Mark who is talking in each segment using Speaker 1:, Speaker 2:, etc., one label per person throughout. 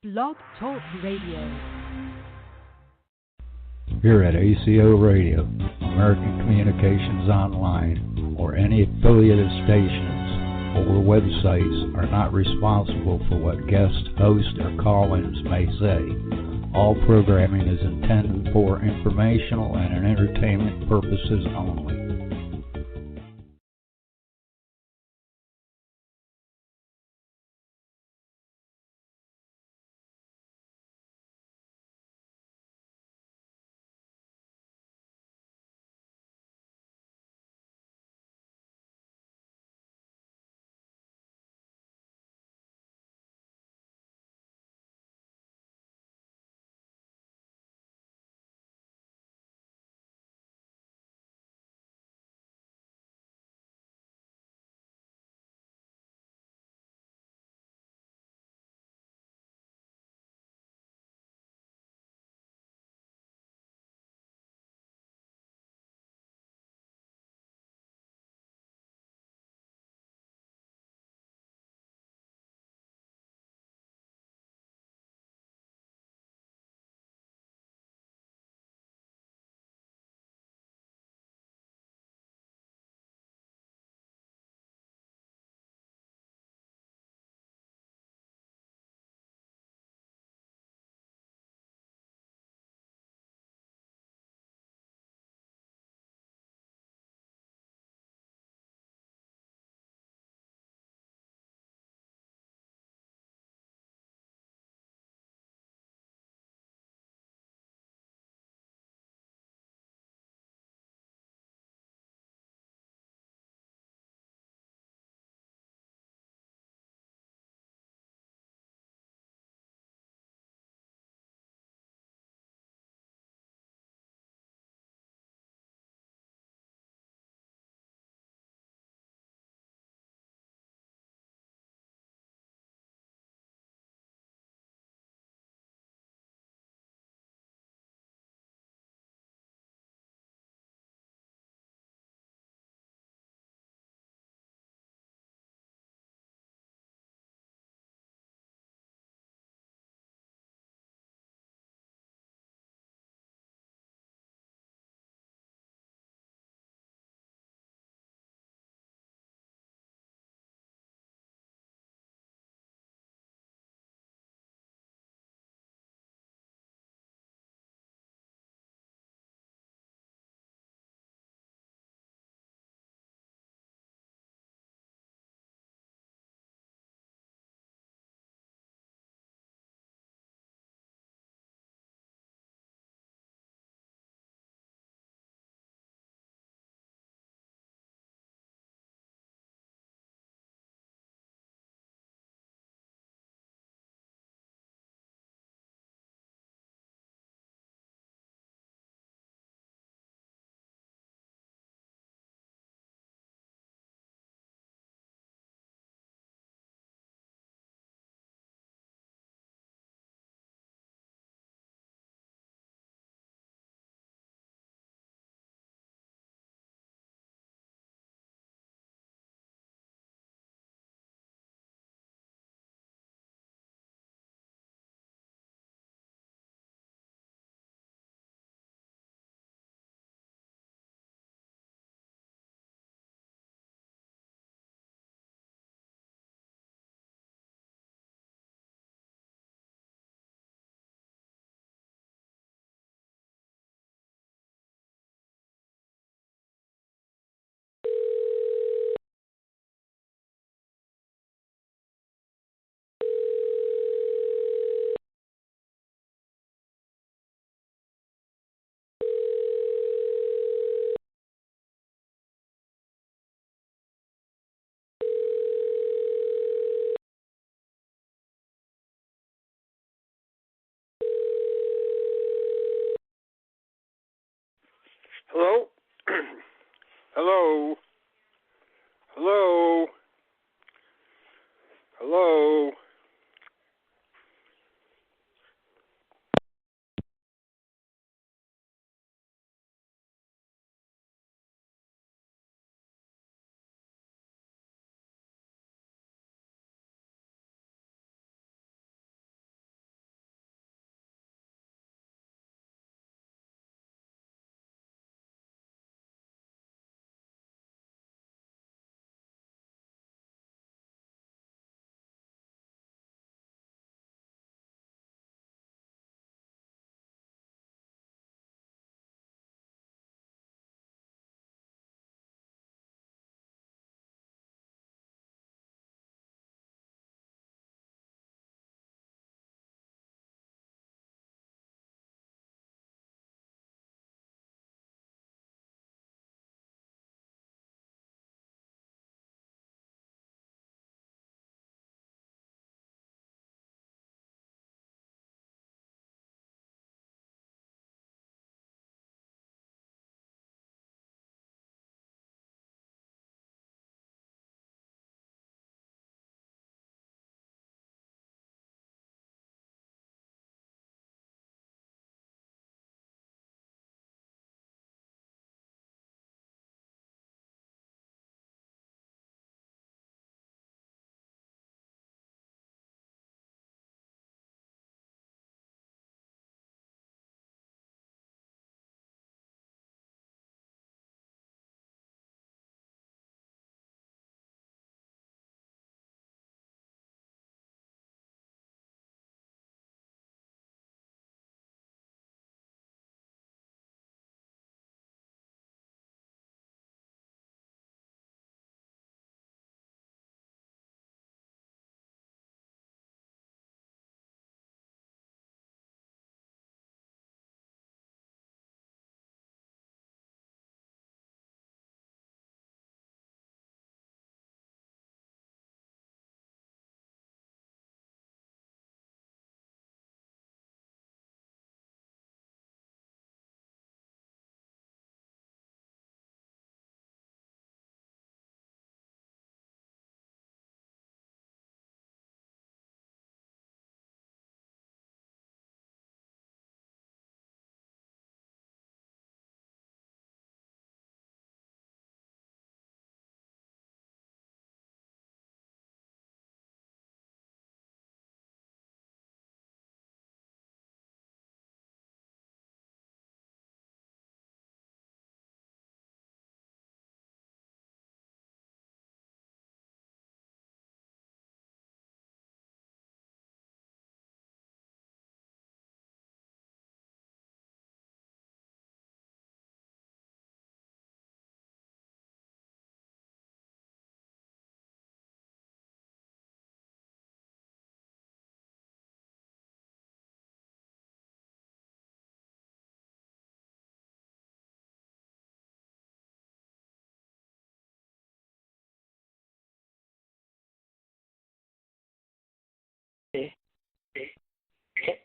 Speaker 1: Blog Talk Radio.
Speaker 2: Here at ACO Radio, American Communications Online, or any affiliated stations or websites are not responsible for what guest hosts or call-ins may say. All programming is intended for informational and entertainment purposes only.
Speaker 3: Hello? Hello? Hello? Hello?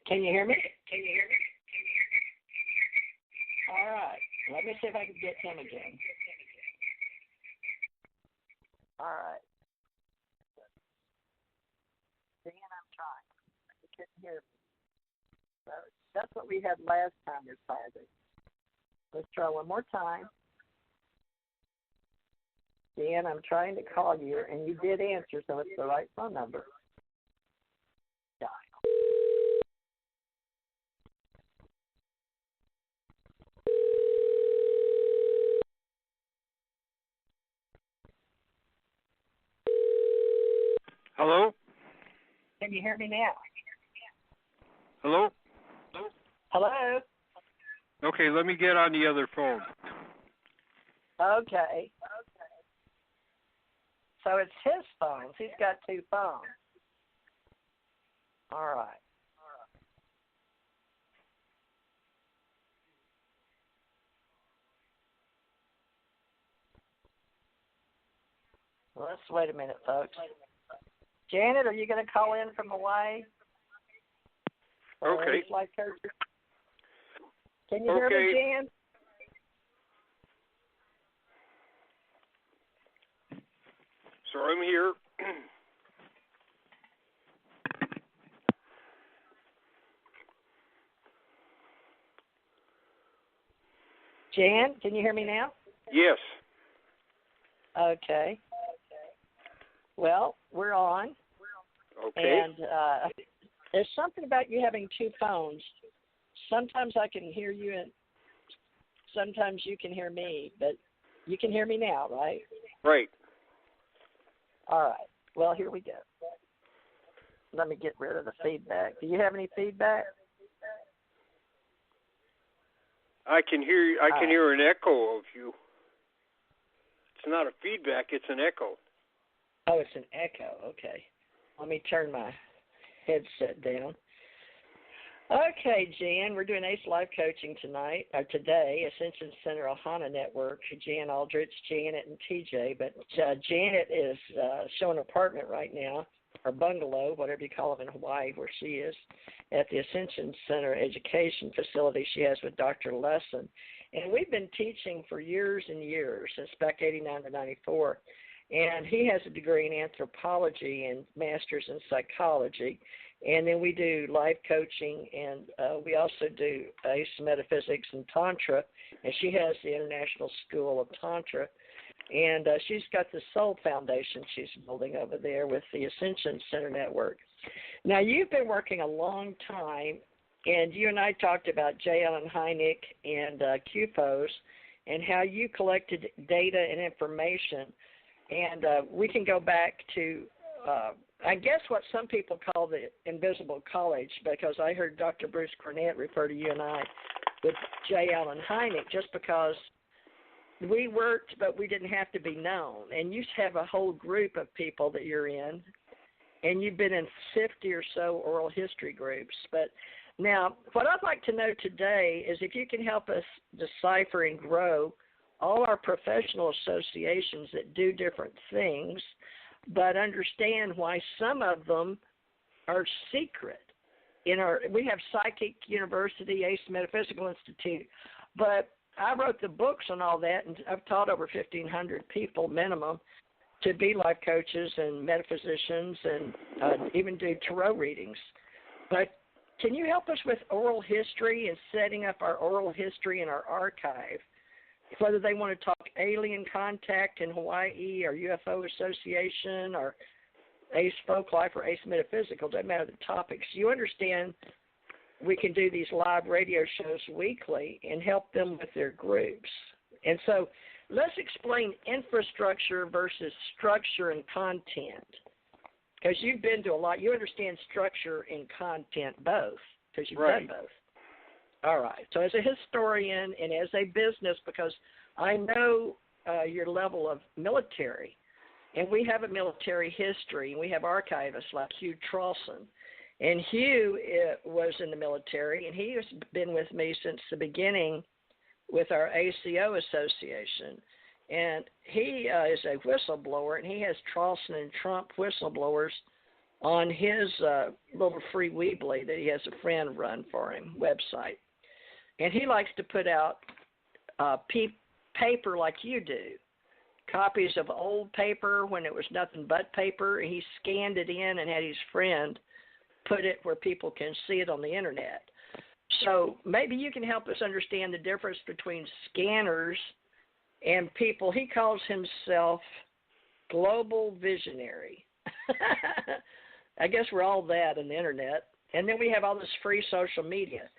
Speaker 4: Can you hear me? All right. Let me see if I can get him again. All right. Dan, I'm trying. You couldn't hear me. So that's what we had last time we tried it. Let's try one more time. Dan, I'm trying to call you, and you did answer, so it's the right phone number. Dial.
Speaker 3: Hello?
Speaker 4: Can you hear me now?
Speaker 3: Hello?
Speaker 4: Hello?
Speaker 3: Okay, let me get on the other phone.
Speaker 4: Okay. So it's his phones. He's got two phones. All right. Well, let's wait a minute, folks. Janet, are you going to call in from Hawaii?
Speaker 3: Okay.
Speaker 4: Life coach? Can you hear me, Jan?
Speaker 3: So I'm here.
Speaker 4: Jan, can you hear me now?
Speaker 3: Yes.
Speaker 4: Okay. Well, we're on.
Speaker 3: Okay.
Speaker 4: And there's something about you having two phones. Sometimes I can hear you and sometimes you can hear me, but you can hear me now, right?
Speaker 3: Right.
Speaker 4: All right. Well, here we go. Let me get rid of the feedback. Do you have any feedback?
Speaker 3: I can hear you. I can hear an echo of you. It's not a feedback, it's an echo.
Speaker 4: Oh, it's an echo. Okay. Let me turn my headset down. Okay, Jan, we're doing ACE Live Coaching today, Ascension Center Ohana Network, Jan Aldrich, Janet, and TJ. But Janet is showing an apartment right now, or bungalow, whatever you call it in Hawaii, where she is, at the Ascension Center Education Facility she has with Dr. Lesson. And we've been teaching for years and years, since back 89 to 94. And he has a degree in anthropology and master's in psychology. And then we do life coaching, and we also do ACE metaphysics and Tantra. And she has the International School of Tantra. And she's got the Soul Foundation she's building over there with the Ascension Center Network. Now, you've been working a long time, and you and I talked about J. Allen Hynek and UFOs and how you collected data and information. And we can go back to, I guess, what some people call the invisible college, because I heard Dr. Bruce Cornett refer to you and I with J. Allen Hynek, just because we worked, but we didn't have to be known. And you have a whole group of people that you're in, and you've been in 50 or so oral history groups. But now, what I'd like to know today is if you can help us decipher and grow all our professional associations that do different things, but understand why some of them are secret. We have Psychic University, ACE Metaphysical Institute, but I wrote the books on all that, and I've taught over 1,500 people minimum to be life coaches and metaphysicians and even do tarot readings. But can you help us with oral history and setting up our oral history in our archive? Whether they want to talk alien contact in Hawaii or UFO Association or ACE Folklife or ACE Metaphysical, doesn't matter the topics. You understand we can do these live radio shows weekly and help them with their groups. And so let's explain infrastructure versus structure and content, because you've been to a lot. You understand structure and content both, because you've done both. All right. So as a historian and as a business, because I know your level of military, and we have a military history, and we have archivists like Hugh Tralson. And Hugh was in the military, and he has been with me since the beginning with our ACO Association. And he is a whistleblower, and he has Tralson and Trump whistleblowers on his little free Weebly that he has a friend run for him website. And he likes to put out paper like you do, copies of old paper when it was nothing but paper. He scanned it in and had his friend put it where people can see it on the internet. So maybe you can help us understand the difference between scanners and people. He calls himself global visionary. I guess we're all that on the internet. And then we have all this free social media.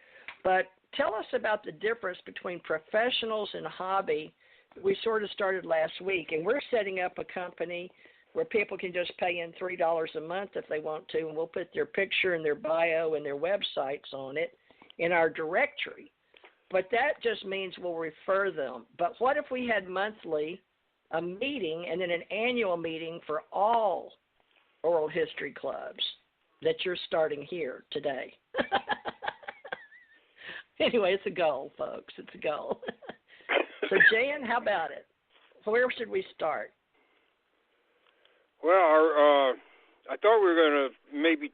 Speaker 4: But tell us about the difference between professionals and hobby. We sort of started last week, and we're setting up a company where people can just pay in $3 a month if they want to, and we'll put their picture and their bio and their websites on it in our directory. But that just means we'll refer them. But what if we had monthly a meeting and then an annual meeting for all oral history clubs that you're starting here today? Anyway, it's a goal, folks. It's a goal. So, Jan, how about it? Where should we start?
Speaker 3: Well, I thought we were going to maybe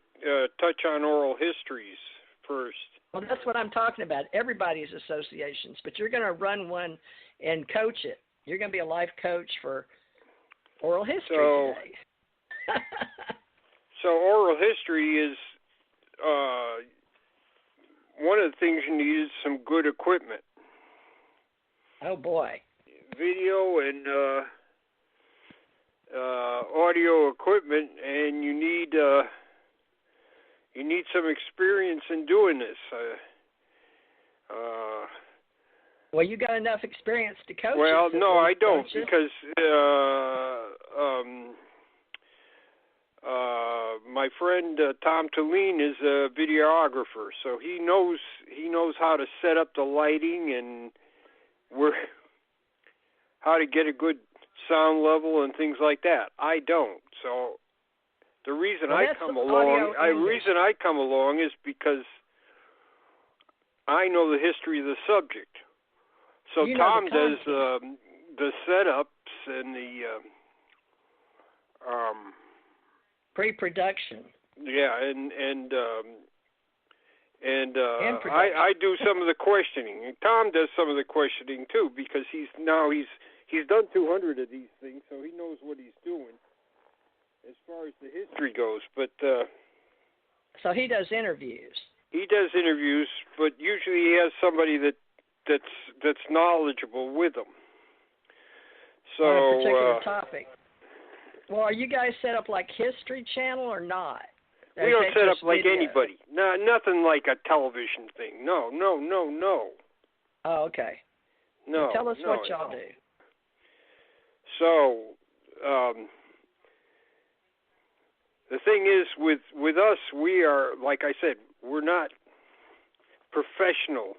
Speaker 3: touch on oral histories first.
Speaker 4: Well, that's what I'm talking about. Everybody's associations, but you're going to run one and coach it. You're going to be a life coach for oral history today.
Speaker 3: So oral history is one of the things you need is some good equipment.
Speaker 4: Oh, boy.
Speaker 3: Video and audio equipment, and you need some experience in doing this.
Speaker 4: Well, you got enough experience to coach.
Speaker 3: Well, no, I don't,
Speaker 4: you?
Speaker 3: because my friend Tom Tulene is a videographer, so he knows how to set up the lighting and how to get a good sound level and things like that. I don't. So the reason I come along is because I know the history of the subject. So Tom does the setups and the
Speaker 4: pre-production.
Speaker 3: Yeah, and I do some of the questioning. And Tom does some of the questioning too, because he's done 200 of these things, so he knows what he's doing as far as the history goes. But
Speaker 4: so he does interviews.
Speaker 3: He does interviews, but usually he has somebody that's knowledgeable with him. So
Speaker 4: on a particular topic. Well, are you guys set up like History Channel or not?
Speaker 3: We don't set up like anybody. No, nothing like a television thing. No.
Speaker 4: Oh, okay.
Speaker 3: No.
Speaker 4: Well, tell us what y'all do.
Speaker 3: So, the thing is, with us, we are, like I said, we're not professional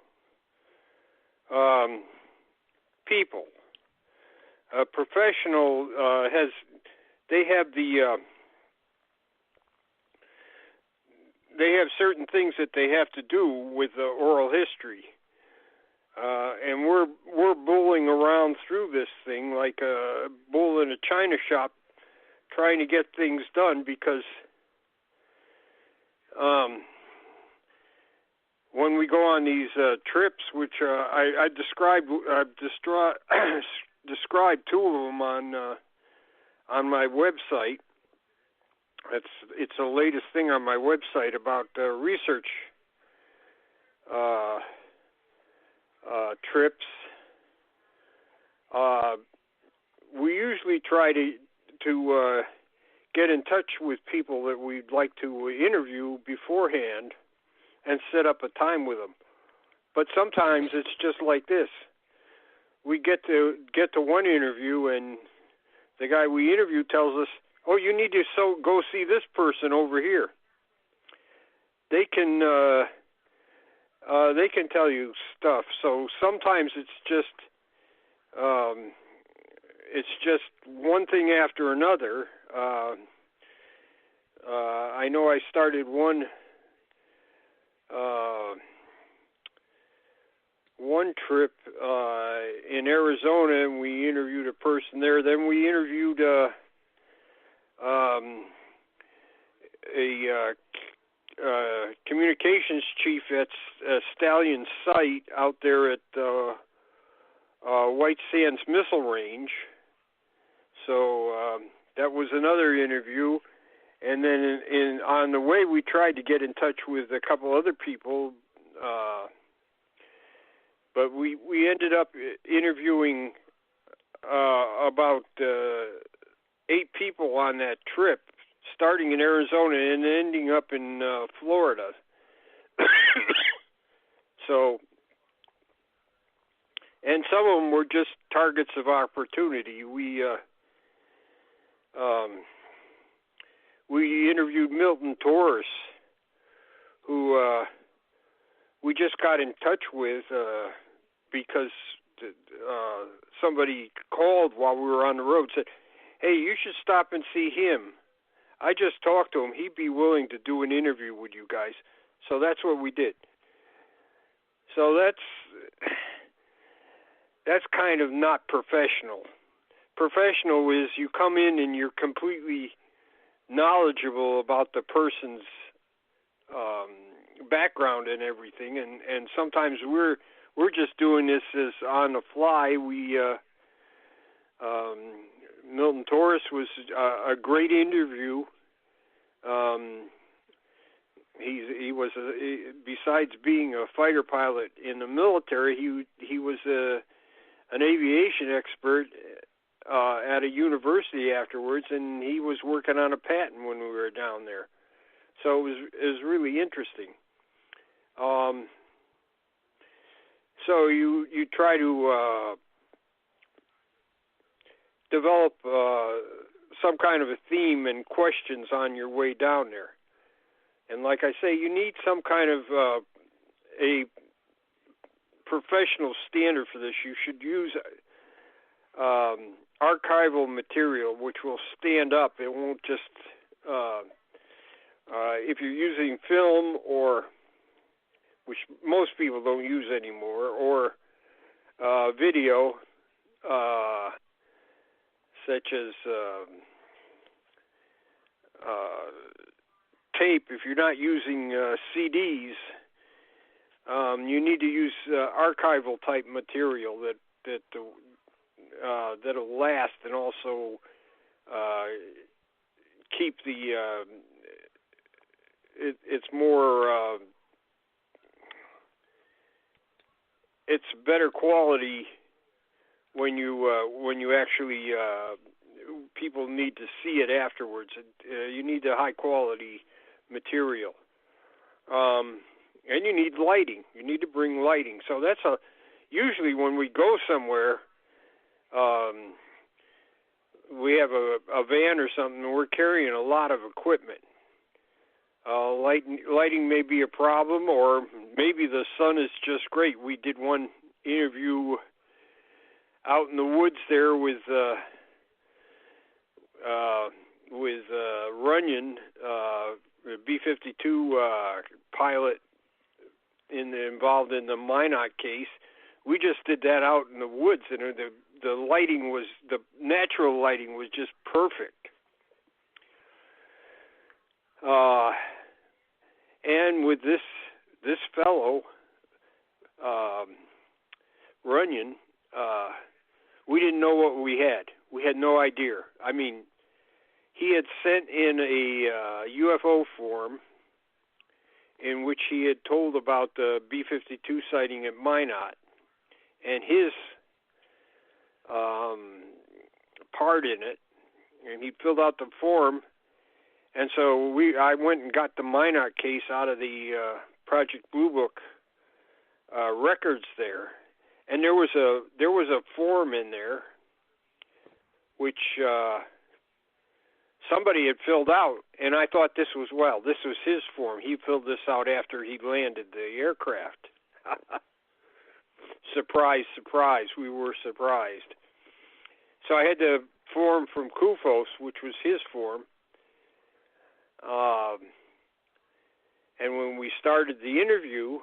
Speaker 3: people. A professional they have certain things that they have to do with oral history, and we're bulling around through this thing like a bull in a china shop, trying to get things done because when we go on these trips, which I've described two of them on my website. It's the latest thing on my website about research trips. We usually try to get in touch with people that we'd like to interview beforehand and set up a time with them. But sometimes it's just like this. We get to one interview, and the guy we interview tells us, "Oh, you need to go see this person over here. They can tell you stuff." So sometimes it's just one thing after another. I know I started one trip in Arizona, and we interviewed a person there. Then we interviewed communications chief at Stallion Site out there at White Sands Missile Range. So that was another interview. And then on the way, we tried to get in touch with a couple other people, but we ended up interviewing about 8 people on that trip, starting in Arizona and ending up in Florida. So, and some of them were just targets of opportunity. We interviewed Milton Torres, who we just got in touch with because somebody called while we were on the road, said, "Hey, you should stop and see him. I just talked to him. He'd be willing to do an interview with you guys." So that's what we did. So that's kind of not professional. Professional is you come in and you're completely knowledgeable about the person's background and everything, and sometimes we're just doing this as on the fly. Milton Torres was a great interview. He was besides being a fighter pilot in the military, he was an aviation expert at a university afterwards, and he was working on a patent when we were down there. So it was really interesting. So you try to develop some kind of a theme and questions on your way down there. And like I say, you need some kind of a professional standard for this. You should use archival material, which will stand up. It won't just, if you're using film, or which most people don't use anymore, or video, such as tape. If you're not using CDs, you need to use archival type material that'll last, and also keep the it's more it's better quality when you actually people need to see it afterwards. You need a high quality material, and you need lighting. You need to bring lighting. So that's usually when we go somewhere, we have a van or something, and we're carrying a lot of equipment. Lighting may be a problem, or maybe the sun is just great. We did one interview out in the woods there with Runyon, the B-52 pilot involved in the Minot case. We just did that out in the woods, and the lighting was, the natural lighting was just perfect. And with this fellow, Runyon, we didn't know what we had. We had no idea. I mean, he had sent in a UFO form in which he had told about the B-52 sighting at Minot, and his part in it, and he filled out the form. And so I went and got the Minot case out of the Project Blue Book records there, and there was a form in there which somebody had filled out, and I thought this was his form. He filled this out after he landed the aircraft. Surprise, surprise! We were surprised. So I had the form from Kufos, which was his form. And when we started the interview,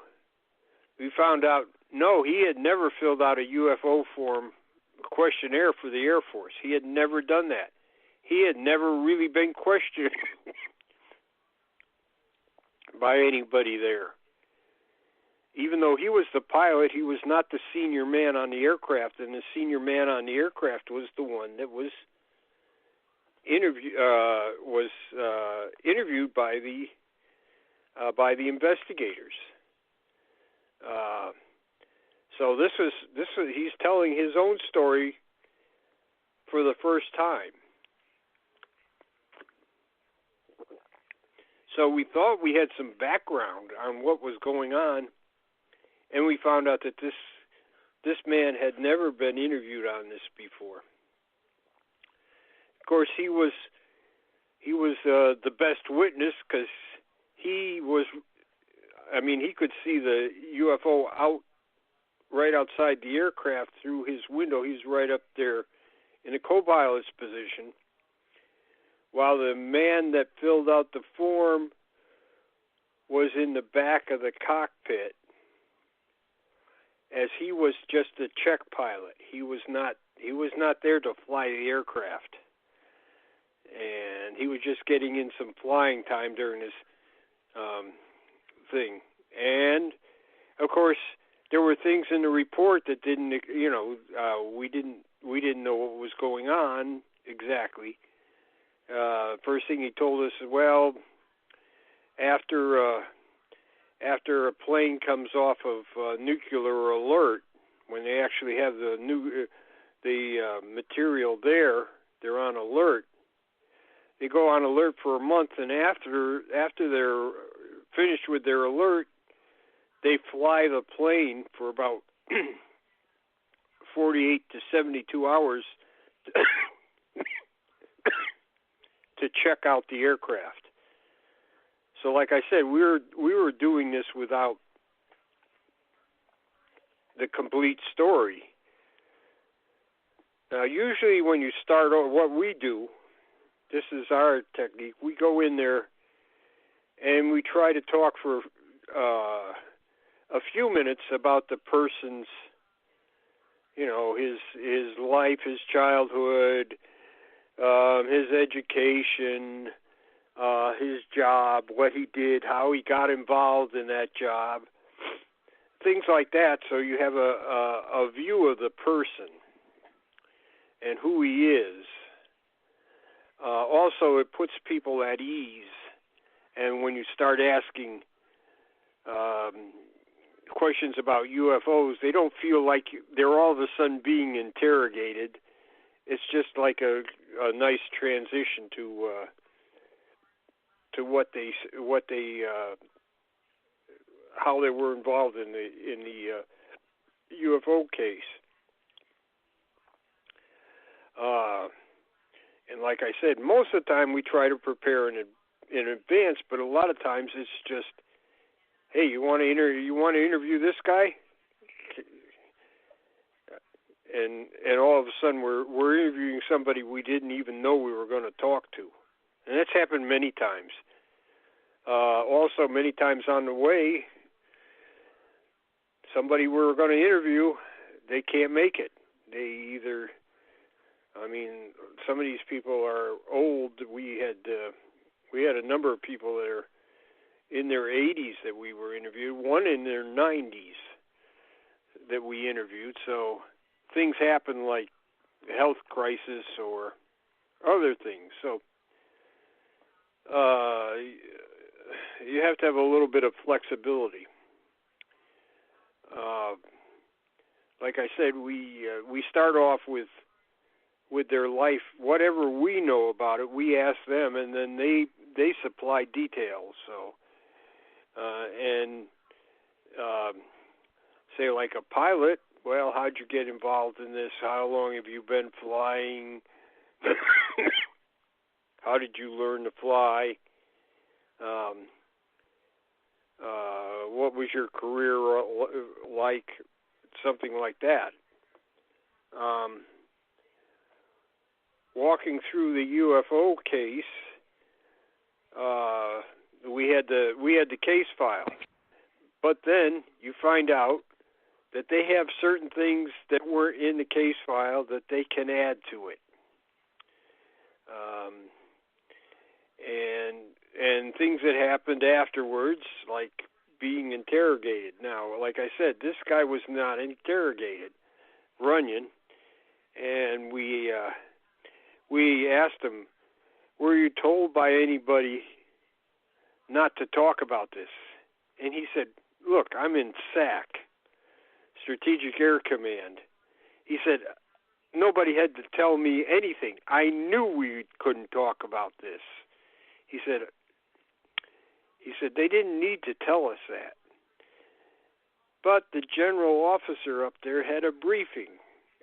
Speaker 3: we found out, no, he had never filled out a UFO form questionnaire for the Air Force. He had never done that. He had never really been questioned by anybody there. Even though he was the pilot, he was not the senior man on the aircraft, and the senior man on the aircraft was the one that was interviewed by the investigators. So this was he's telling his own story for the first time. So we thought we had some background on what was going on, and we found out that this man had never been interviewed on this before. Of course, he was the best witness because he could see the UFO right outside the aircraft through his window. He's right up there in a co-pilot's position, while the man that filled out the form was in the back of the cockpit, as he was just a check pilot. He was not there to fly the aircraft, and he was just getting in some flying time during his thing. And of course, there were things in the report that didn't, we didn't know what was going on exactly. First thing he told us, well, after a plane comes off of nuclear alert, when they actually have the material there, they're on alert. They go on alert for a month, and after they're finished with their alert, they fly the plane for about 48 to 72 hours to check out the aircraft. So, like I said, we were doing this without the complete story. Now, usually when you start, what we do, this is our technique. We go in there and we try to talk for a few minutes about the person's, his life, his childhood, his education, his job, what he did, how he got involved in that job, things like that, so you have a view of the person and who he is. Also, it puts people at ease, and when you start asking questions about UFOs, they don't feel like they're all of a sudden being interrogated. It's just like a nice transition to what they how they were involved in the UFO case. And like I said, most of the time we try to prepare in advance, but a lot of times it's just, hey, you want to interview this guy? And all of a sudden we're interviewing somebody we didn't even know we were going to talk to. And that's happened many times. Also, many times on the way, somebody we were going to interview, they can't make it. They either, some of these people are old. We had a number of people that are in their 80s that we were interviewed, one in their 90s that we interviewed. So things happen like health crisis or other things. So you have to have a little bit of flexibility. Like I said, we start off with their life, whatever we know about it, we ask them, and then they supply details. So say like a pilot, well, how'd you get involved in this? How long have you been flying? How did you learn to fly? What was your career like? Something like that. Walking through the UFO case, we had the case file, but then you find out that they have certain things that weren't in the case file that they can add to it. And and things that happened afterwards, like being interrogated. Now, like I said, this guy was not interrogated, Runyon, and we asked him, were you told by anybody not to talk about this? And he said, look, I'm in SAC, Strategic Air Command. He said, nobody had to tell me anything. I knew we couldn't talk about this. He said, they didn't need to tell us that. But the general officer up there had a briefing,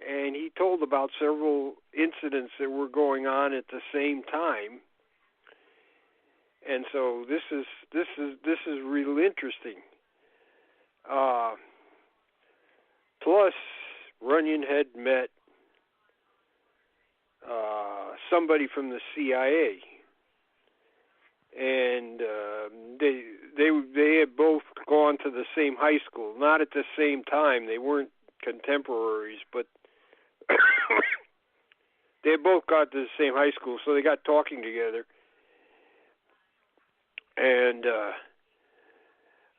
Speaker 3: and he told about several incidents that were going on at the same time. And so this is real interesting. Plus, Runyon had met somebody from the CIA, and they had both gone to the same high school, not at the same time. They weren't contemporaries, but they had both got to the same high school, so they got talking together. And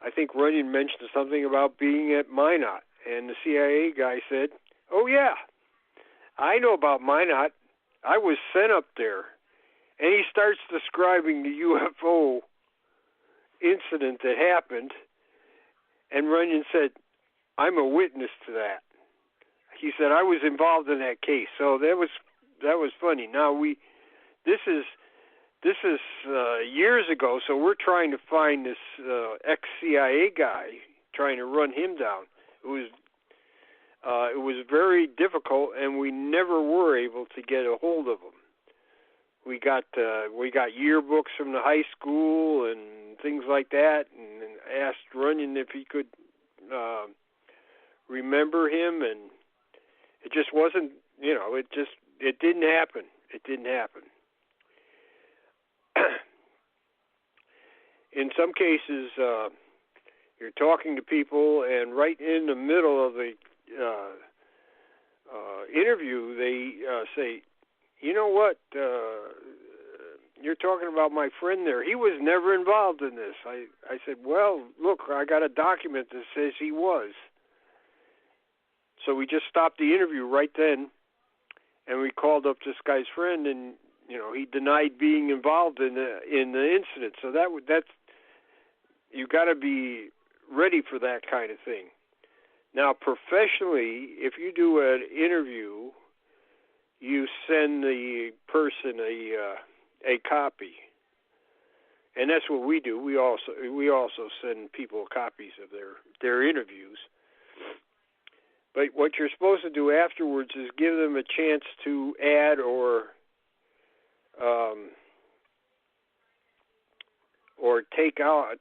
Speaker 3: I think Runyon mentioned something about being at Minot, and the CIA guy said, oh yeah, I know about Minot. I was sent up there. And he starts describing the UFO incident that happened, and Runyon said, I'm a witness to that. He said, I was involved in that case. So that was funny. Now this is years ago, so we're trying to find this ex-CIA guy, trying to run him down. It was very difficult, and we never were able to get a hold of him. We got yearbooks from the high school and things like that, and asked Runyon if he could remember him, and it just wasn't. It didn't happen. It didn't happen. In some cases, you're talking to people, and right in the middle of the interview, they say, you know what, you're talking about my friend there. He was never involved in this. I said, well, look, I got a document that says he was. So we just stopped the interview right then, and we called up this guy's friend, and he denied being involved in the incident. So that's you got to be ready for that kind of thing. Now, professionally, if you do an interview, you send the person a copy, and that's what we do. We also send people copies of their interviews. But what you're supposed to do afterwards is give them a chance to add or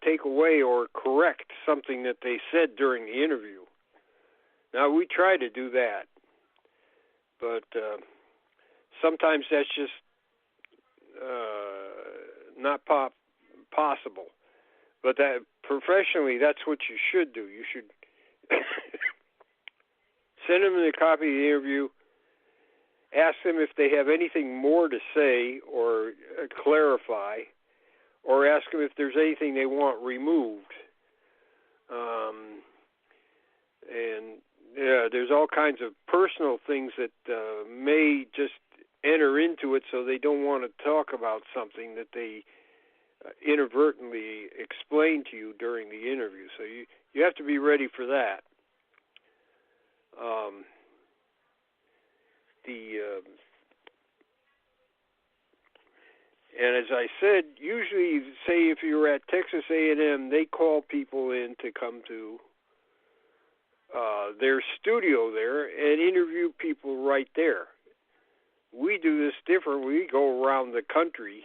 Speaker 3: take away or correct something that they said during the interview. Now, we try to do that, but sometimes that's just not possible. But that professionally, that's what you should do. You should send them a copy of the interview, ask them if they have anything more to say or clarify, or ask them if there's anything they want removed. And there's all kinds of personal things that may just enter into it, so they don't want to talk about something that they inadvertently explained to you during the interview. So you have to be ready for that. And as I said, usually, say if you're at Texas A&M, they call people in to come to their studio there and interview people right there. We do this different. We go around the country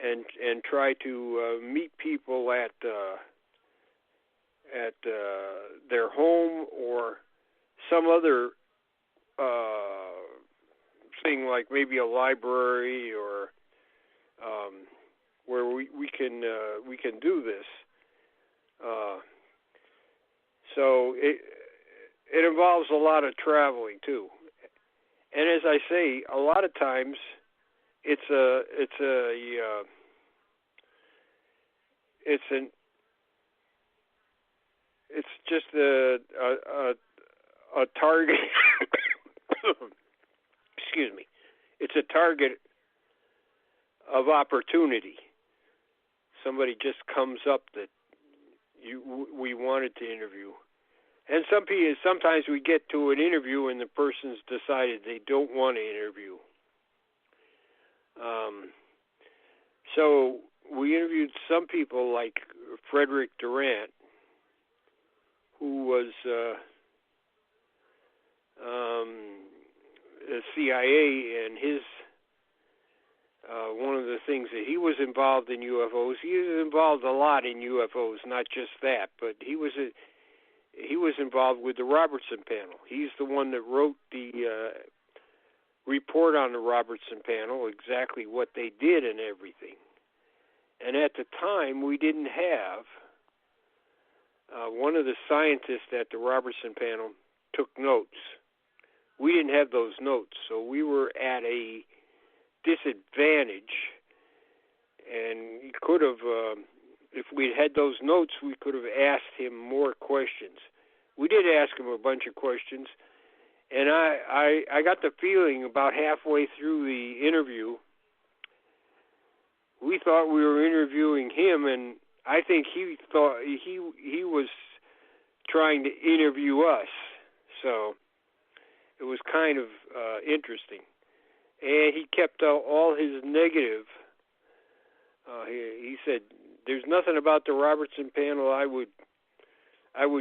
Speaker 3: and try to meet people at their home or some other thing, like maybe a library or where we can do this. So it involves a lot of traveling too. And as I say, a lot of times it's a just a target. Excuse me. It's a target of opportunity. Somebody just comes up that we wanted to interview, and sometimes we get to an interview and the person's decided they don't want to interview. So we interviewed some people like Frederick Durant, who was the CIA, and his one of the things that he was involved in UFOs. He was involved a lot in UFOs, not just that, but he was involved with the Robertson panel. He's the one that wrote the report on the Robertson panel, exactly what they did and everything. And at the time, we didn't have one of the scientists at the Robertson panel took notes. We didn't have those notes, so we were at a disadvantage, and he could have, if we'd had those notes, we could have asked him more questions. We did ask him a bunch of questions, and I got the feeling about halfway through the interview, we thought we were interviewing him, and I think he thought he was trying to interview us. So it was kind of interesting. And he kept all his negative. He said, "There's nothing about the Robertson panel I would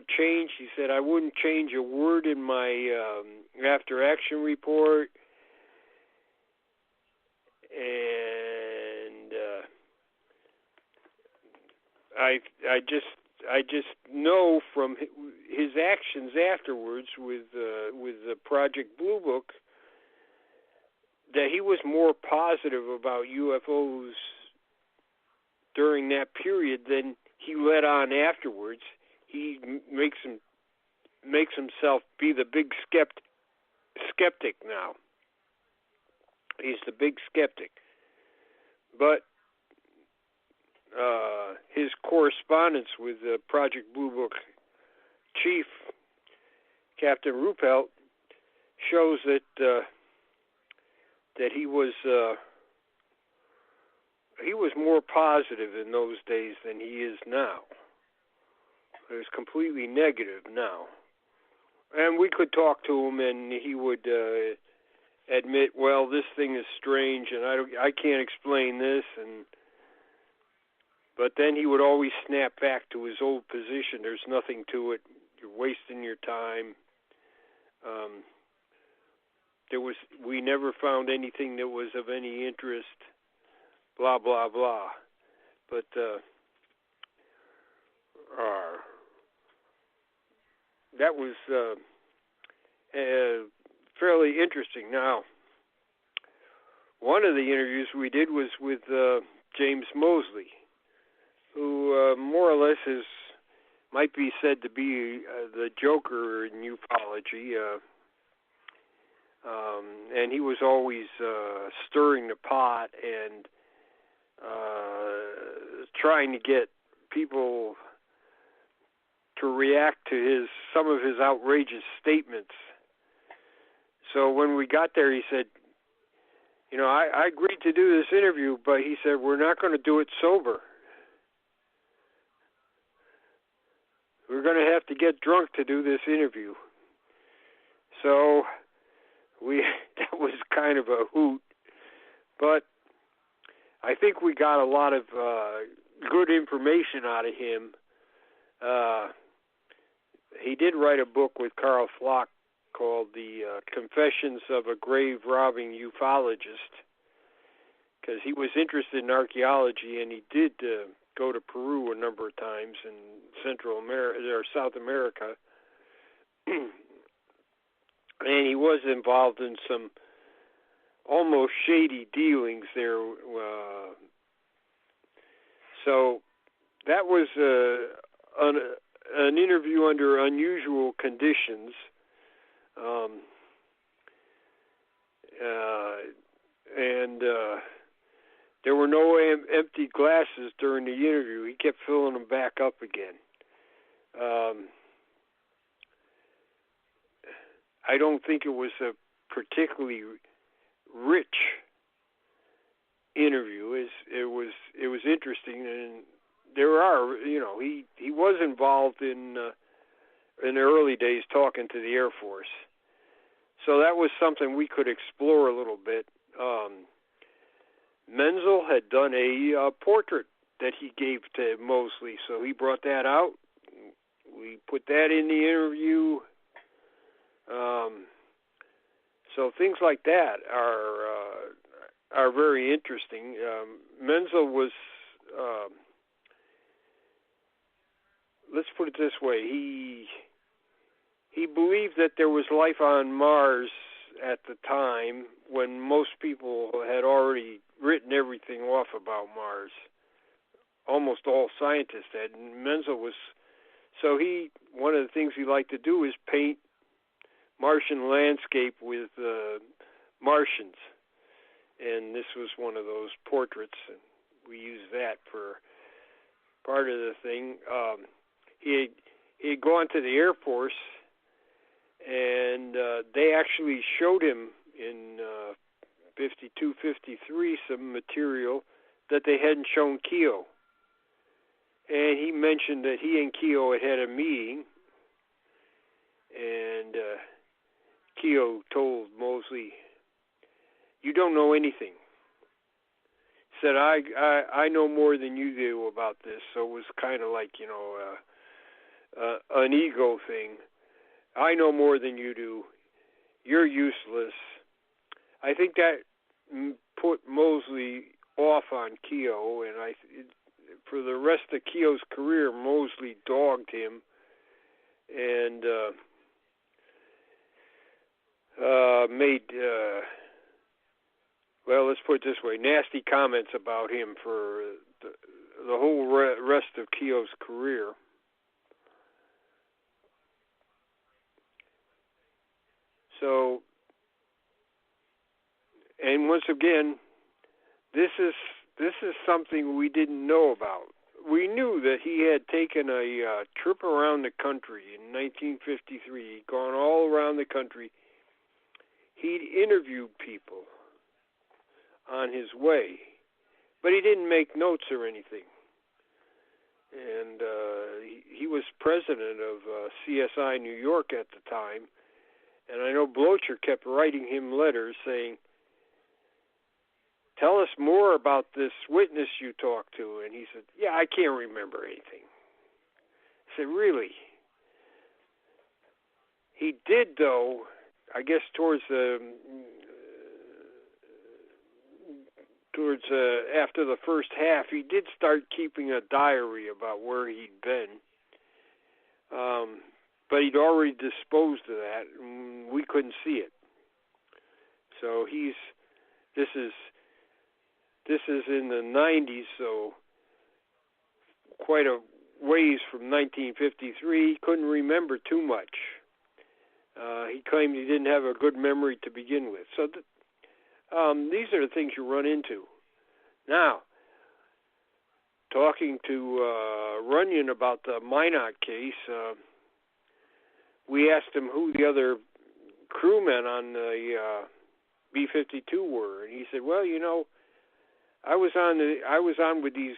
Speaker 3: change." He said, "I wouldn't change a word in my after action report." And I just know from his actions afterwards with the Project Blue Book that he was more positive about UFOs during that period than he let on afterwards. He makes himself be the big skeptic now. He's the big skeptic. But his correspondence with the Project Blue Book chief, Captain Ruppelt, shows that he was more positive in those days than he is now. He was completely negative now. And we could talk to him, and he would admit, well, this thing is strange, and I can't explain this, but then he would always snap back to his old position. There's nothing to it. You're wasting your time. We never found anything that was of any interest. Blah blah blah. But that was fairly interesting. Now, one of the interviews we did was with James Moseley, who more or less might be said to be the Joker in ufology, and he was always stirring the pot and trying to get people to react to some of his outrageous statements. So when we got there, he said, I agreed to do this interview, but he said, we're not going to do it sober. We're going to have to get drunk to do this interview. So that was kind of a hoot. But I think we got a lot of good information out of him. He did write a book with Carl Flock called The Confessions of a Grave-Robbing Ufologist, because he was interested in archaeology, and he did go to Peru a number of times in Central America or South America, and he was involved in some almost shady dealings there. So that was an interview under unusual conditions. And there were no empty glasses during the interview. He kept filling them back up again. I don't think it was a particularly rich interview. It was interesting, and there are, he was involved in the early days talking to the Air Force, so that was something we could explore a little bit. Menzel had done a portrait that he gave to Mosley, so he brought that out. We put that in the interview. So things like that are very interesting. Menzel was, let's put it this way, he believed that there was life on Mars at the time when most people had already written everything off about Mars. Almost all scientists had. And Menzel was, so one of the things he liked to do is paint Martian landscape with Martians. And this was one of those portraits, and we used that for part of the thing. He had gone to the Air Force, and they actually showed him in 52, 53 some material that they hadn't shown Keogh. And he mentioned that he and Keogh had a meeting, and Keogh told Mosley, "You don't know anything." Said, I know more than you do about this. So it was kind of like, an ego thing. I know more than you do. You're useless. I think that put Mosley off on Keogh, and for the rest of Keogh's career, Mosley dogged him and made, well, let's put it this way, nasty comments about him for the whole rest of Keogh's career. So, and once again, this is something we didn't know about. We knew that he had taken a trip around the country in 1953. He'd gone all around the country. He'd interviewed people on his way, but he didn't make notes or anything. And he was president of CSI New York at the time, and I know Blocher kept writing him letters saying, "Tell us more about this witness you talked to." And he said, "Yeah, I can't remember anything." I said, "Really?" He did, though, I guess towards after the first half, he did start keeping a diary about where he'd been. But he'd already disposed of that, and we couldn't see it. So this is in the 90s, so quite a ways from 1953. He couldn't remember too much. He claimed he didn't have a good memory to begin with. So these are the things you run into. Now, talking to Runyon about the Minot case, we asked him who the other crewmen on the B-52 were, and he said, "Well, I was on with these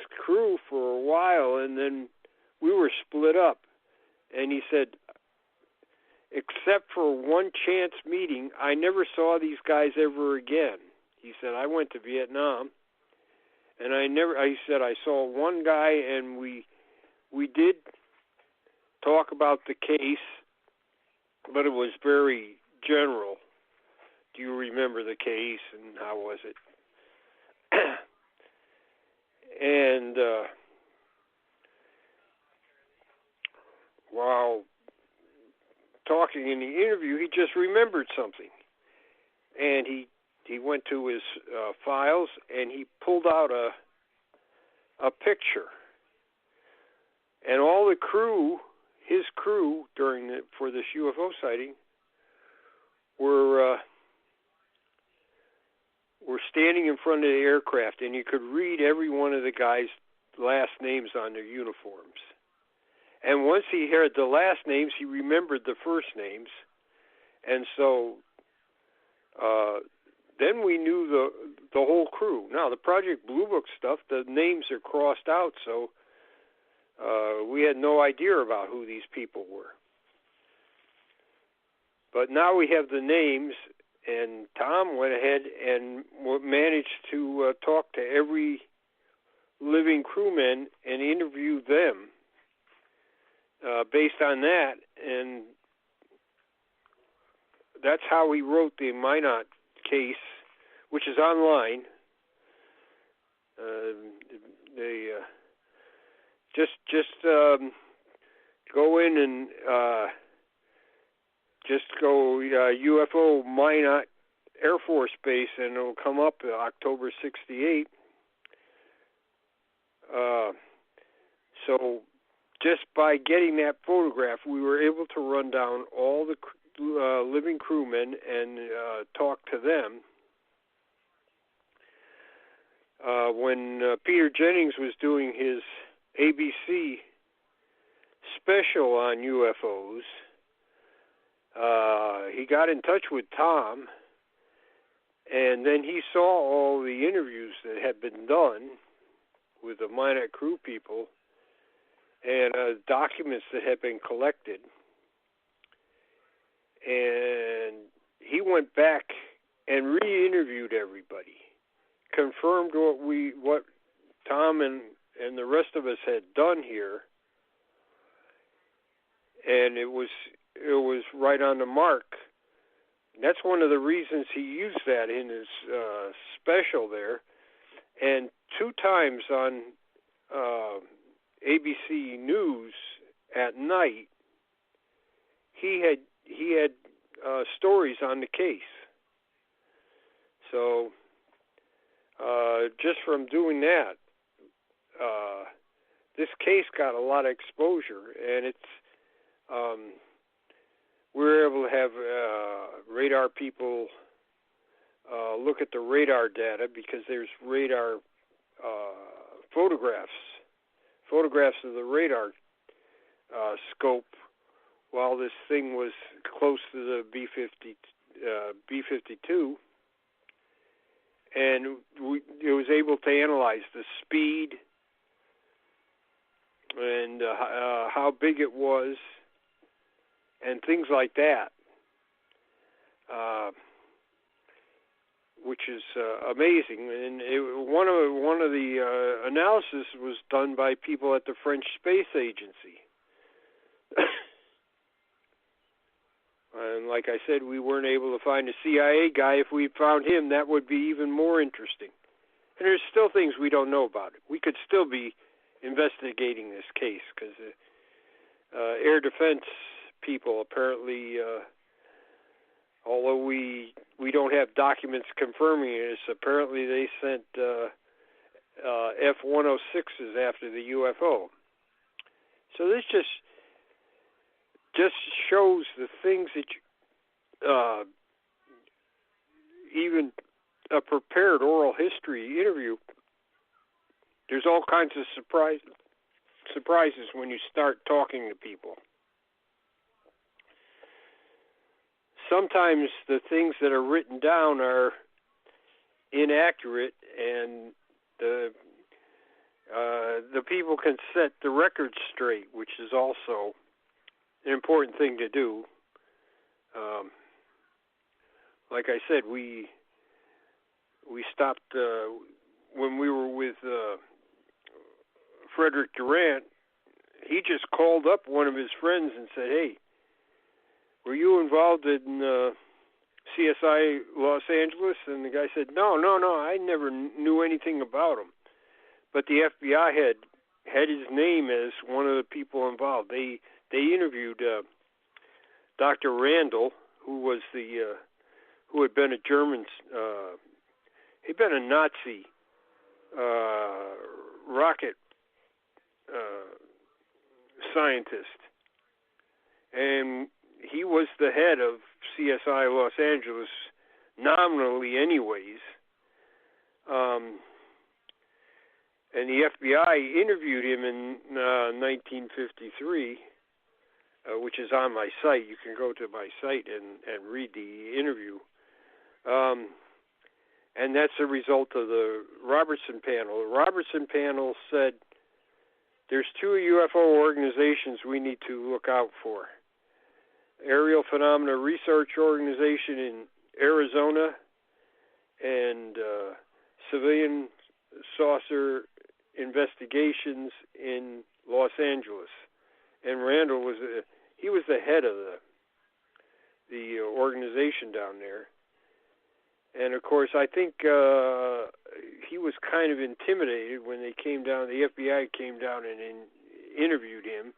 Speaker 3: crew for a while, and then we were split up." And he said, "Except for one chance meeting, I never saw these guys ever again." He said, "I went to Vietnam, and I said I saw one guy, and we did talk about the case, but it was very general. Do you remember the case, and how was it?" And while talking in the interview, he just remembered something, and he went to his files and he pulled out a picture, and all the crew, his crew for this UFO sighting, were were standing in front of the aircraft, and you could read every one of the guys' last names on their uniforms. And once he heard the last names, he remembered the first names. And so then we knew the whole crew. Now, the Project Blue Book stuff, the names are crossed out, so we had no idea about who these people were. But now we have the names, and Tom went ahead and managed to talk to every living crewman and interview them based on that, and that's how he wrote the Minot case, which is online. They just go in and just go UFO Minot Air Force Base, and it'll come up October 68. So just by getting that photograph, we were able to run down all the living crewmen and talk to them. When Peter Jennings was doing his ABC special on UFOs, he got in touch with Tom, and then he saw all the interviews that had been done with the Minot crew people and documents that had been collected. And he went back and re-interviewed everybody, confirmed what Tom and the rest of us had done here, and it was right on the mark. And that's one of the reasons he used that in his special there. And 2 times on ABC News at night, he had stories on the case. So just from doing that, this case got a lot of exposure, and it's we were able to have radar people look at the radar data, because there's radar photographs of the radar scope while this thing was close to the B-52, and it was able to analyze the speed and how big it was and things like that, which is amazing. And one of the analysis was done by people at the French Space Agency. And like I said, we weren't able to find a CIA guy. If we found him, that would be even more interesting. And there's still things we don't know about it. We could still be investigating this case, because air defense people apparently, although we don't have documents confirming this, apparently they sent F-106s after the UFO. So this just shows the things that even a prepared oral history interview, there's all kinds of surprises when you start talking to people. Sometimes the things that are written down are inaccurate, and the people can set the record straight, which is also an important thing to do. Like I said, we stopped when we were with Frederick Durant. He just called up one of his friends and said, "Hey, were you involved in CSI Los Angeles?" And the guy said, No, I never knew anything about him. But the FBI had his name as one of the people involved. They interviewed Dr. Randall, who had been a German, he'd been a Nazi rocket scientist, and he was the head of CSI Los Angeles, nominally anyways, And the FBI interviewed him in 1953, which is on my site. You can go to my site and read the interview. And that's a result of the Robertson panel. The Robertson panel said there's two UFO organizations we need to look out for. Aerial Phenomena Research Organization in Arizona and Civilian Saucer Investigations in Los Angeles. And Randall was he was the head of the organization down there. And of course, I think he was kind of intimidated when they came down. The FBI came down and interviewed him.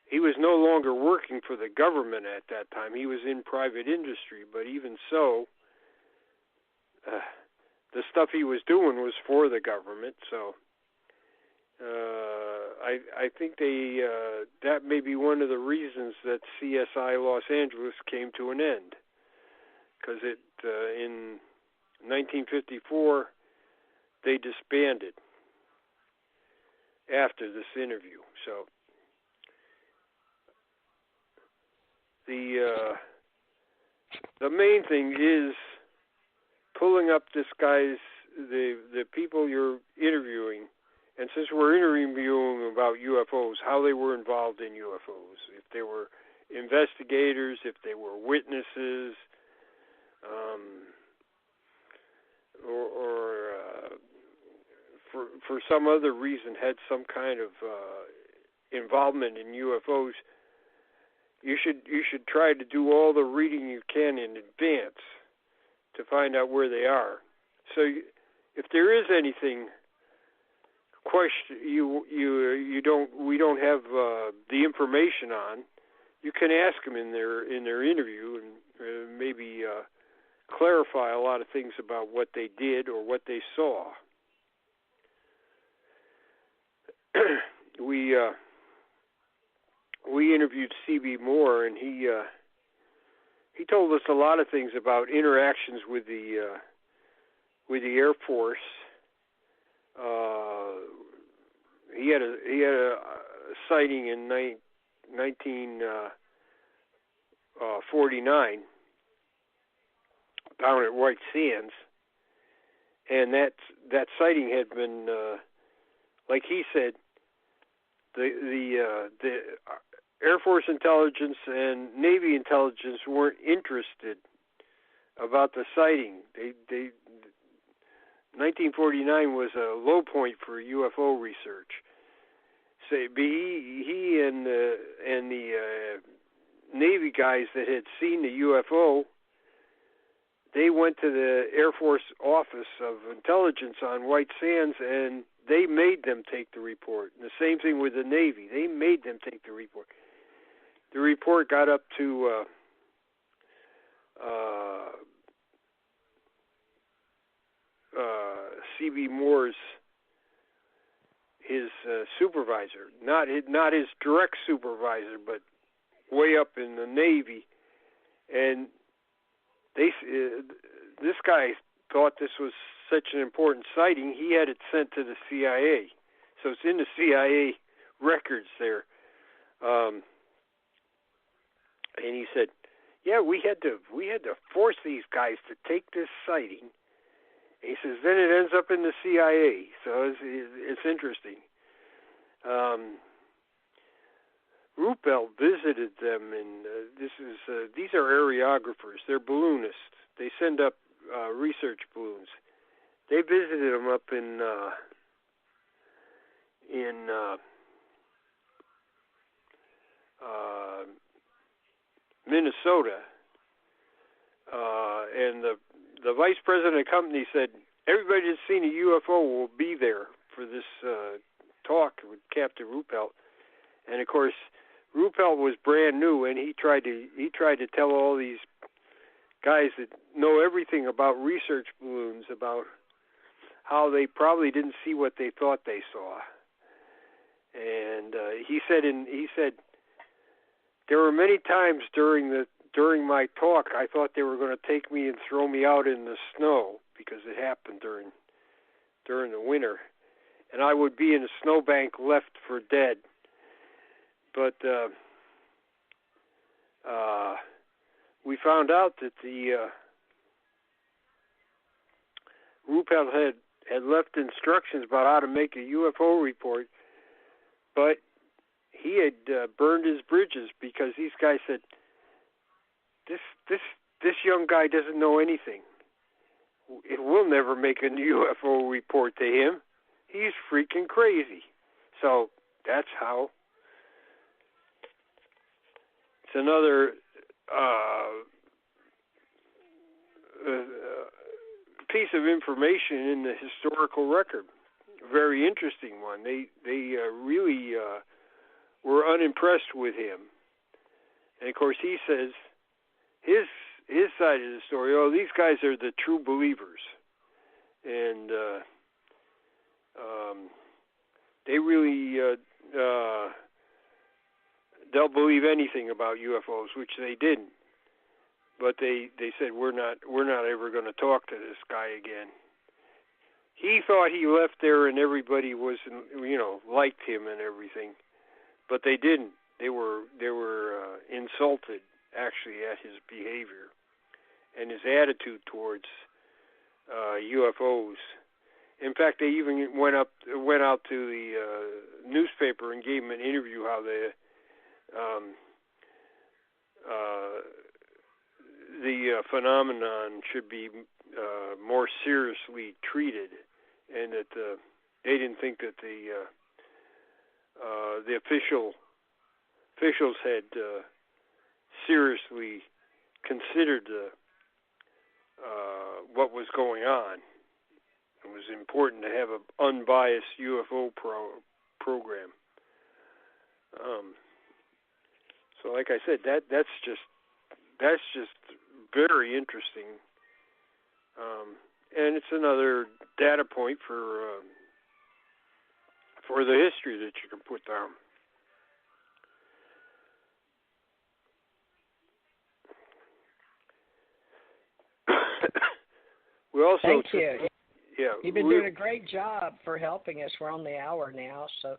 Speaker 3: He was no longer working for the government at that time. He was in private industry, but even so, the stuff he was doing was for the government. So I think that may be one of the reasons that CSI Los Angeles came to an end, because in 1954 they disbanded after this interview. So the main thing is pulling up this guy's the people you're interviewing, and since we're interviewing about UFOs, how they were involved in UFOs, if they were investigators, if they were witnesses, or for some other reason had some kind of involvement in UFOs. You should try to do all the reading you can in advance to find out where they are. So if there is anything we don't have the information on, you can ask them in their interview and maybe clarify a lot of things about what they did or what they saw. We interviewed C.B. Moore, and he told us a lot of things about interactions with the Air Force. He had a sighting in 1949 down at White Sands, and that sighting had been, like he said, the Air Force intelligence and Navy intelligence weren't interested about the sighting. 1949 was a low point for UFO research. So he and the Navy guys that had seen the UFO, they went to the Air Force Office of Intelligence on White Sands, and they made them take the report. And the same thing with the Navy. They made them take the report. The report got up to C.B. Moore's his supervisor, not his direct supervisor, but way up in the Navy, and this guy thought this was such an important sighting, he had it sent to the CIA. So it's in the CIA records there. And he said, "Yeah, we had to force these guys to take this sighting." And he says, "Then it ends up in the CIA." So it's interesting. Ruppelt visited them, and these are areographers. They're balloonists. They send up research balloons. They visited them up in Minnesota, and the vice president of the company said everybody that's seen a UFO will be there for this talk with Captain Ruppelt. And of course, Ruppelt was brand new, and he tried to tell all these guys that know everything about research balloons about how they probably didn't see what they thought they saw. And he said there were many times during the during my talk, I thought they were going to take me and throw me out in the snow because it happened during the winter, and I would be in a snowbank left for dead. But we found out that the Ruppel had left instructions about how to make a UFO report, but he had burned his bridges because these guys said, this young guy doesn't know anything. We'll never make a UFO report to him. He's freaking crazy. So that's how. It's another piece of information in the historical record. A very interesting one. They really were unimpressed with him. And of course he says his side of the story, these guys are the true believers. And they really they'll believe anything about UFOs, which they didn't. But they said we're not ever going to talk to this guy again. He thought he left there and everybody was, liked him and everything, but they didn't. They were insulted actually at his behavior and his attitude towards UFOs. In fact, they even went out to the newspaper and gave him an interview how the phenomenon should be more seriously treated, and that they didn't think that the officials had seriously considered what was going on. It was important to have an unbiased UFO program. So, like I said, that's just very interesting, and it's another data point for the history that you can put down. We also
Speaker 4: Thank you.
Speaker 3: Yeah,
Speaker 4: you've been doing a great job for helping us. We're on the hour now, so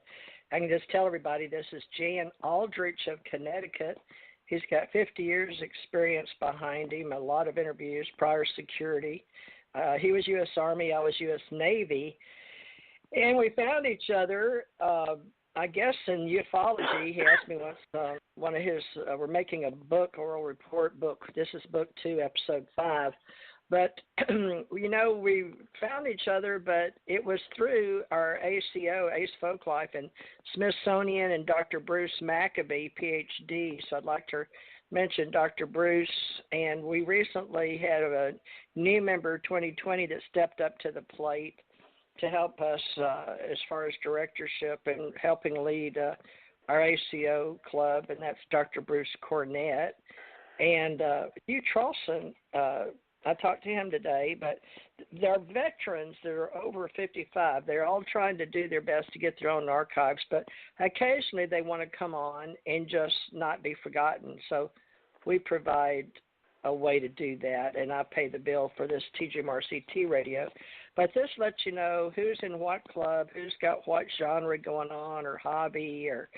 Speaker 4: I can just tell everybody this is Jan Aldrich of Connecticut. He's got 50 years experience behind him, a lot of interviews, prior security. He was U.S. Army, I was U.S. Navy. And we found each other, I guess, in ufology. He asked me once, one of his, we're making a book, oral report book. This is book 2, episode 5. But, we found each other, but it was through our ACO, Ace Folklife, and Smithsonian, and Dr. Bruce Maccabee, Ph.D. So I'd like to mention Dr. Bruce. And we recently had a new member, 2020, that stepped up to the plate to help us as far as directorship and helping lead our ACO club, and that's Dr. Bruce Cornett. And Hugh Trolson, I talked to him today, but they're veterans that are over 55. They're all trying to do their best to get their own archives, but occasionally they want to come on and just not be forgotten. So we provide a way to do that, and I pay the bill for this TGMRCT radio. But this lets you know who's in what club, who's got what genre going on, or hobby, or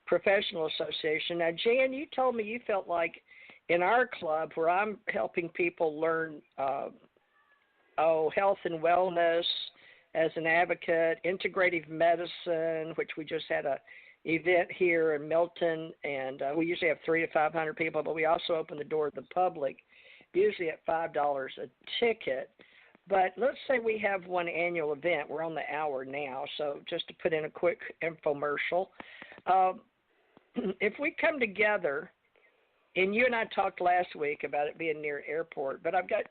Speaker 4: professional association. Now, Jan, you told me you felt like in our club, where I'm helping people learn health and wellness as an advocate, integrative medicine, which we just had a event here in Milton, and we usually have 300 to 500 people, but we also open the door to the public, usually at $5 a ticket. But let's say we have one annual event. We're on the hour now, so just to put in a quick infomercial. If we come together, and you and I talked last week about it being near airport, but I've got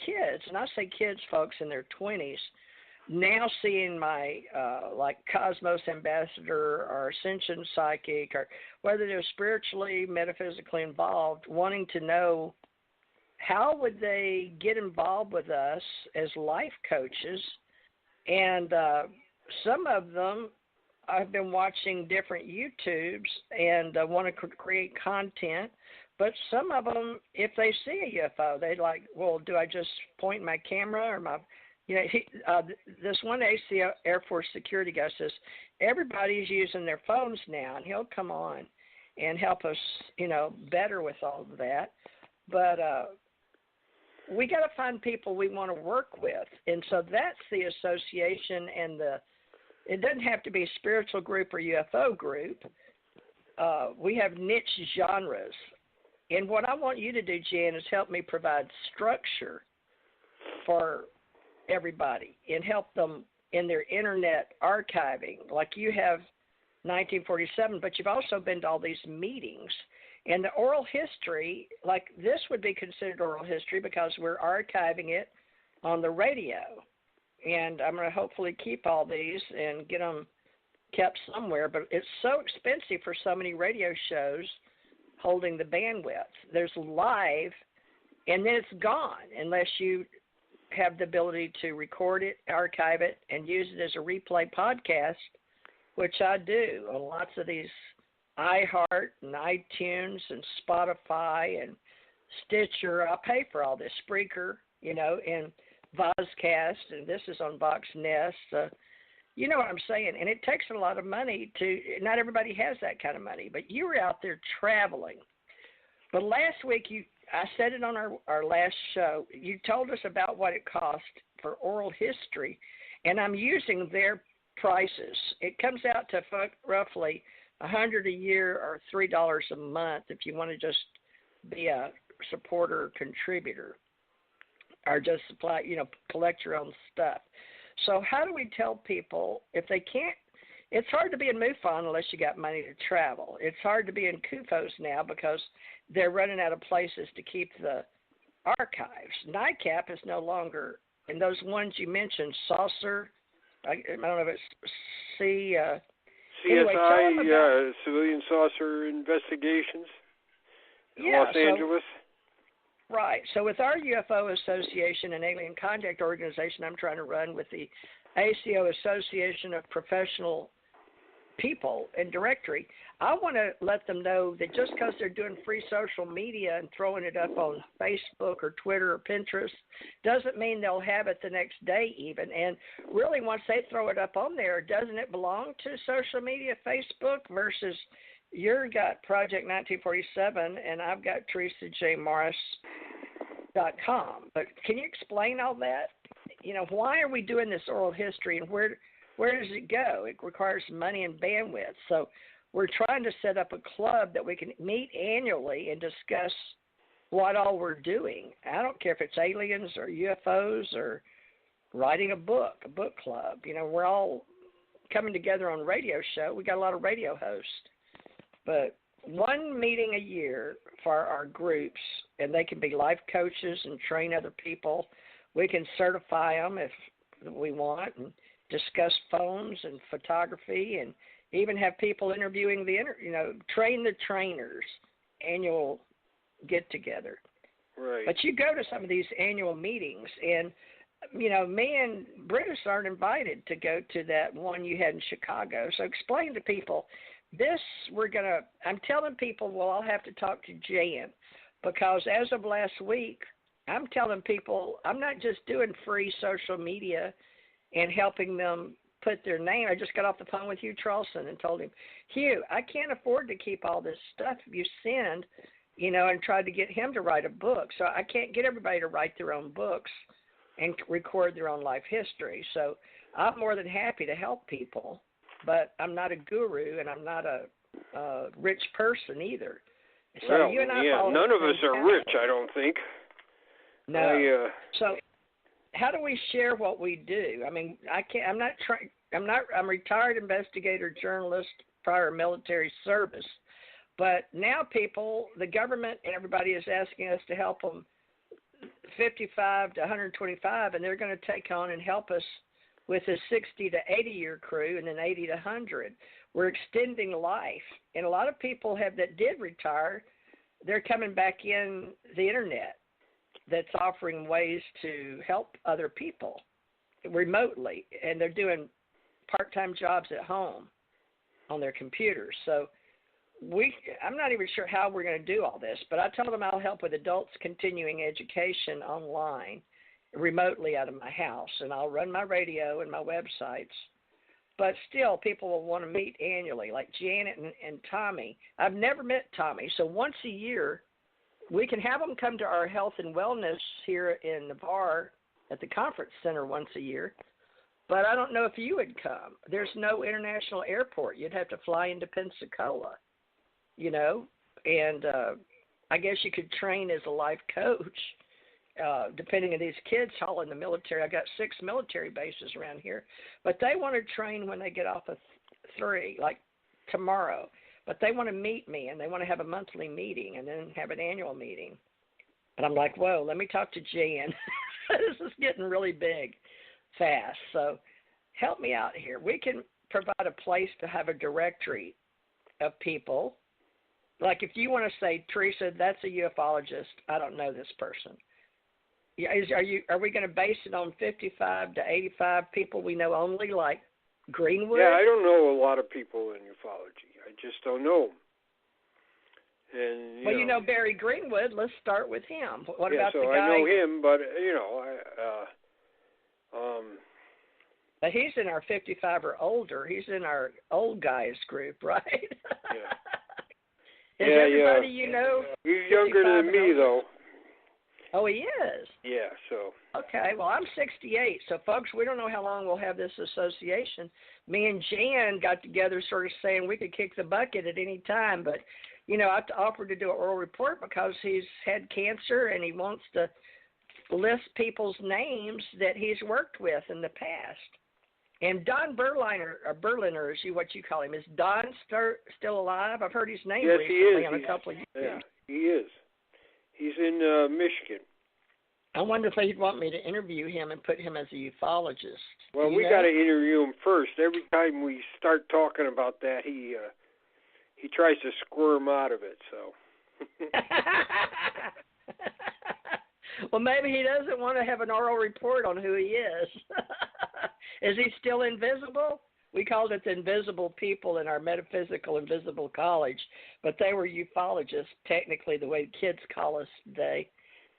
Speaker 4: kids, and I say kids, folks, in their 20s, now seeing my, like Cosmos Ambassador or Ascension Psychic, or whether they're spiritually, metaphysically involved, wanting to know how would they get involved with us as life coaches. And some of them, I've been watching different YouTubes and want to create content But some of them, if they see a UFO, they like, well, do I just point my camera or my, this one ACO Air Force security guy says everybody's using their phones now, and he'll come on and help us, better with all of that. But we got to find people we want to work with, and so that's the association, and it doesn't have to be a spiritual group or UFO group. We have niche genres. And what I want you to do, Jan, is help me provide structure for everybody and help them in their internet archiving. Like you have 1947, but you've also been to all these meetings. And the oral history, like this would be considered oral history because we're archiving it on the radio. And I'm going to hopefully keep all these and get them kept somewhere. But it's so expensive for so many radio shows holding the bandwidth. There's live, and then it's gone unless you have the ability to record it, archive it, and use it as a replay podcast, which I do on lots of these iHeart and iTunes and Spotify and Stitcher. I pay for all this, Spreaker, and Vozcast, and this is on Vox Nest. You know what I'm saying? And it takes a lot of money not everybody has that kind of money, but you were out there traveling. But last week, I said it on our last show, you told us about what it cost for oral history, and I'm using their prices. It comes out to roughly $100 a year or $3 a month if you want to just be a supporter or contributor or just supply, collect your own stuff. So how do we tell people if they can't? It's hard to be in MUFON unless you got money to travel. It's hard to be in CUFOS now because they're running out of places to keep the archives. NICAP is no longer, and those ones you mentioned, Saucer, I don't know if it's
Speaker 3: CSI, Civilian Saucer Investigations in Los Angeles.
Speaker 4: Right. So with our UFO Association and Alien Contact Organization I'm trying to run with the ACO Association of Professional People and Directory, I want to let them know that just because they're doing free social media and throwing it up on Facebook or Twitter or Pinterest doesn't mean they'll have it the next day even. And really once they throw it up on there, doesn't it belong to social media, Facebook, versus you've got Project 1947 and I've got TheresaJMorris.com. But can you explain all that? Why are we doing this oral history and where does it go? It requires money and bandwidth. So we're trying to set up a club that we can meet annually and discuss what all we're doing. I don't care if it's aliens or UFOs or writing a book club. We're all coming together on a radio show. We got a lot of radio hosts. But one meeting a year for our groups, and they can be life coaches and train other people. We can certify them if we want and discuss phones and photography and even have people interviewing train the trainers, annual get-together.
Speaker 3: Right.
Speaker 4: But you go to some of these annual meetings, and, me and Britta aren't invited to go to that one you had in Chicago. So explain to people, I'm telling people, well, I'll have to talk to Jan, because as of last week, I'm telling people I'm not just doing free social media and helping them put their name. I just got off the phone with Hugh Charleston and told him, Hugh, I can't afford to keep all this stuff you send, and tried to get him to write a book. So I can't get everybody to write their own books and record their own life history. So I'm more than happy to help people, but I'm not a guru and I'm not a rich person either. So
Speaker 3: well,
Speaker 4: you and I
Speaker 3: none of us are rich, I don't think.
Speaker 4: No. So how do we share what we do? I mean, I'm a retired investigator, journalist, prior military service. But now the government and everybody is asking us to help them 55 to 125, and they're going to take on and help us with a 60 to 80-year crew and then 80 to 100. We're extending life. And a lot of people that did retire, they're coming back in the internet that's offering ways to help other people remotely, and they're doing part-time jobs at home on their computers. So I'm not even sure how we're going to do all this, but I told them I'll help with adults continuing education online, remotely out of my house, and I'll run my radio and my websites. But still, people will want to meet annually, like Janet and Tommy. I've never met Tommy, so once a year, we can have them come to our health and wellness here in Navarre at the conference center once a year. But I don't know if you would come. There's no international airport. You'd have to fly into Pensacola, you know, and I guess you could train as a life coach, depending on these kids all in the military. I got 6 military bases around here, but they want to train when they get off of 3, like tomorrow. But they want to meet me, and they want to have a monthly meeting and then have an annual meeting. And I'm like, whoa, let me talk to Jan. This is getting really big fast. So help me out here. We can provide a place to have a directory of people. Like if you want to say, Theresa, that's a ufologist, I don't know this person. Yeah, are we going to base it on 55 to 85 people we know only, like Greenwood?
Speaker 3: Yeah, I don't know a lot of people in ufology. I just don't know them. And
Speaker 4: you know Barry Greenwood. Let's start with him. What about the guy?
Speaker 3: I know him, but
Speaker 4: But he's in our 55 or older. He's in our old guys group, right?
Speaker 3: Yeah.
Speaker 4: Is everybody you know?
Speaker 3: He's younger than me, though.
Speaker 4: Oh, he is?
Speaker 3: Yeah, so. Okay,
Speaker 4: well, I'm 68, so, folks, we don't know how long we'll have this association. Me and Jan got together sort of saying we could kick the bucket at any time, but, you know, I offered to do an oral report because he's had cancer and he wants to list people's names that he's worked with in the past. And Don Berliner, or Berliner is what you call him, is Don still alive? I've heard his name recently on a couple of YouTube.
Speaker 3: Yeah, he is. He's in Michigan.
Speaker 4: I wonder if he'd want me to interview him and put him as a ufologist.
Speaker 3: Well, we got to interview him first. Every time we start talking about that, he tries to squirm out of it. So.
Speaker 4: Well, maybe he doesn't want to have an oral report on who he is. Is he still invisible? We called it the invisible people in our metaphysical invisible college, but they were ufologists, technically the way kids call us today.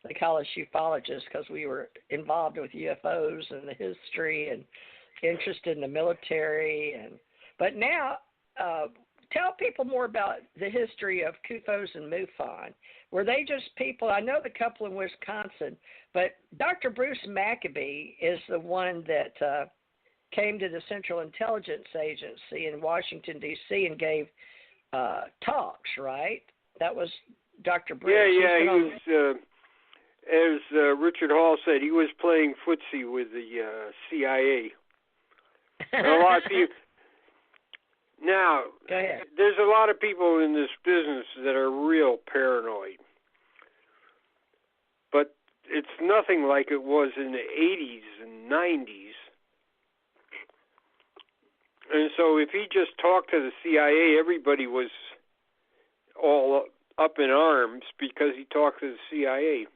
Speaker 4: They call us ufologists because we were involved with UFOs and the history and interested in the military. But now, tell people more about the history of CUFOs and MUFON. Were they just people? I know the couple in Wisconsin, but Dr. Bruce Maccabee is the one that came to the Central Intelligence Agency in Washington, D.C. and gave talks, right? That was Dr. Bruce.
Speaker 3: Yeah, he was, as Richard Hall said, he was playing footsie with the CIA. And a lot of people. Now, there's a lot of people in this business that are real paranoid. But it's nothing like it was in the 80s and 90s. And so if he just talked to the CIA, everybody was all up in arms because he talked to the CIA.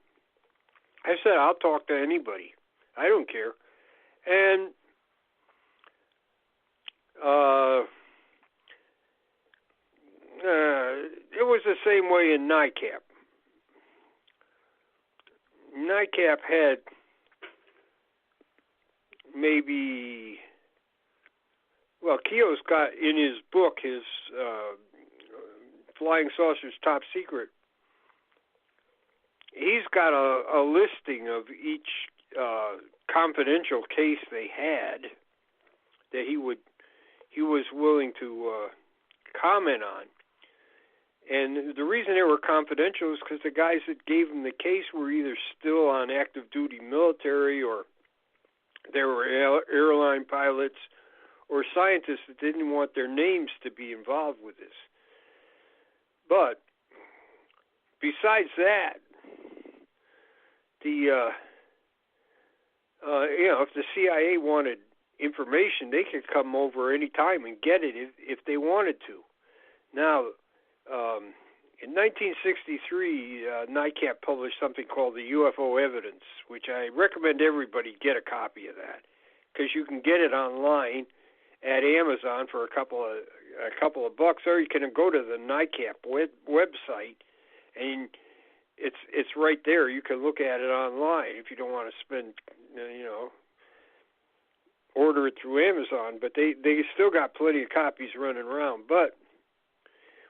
Speaker 3: I said, I'll talk to anybody. I don't care. And it was the same way in NICAP. NICAP had maybe, well, Keogh's got in his book, his Flying Saucers Top Secret, he's got a listing of each confidential case they had that he was willing to comment on. And the reason they were confidential is because the guys that gave them the case were either still on active duty military or they were airline pilots or scientists that didn't want their names to be involved with this. But besides that, if the CIA wanted information, they could come over any time and get it if they wanted to. Now, in 1963, NICAP published something called the UFO Evidence, which I recommend everybody get a copy of that because you can get it online at Amazon for a couple of a couple of bucks, or you can go to the NICAP website, and it's right there. You can look at it online if you don't want to spend, order it through Amazon. But they still got plenty of copies running around. But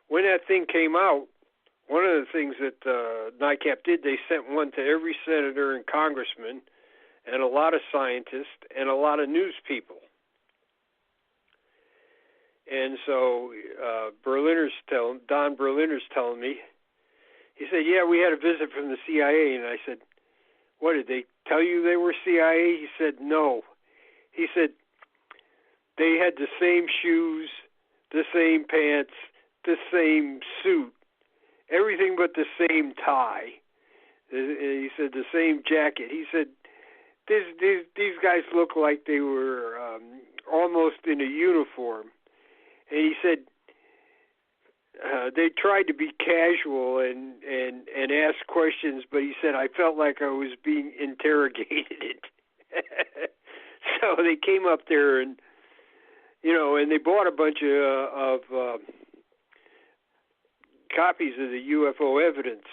Speaker 3: when that thing came out, one of the things that NICAP did, they sent one to every senator and congressman and a lot of scientists and a lot of news people. And so Don Berliner's telling me, he said, yeah, we had a visit from the CIA. And I said, what, did they tell you they were CIA? He said, no. He said, they had the same shoes, the same pants, the same suit, everything but the same tie. He said, the same jacket. He said, these guys look like they were almost in a uniform. And he said, they tried to be casual and ask questions, but he said, I felt like I was being interrogated. So they came up there and they bought a bunch of copies of the UFO evidence.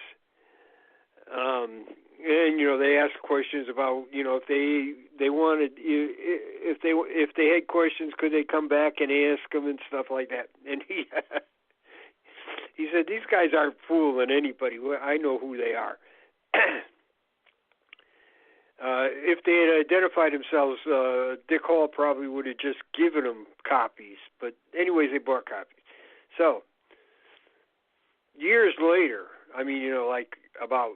Speaker 3: And they asked questions about, if they wanted, if they had questions, could they come back and ask them and stuff like that. And he said, these guys aren't fooling anybody. I know who they are. If they had identified themselves, Dick Hall probably would have just given them copies. But anyways, they bought copies. So years later, like about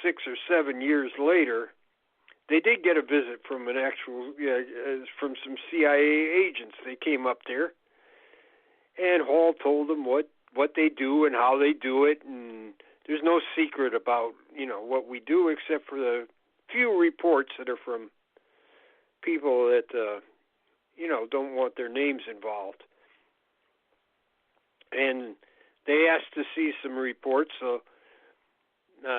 Speaker 3: 6 or 7 years later, they did get a visit from from some CIA agents. They came up there, and Hall told them what they do and how they do it, and there's no secret about what we do except for the few reports that are from people that don't want their names involved. And they asked to see some reports, so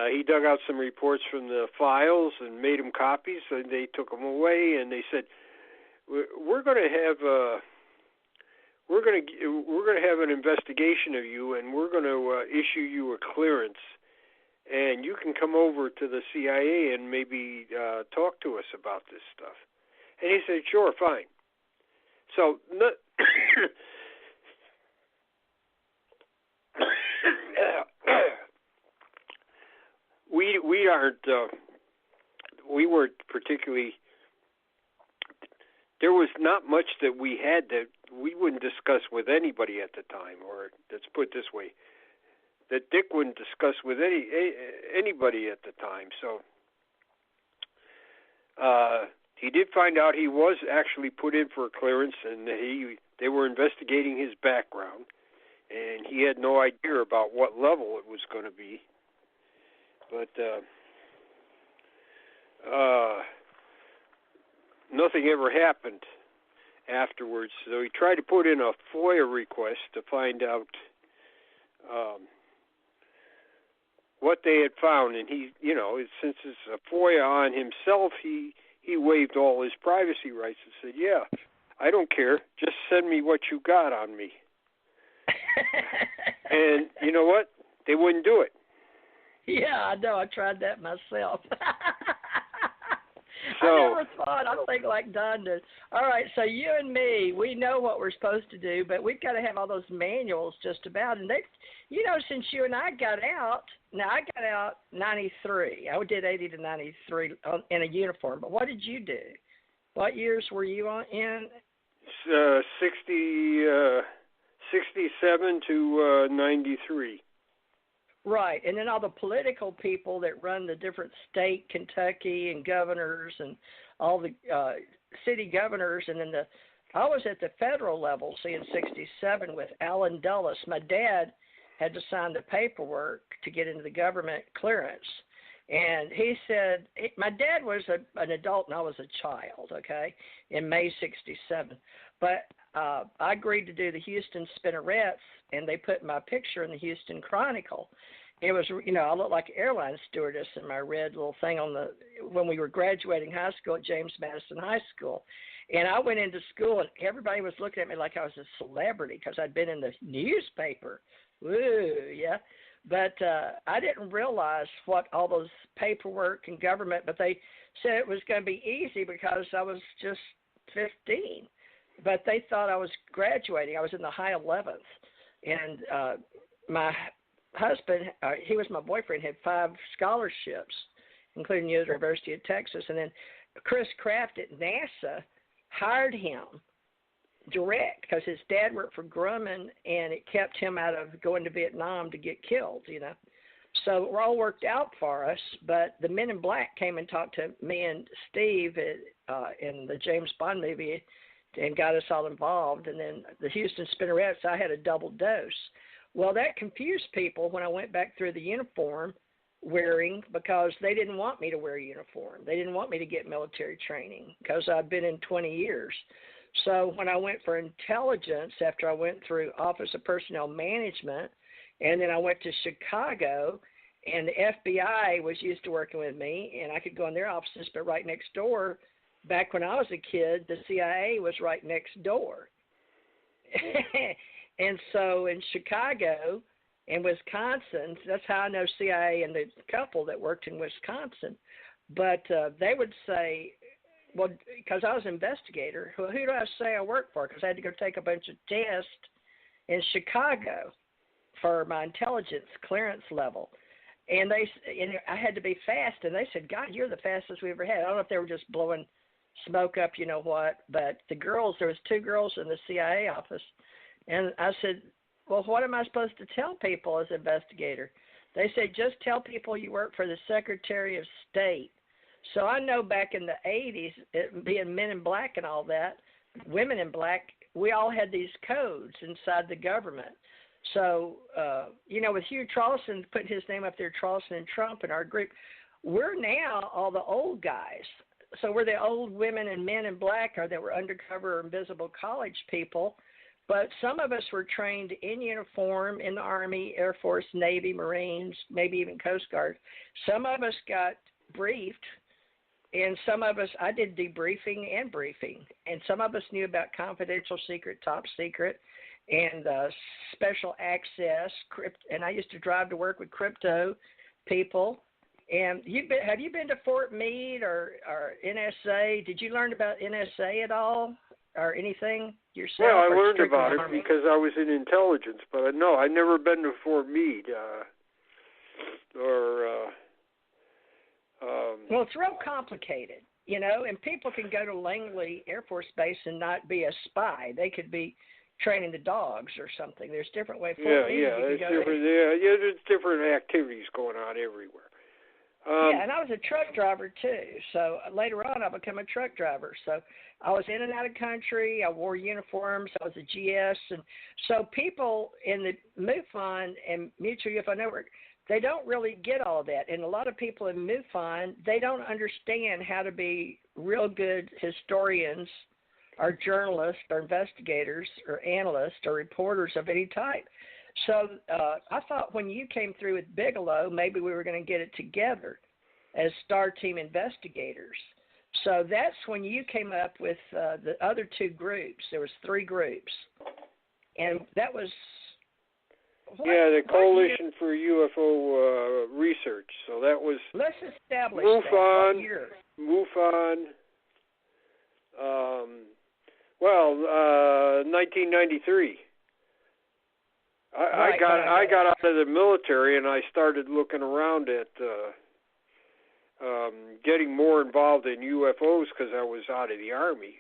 Speaker 3: he dug out some reports from the files and made them copies. So they took them away, and they said, "We're going to have an investigation of you, and we're going to issue you a clearance, and you can come over to the CIA and maybe talk to us about this stuff." And he said, "Sure, fine." So we weren't particularly, there was not much that we had that we wouldn't discuss with anybody at the time, or let's put it this way, that Dick wouldn't discuss with anybody at the time. So he did find out he was actually put in for a clearance, and they were investigating his background, and he had no idea about what level it was going to be. But nothing ever happened afterwards. So he tried to put in a FOIA request to find out what they had found, and he, since it's a FOIA on himself, he waived all his privacy rights and said, "Yeah, I don't care. Just send me what you got on me." And you know what? They wouldn't do it.
Speaker 4: Yeah, I know. I tried that myself.
Speaker 3: So,
Speaker 4: I never thought. I think like Don did. All right, so you and me, we know what we're supposed to do, but we've got to have all those manuals just about. And they, since you and I got out, now I got out 93. I did 80 to 93 in a uniform. But what did you do? What years were you in?
Speaker 3: 67 to 93.
Speaker 4: Right, and then all the political people that run the different state, Kentucky, and governors, and all the city governors, and then I was at the federal level, see, in 67 with Allen Dulles. My dad had to sign the paperwork to get into the government clearance, and he said, my dad was an adult and I was a child, okay, in May 67, but I agreed to do the Houston Spinnerets, and they put my picture in the Houston Chronicle. It was, I looked like an airline stewardess in my red little thing when we were graduating high school at James Madison High School. And I went into school, and everybody was looking at me like I was a celebrity because I'd been in the newspaper. Woo, yeah. But I didn't realize what all those paperwork and government, but they said it was going to be easy because I was just 15. But they thought I was graduating. I was in the high 11th. And my husband, he was my boyfriend, had 5 scholarships, including the University of Texas. And then Chris Kraft at NASA hired him direct because his dad worked for Grumman, and it kept him out of going to Vietnam to get killed, you know. So it all worked out for us, but the Men in Black came and talked to me and Steve in the James Bond movie and got us all involved, and then the Houston Spinnerets, I had a double dose. Well, that confused people when I went back through the uniform wearing because they didn't want me to wear a uniform. They didn't want me to get military training because I'd been in 20 years. So when I went for intelligence after I went through Office of Personnel Management, and then I went to Chicago, and the FBI was used to working with me, and I could go in their offices, but right next door, back when I was a kid, the CIA was right next door. And so in Chicago and Wisconsin, that's how I know CIA and the couple that worked in Wisconsin. But they would say, well, because I was an investigator, well, who do I say I work for? Because I had to go take a bunch of tests in Chicago for my intelligence clearance level. And I had to be fast, and they said, God, you're the fastest we ever had. I don't know if they were just blowing smoke up, you know what, but the girls, there was 2 girls in the CIA office, and I said, well, what am I supposed to tell people as an investigator? They said, just tell people you work for the Secretary of State. So I know back in the 80s, it being Men in Black and all that, women in black, we all had these codes inside the government. So, you know, with Hugh Trolson putting his name up there, Trolson and Trump in our group, we're now all the old guys. So we're the old women and men in black, or that were undercover or invisible college people. But some of us were trained in uniform in the Army, Air Force, Navy, Marines, maybe even Coast Guard. Some of us got briefed, and some of us, I did debriefing and briefing. And some of us knew about confidential, secret, top secret, and special access. And I used to drive to work with crypto people. And have you been to Fort Meade or NSA? Did you learn about NSA at all or anything yourself?
Speaker 3: Well, I learned about it because I was in intelligence, but no, I've never been to Fort Meade
Speaker 4: Well, it's real complicated, you know, and people can go to Langley Air Force Base and not be a spy. They could be training the dogs or something. There's different ways.
Speaker 3: There's different activities going on everywhere.
Speaker 4: And I was a truck driver too. So later on, I became a truck driver. So I was in and out of country. I wore uniforms. I was a GS, and so people in the MUFON and Mutual UFO Network, they don't really get all of that. And a lot of people in MUFON, they don't understand how to be real good historians or journalists or investigators or analysts or reporters of any type. So I thought when you came through with Bigelow, maybe we were going to get it together as Star Team investigators. So that's when you came up with the other 2 groups. There was 3 groups. And that was...
Speaker 3: the Coalition for UFO Research. So that was...
Speaker 4: Let's establish
Speaker 3: MUFON,
Speaker 4: that. What year?
Speaker 3: MUFON, 1993. I got out of the military, and I started looking around at getting more involved in UFOs because I was out of the Army.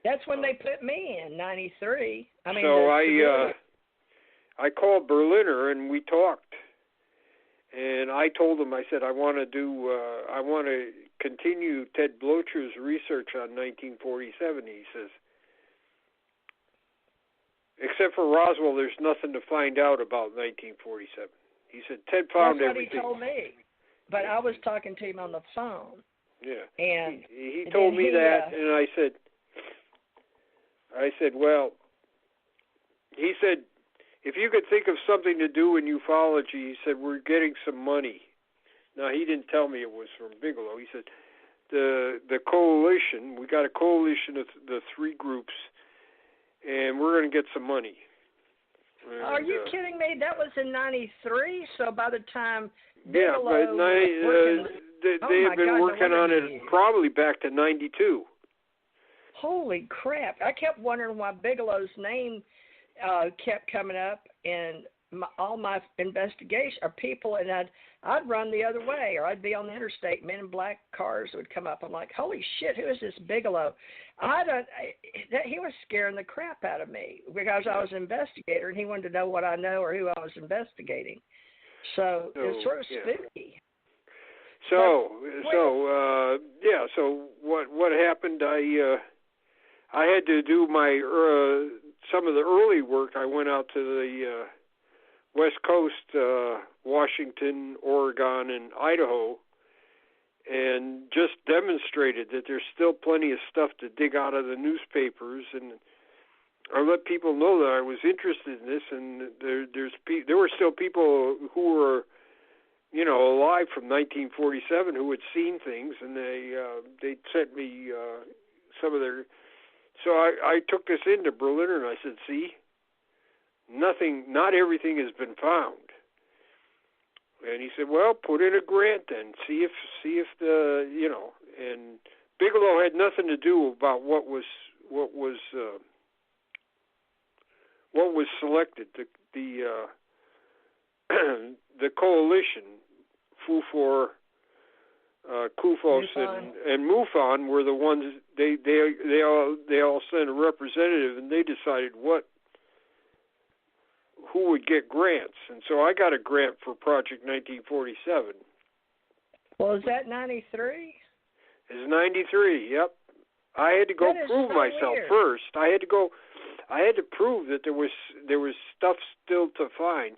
Speaker 4: That's when they put me in, 93.
Speaker 3: I called Berliner, and we talked. And I told him, I said, I want to continue Ted Blocher's research on 1947. He says, except for Roswell, there's nothing to find out about 1947. He said, Ted found everything.
Speaker 4: That's what he told me. But I was talking to him on the phone.
Speaker 3: Yeah.
Speaker 4: And
Speaker 3: he told me that, and I said, well, he said, if you could think of something to do in ufology, he said, we're getting some money. Now, he didn't tell me it was from Bigelow. He said, the coalition. We got a coalition of the three groups, and we're going to get some money. And,
Speaker 4: are you kidding me? That was in '93. So by the time
Speaker 3: yeah,
Speaker 4: Bigelow
Speaker 3: but they had been working on it probably back to '92.
Speaker 4: Holy crap! I kept wondering why Bigelow's name kept coming up in all my investigation, or people, and I'd run the other way, or I'd be on the interstate, men in black cars would come up. I'm like, holy shit, who is this Bigelow? He was scaring the crap out of me because I was an investigator, and he wanted to know what I know or who I was investigating. So it's sort of spooky.
Speaker 3: So what happened? I had to do my some of the early work. I went out to the West Coast, Washington, Oregon, and Idaho, and just demonstrated that there's still plenty of stuff to dig out of the newspapers, and I let people know that I was interested in this, and there were still people who were, alive from 1947 who had seen things, and they sent me some of their. So I took this into Berliner, and I said, see. Not everything has been found. And he said, well, put in a grant then, see if the, and Bigelow had nothing to do about what was selected. The coalition, FUFOR, KUFOS, and MUFON were the ones. They all sent a representative, and they decided who would get grants. And so I got a grant for Project 1947.
Speaker 4: Well, is that 93?
Speaker 3: It's 93, yep. I had to go prove myself
Speaker 4: weird.
Speaker 3: First. I had to prove that there was stuff still to find.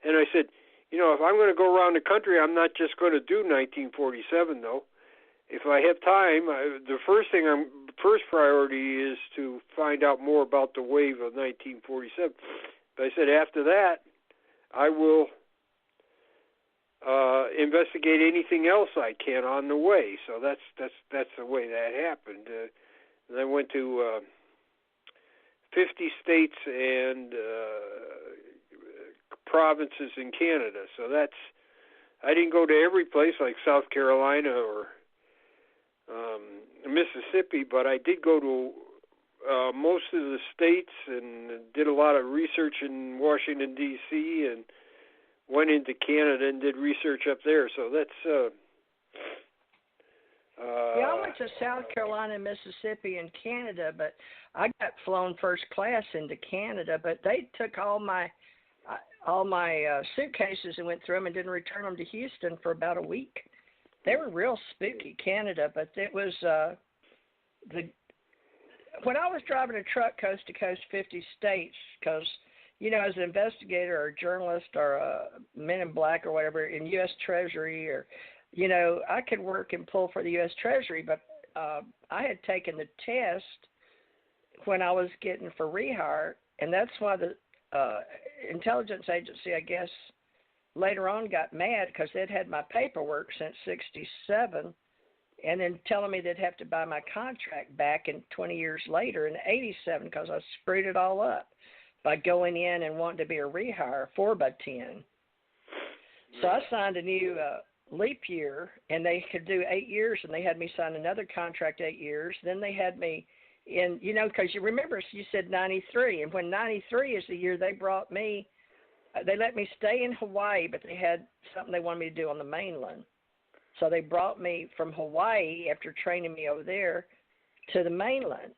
Speaker 3: And I said, if I'm going to go around the country, I'm not just going to do 1947, though. If I have time, the first priority is to find out more about the wave of 1947. But I said after that, I will investigate anything else I can on the way. So that's the way that happened. And I went to 50 states and provinces in Canada. So I didn't go to every place like South Carolina or Mississippi, but I did go to most of the states and did a lot of research in Washington, D.C., and went into Canada and did research up there. So that's...
Speaker 4: I went to South Carolina, Mississippi, and Canada, but I got flown first class into Canada, but they took all my suitcases and went through them and didn't return them to Houston for about a week. They were real spooky, Canada, but it was when I was driving a truck coast to coast, 50 states, because, as an investigator or a journalist or a Men in Black or whatever in U.S. Treasury or, I could work and pull for the U.S. Treasury, but I had taken the test when I was getting for rehire, and that's why the intelligence agency, I guess, later on got mad because they'd had my paperwork since 1967, and then telling me they'd have to buy my contract back in 20 years later in 1987 because I screwed it all up by going in and wanting to be a rehire 4x10. So I signed a new leap year, and they could do 8 years, and they had me sign another contract 8 years. Then they had me in, because you remember you said 93, and when 93 is the year they brought me, they let me stay in Hawaii, but they had something they wanted me to do on the mainland. So they brought me from Hawaii after training me over there to the mainland.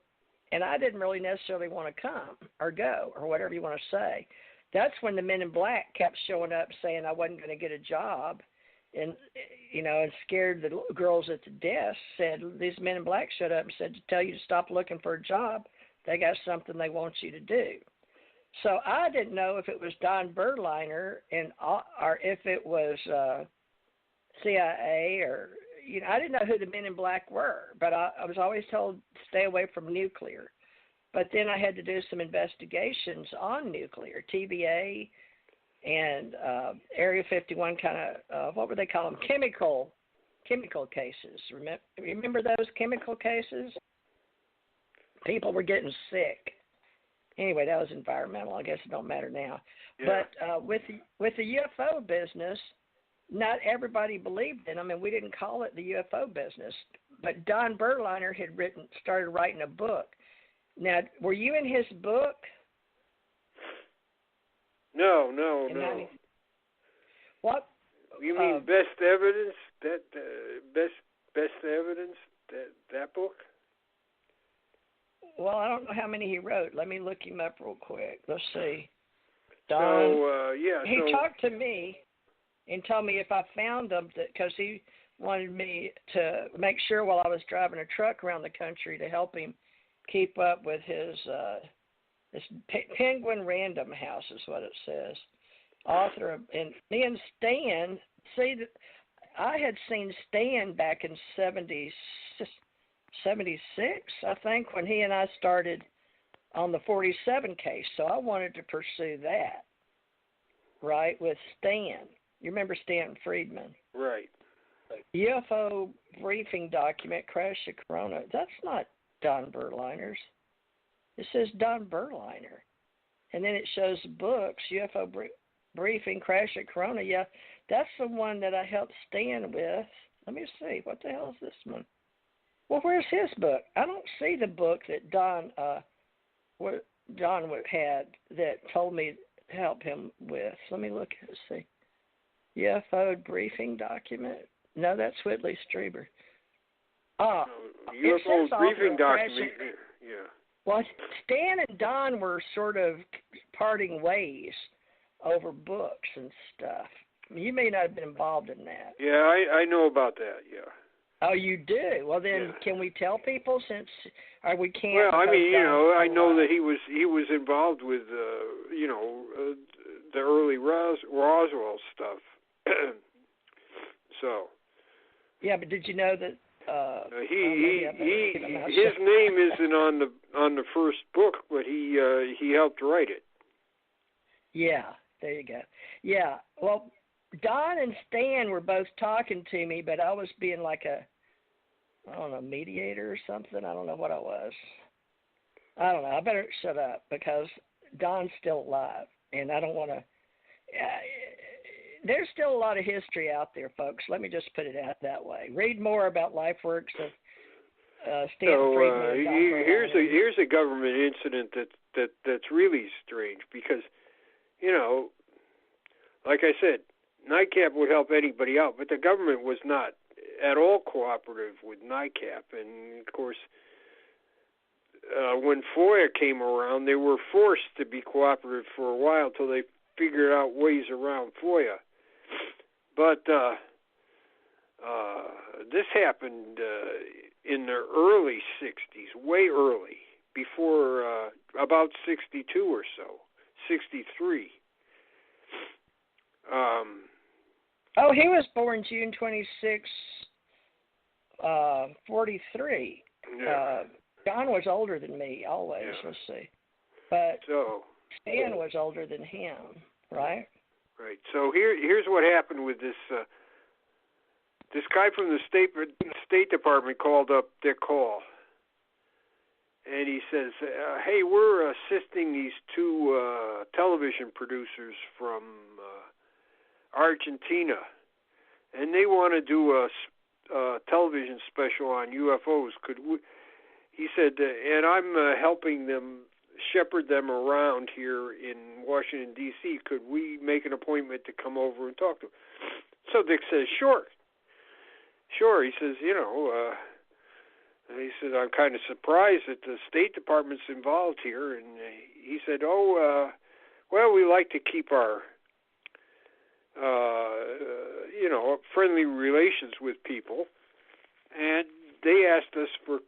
Speaker 4: And I didn't really necessarily want to come or go or whatever you want to say. That's when the Men in Black kept showing up saying I wasn't going to get a job and, and scared the little girls at the desk. Said these Men in Black showed up and said to tell you to stop looking for a job. They got something they want you to do. So I didn't know if it was Don Berliner or if it was CIA or, I didn't know who the Men in Black were, but I was always told to stay away from nuclear. But then I had to do some investigations on nuclear, TVA and Area 51 kind of, what would they call them, chemical chemical cases. Remember those chemical cases? People were getting sick. Anyway, that was environmental. I guess it don't matter now.
Speaker 3: Yeah.
Speaker 4: But with the UFO business, not everybody believed in them, and we didn't call it the UFO business. But Don Berliner had started writing a book. Now, were you in his book?
Speaker 3: No.
Speaker 4: What?
Speaker 3: You mean Best Evidence? Best Evidence? That book?
Speaker 4: Well, I don't know how many he wrote. Let me look him up real quick. Let's see. Don.
Speaker 3: So
Speaker 4: he talked to me and told me if I found them, because he wanted me to make sure while I was driving a truck around the country to help him keep up with his Penguin Random House is what it says. Author of, and me and Stan, I had seen Stan back in 76, I think, when he and I started on the 47 case. So I wanted to pursue that, right, with Stan. You remember Stanton Friedman?
Speaker 3: Right.
Speaker 4: UFO briefing document, crash of Corona. That's not Don Berliner's. It says Don Berliner. And then it shows books, UFO briefing, crash at Corona. Yeah, that's the one that I helped Stan with. Let me see. What the hell is this one? Well, where's his book? I don't see the book that Don had that told me to help him with. Let me look and see. UFO briefing document. No, that's Whitley Strieber.
Speaker 3: UFO briefing document. Yeah.
Speaker 4: Well, Stan and Don were sort of parting ways over books and stuff. You may not have been involved in that.
Speaker 3: Yeah, I know about that, yeah.
Speaker 4: Oh, you do? Well, then can we tell people we can't?
Speaker 3: Well, I mean, I know that he was involved with, the early Roswell stuff. So. Yeah,
Speaker 4: but did you know that?
Speaker 3: His name isn't on the first book, but he helped write it.
Speaker 4: Yeah, there you go. Yeah, well, Don and Stan were both talking to me, but I was being like mediator or something. I don't know what I was. I don't know. I better shut up because Don's still alive, and I don't want to. There's still a lot of history out there, folks. Let me just put it out that way. Read more about life works of Stanton Friedman.
Speaker 3: Here's a government incident that's really strange because, like I said, NICAP would help anybody out, but the government was not at all cooperative with NICAP. And, of course, when FOIA came around, they were forced to be cooperative for a while until they figured out ways around FOIA. But this happened in the early 60s, way early, before about 62 or so, 63.
Speaker 4: He was born June 26, 43.
Speaker 3: Yeah.
Speaker 4: John was older than me, always, let's see. But Stan was older than him, right?
Speaker 3: Right. So here's what happened with this. This guy from the State Department called up Dick Hall, and he says, "Hey, we're assisting these two television producers from Argentina, and they want to do a television special on UFOs. Could we?" He said, "And I'm helping them." Shepherd them around here in Washington, D.C. Could we make an appointment to come over and talk to them? So Dick says, sure. He says, he said, I'm kind of surprised that the State Department's involved here. And he said, well, we like to keep our, friendly relations with people. And they asked us for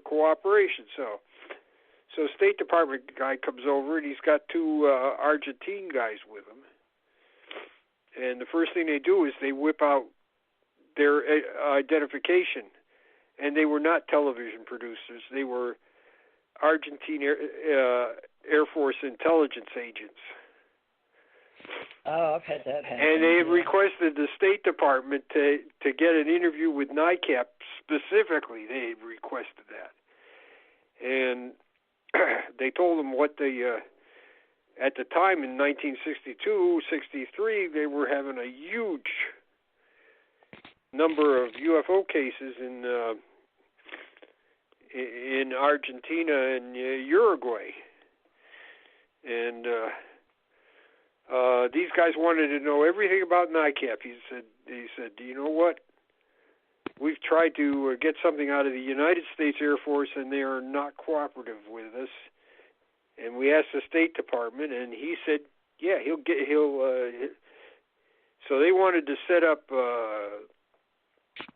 Speaker 3: cooperation. So State Department guy comes over, and he's got two Argentine guys with him. And the first thing they do is they whip out their identification. And they were not television producers. They were Argentine Air Force intelligence agents.
Speaker 4: Oh, I've had that happen.
Speaker 3: And they requested the State Department to get an interview with NICAP specifically. They requested that. And they told them what they, at the time in 1962, 63, they were having a huge number of UFO cases in Argentina and Uruguay. And these guys wanted to know everything about NICAP. He said, you know what? We've tried to get something out of the United States Air Force, and they are not cooperative with us. And we asked the State Department, and he said, yeah, he'll. So they wanted to set up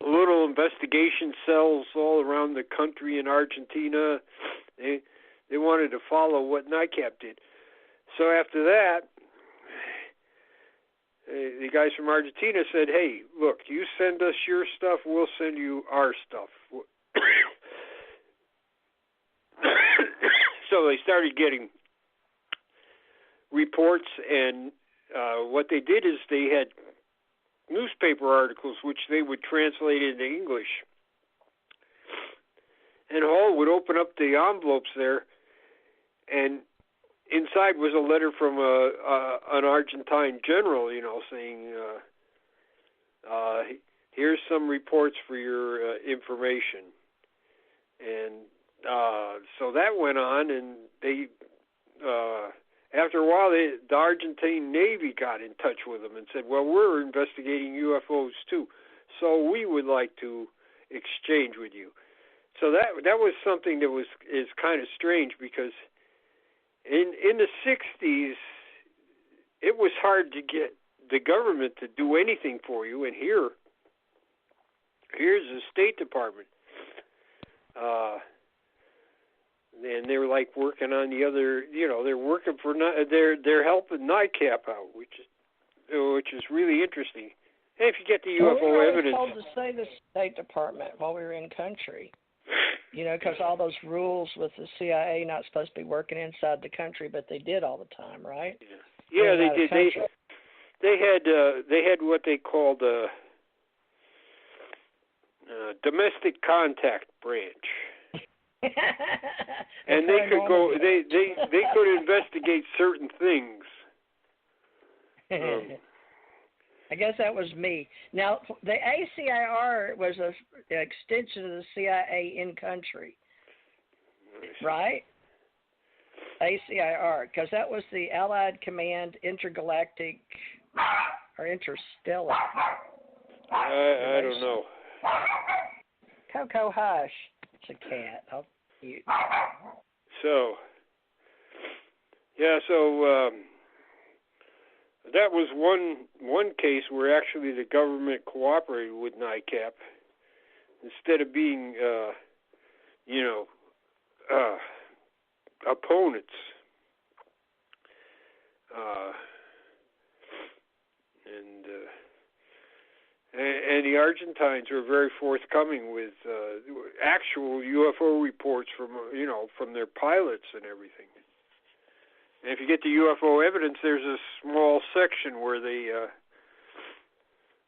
Speaker 3: little investigation cells all around the country in Argentina. They wanted to follow what NICAP did. So after that, the guys from Argentina said, hey, look, you send us your stuff, we'll send you our stuff. So they started getting reports, and what they did is they had newspaper articles which they would translate into English. And Hall would open up the envelopes there, and inside was a letter from an Argentine general, saying, here's some reports for your information. And so that went on, and they, after a while, the Argentine Navy got in touch with them and said, well, we're investigating UFOs too, so we would like to exchange with you. So that was something that is kind of strange, because in the 60s, it was hard to get the government to do anything for you, and here's the State Department. And they were like working on the other, they're working for, they're helping NICAP out, which is really interesting. And if you get the UFO evidence,
Speaker 4: we were told to say the State Department while we were in country, because all those rules with the CIA not supposed to be working inside the country, but they did all the time, right?
Speaker 3: Yeah, they did. They had what they called a domestic contact branch. And they could go. They could investigate certain things.
Speaker 4: I guess that was me. Now, the ACIR was an extension of the CIA in country, right? ACIR, because that was the Allied Command Intergalactic or Interstellar.
Speaker 3: I don't know.
Speaker 4: Coco, hush. It's a cat. I'll mute.
Speaker 3: So that was one case where actually the government cooperated with NICAP instead of being, opponents. And the Argentines were very forthcoming with actual UFO reports from their pilots and everything. And if you get the UFO evidence, there's a small section where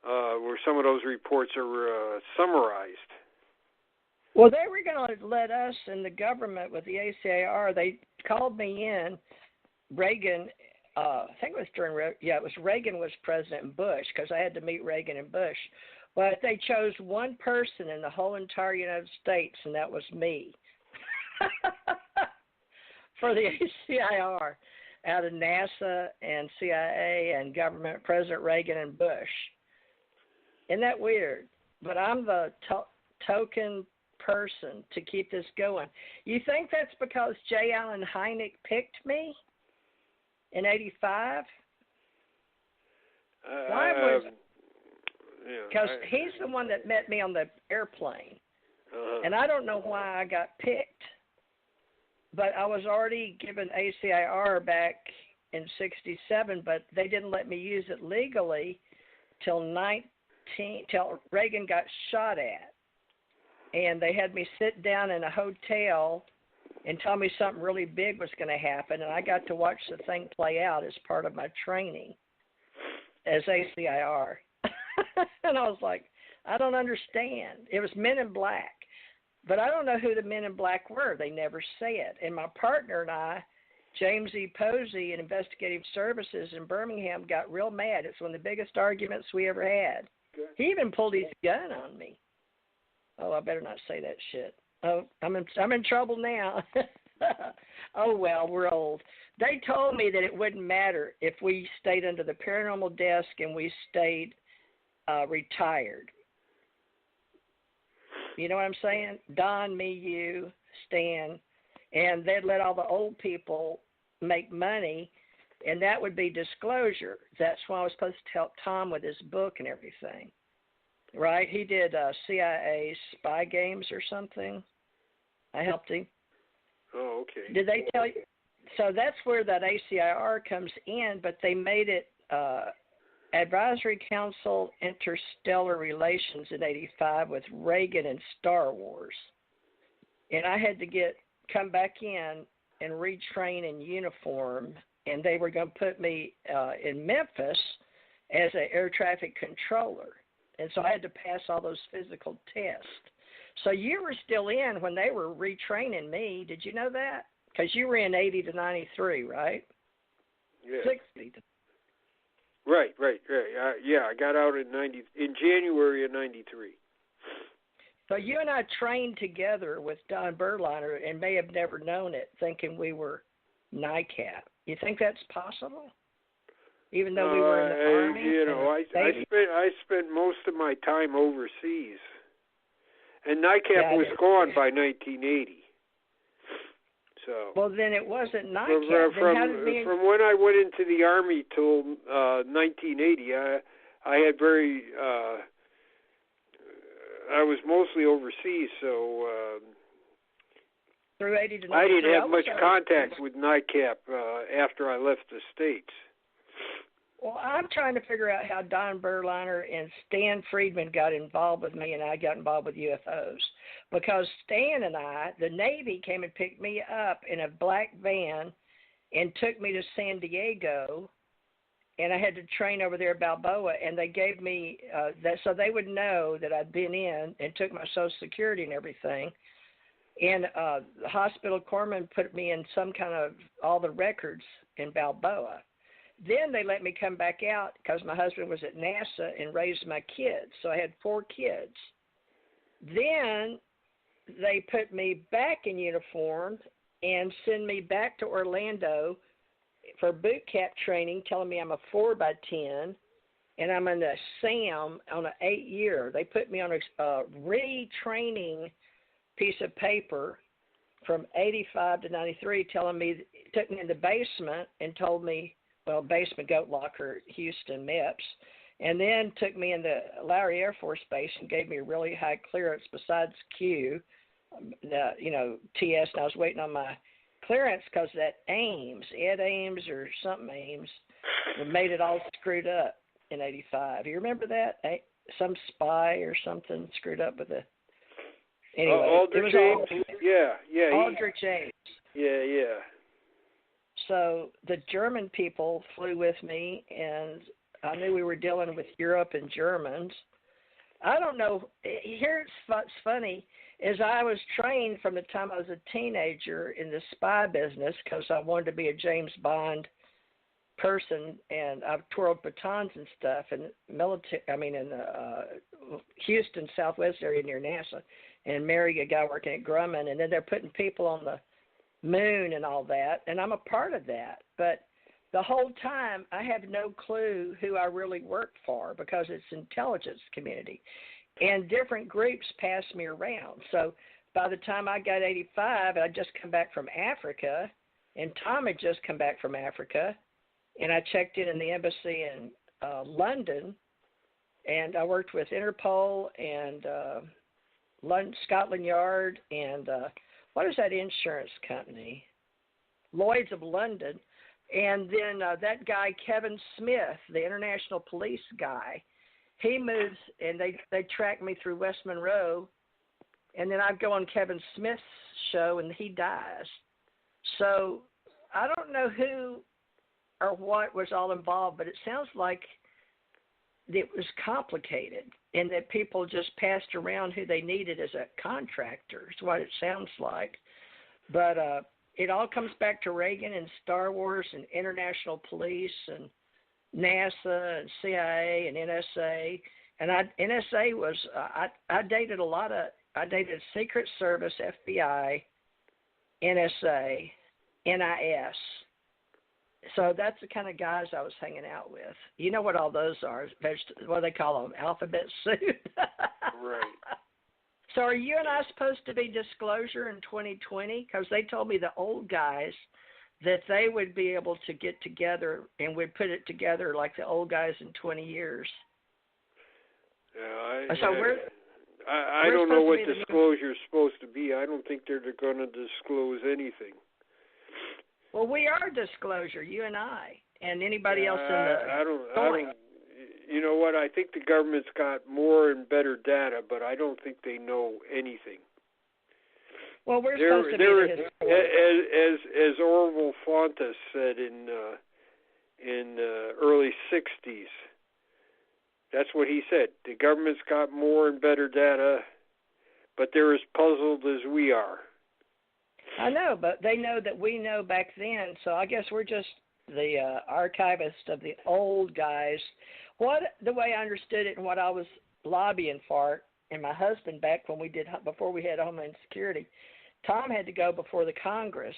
Speaker 3: where some of those reports are summarized.
Speaker 4: Well, they were going to let us and the government with the ACIR. They called me in. Reagan, I think it was it was Reagan was President Bush, because I had to meet Reagan and Bush. But they chose one person in the whole entire United States, and that was me. For the ACIR, out of NASA and CIA and government, President Reagan and Bush. Isn't that weird? But I'm the token person to keep this going. You think that's because J. Allen Hynek picked me in '85? Why was it? Because he's the one that met me on the airplane. And I don't know why I got picked. But I was already given ACIR back in '67, but they didn't let me use it legally till Reagan got shot at. And they had me sit down in a hotel and tell me something really big was going to happen, and I got to watch the thing play out as part of my training. as ACIR. And I was like, I don't understand. It was Men in Black. But I don't know who the Men in Black were. They never said. And my partner and I, James E. Posey in Investigative Services in Birmingham, got real mad. It's one of the biggest arguments we ever had.
Speaker 3: Okay.
Speaker 4: He even pulled his gun on me. Oh, I better not say that shit. Oh, I'm in trouble now. Oh, well, we're old. They told me that it wouldn't matter if we stayed under the paranormal desk and we stayed retired. You know what I'm saying? Don, me, you, Stan, and they'd let all the old people make money, and that would be disclosure. That's why I was supposed to help Tom with his book and everything. Right? He did CIA spy games or something. I helped him.
Speaker 3: Oh, okay.
Speaker 4: Did they tell you? So that's where that ACIR comes in, but they made it Advisory Council Interstellar Relations in '85 with Reagan and Star Wars. And I had to come back in and retrain in uniform, and they were going to put me in Memphis as an air traffic controller. And so I had to pass all those physical tests. So you were still in when they were retraining me. Did you know that? Because you were in 80 to 93, right?
Speaker 3: Yeah.
Speaker 4: 60.
Speaker 3: Right. Yeah, I got out in January of '93.
Speaker 4: So you and I trained together with Don Berliner and may have never known it, thinking we were NICAP. You think that's possible? Even though we were in the Army?
Speaker 3: You know, I spent most of my time overseas. And NICAP was gone by 1980. So.
Speaker 4: Well, then it wasn't NICAP.
Speaker 3: From when I went into the Army till 1980, I had I was mostly overseas, so
Speaker 4: through 80 to 93,
Speaker 3: I didn't have much contact with NICAP after I left the States.
Speaker 4: Well, I'm trying to figure out how Don Berliner and Stan Friedman got involved with me and I got involved with UFOs. Because Stan and I, the Navy came and picked me up in a black van and took me to San Diego, and I had to train over there at Balboa, and they gave me that so they would know that I'd been in and took my Social Security and everything. And the hospital corpsman put me in some kind of all the records in Balboa. Then they let me come back out because my husband was at NASA and raised my kids. So I had 4 kids. Then they put me back in uniform and send me back to Orlando for boot camp training, telling me I'm a 4x10 and I'm in a SAM on an 8-year. They put me on a retraining piece of paper from 85 to 93, took me in the basement and told me, basement goat locker, Houston, MEPS, and then took me in the Lowry Air Force Base and gave me a really high clearance besides Q, TS, and I was waiting on my clearance because that Ed Ames or something Ames, made it all screwed up in 85. You remember that? Some spy or something screwed up with it. Anyway,
Speaker 3: Aldrich Ames? Yeah.
Speaker 4: Aldrich Ames.
Speaker 3: Yeah.
Speaker 4: So the German people flew with me, and I knew we were dealing with Europe and Germans. I don't know. Here's what's funny is I was trained from the time I was a teenager in the spy business because I wanted to be a James Bond person, and I've twirled batons and stuff in Houston, Southwest area near NASA, and married a guy working at Grumman, and then they're putting people on the moon and all that, and I'm a part of that. But the whole time, I have no clue who I really work for because it's intelligence community. And different groups pass me around. So by the time I got 85, I'd just come back from Africa, and Tom had just come back from Africa, and I checked in the embassy in London, and I worked with Interpol and Scotland Yard and what is that insurance company? Lloyd's of London. And then that guy, Kevin Smith, the international police guy, he moves, and they track me through West Monroe, and then I go on Kevin Smith's show, and he dies. So I don't know who or what was all involved, but it sounds like it was complicated, and that people just passed around who they needed as a contractor, is what it sounds like. But it all comes back to Reagan and Star Wars and international police and NASA and CIA and NSA. And NSA was, I dated I dated Secret Service, FBI, NSA, NIS. So that's the kind of guys I was hanging out with. You know what all those are? What do they call them? Alphabet soup.
Speaker 3: Right.
Speaker 4: So are you and I supposed to be disclosure in 2020? Because they told me the old guys that they would be able to get together and would put it together like the old guys in 20 years.
Speaker 3: Yeah,
Speaker 4: so
Speaker 3: I don't know what disclosure is supposed to be. I don't think they're going to disclose anything.
Speaker 4: Well, we are disclosure, you and I, and anybody else in the.
Speaker 3: I don't. You know what? I think the government's got more and better data, but I don't think they know anything.
Speaker 4: Well, we're supposed to be the historian.
Speaker 3: As Orville Fontes said in early '60s. That's what he said. The government's got more and better data, but they're as puzzled as we are.
Speaker 4: I know, but they know that we know back then, so I guess we're just the archivists of the old guys. The way I understood it and what I was lobbying for, and my husband back when before we had Homeland Security, Tom had to go before the Congress,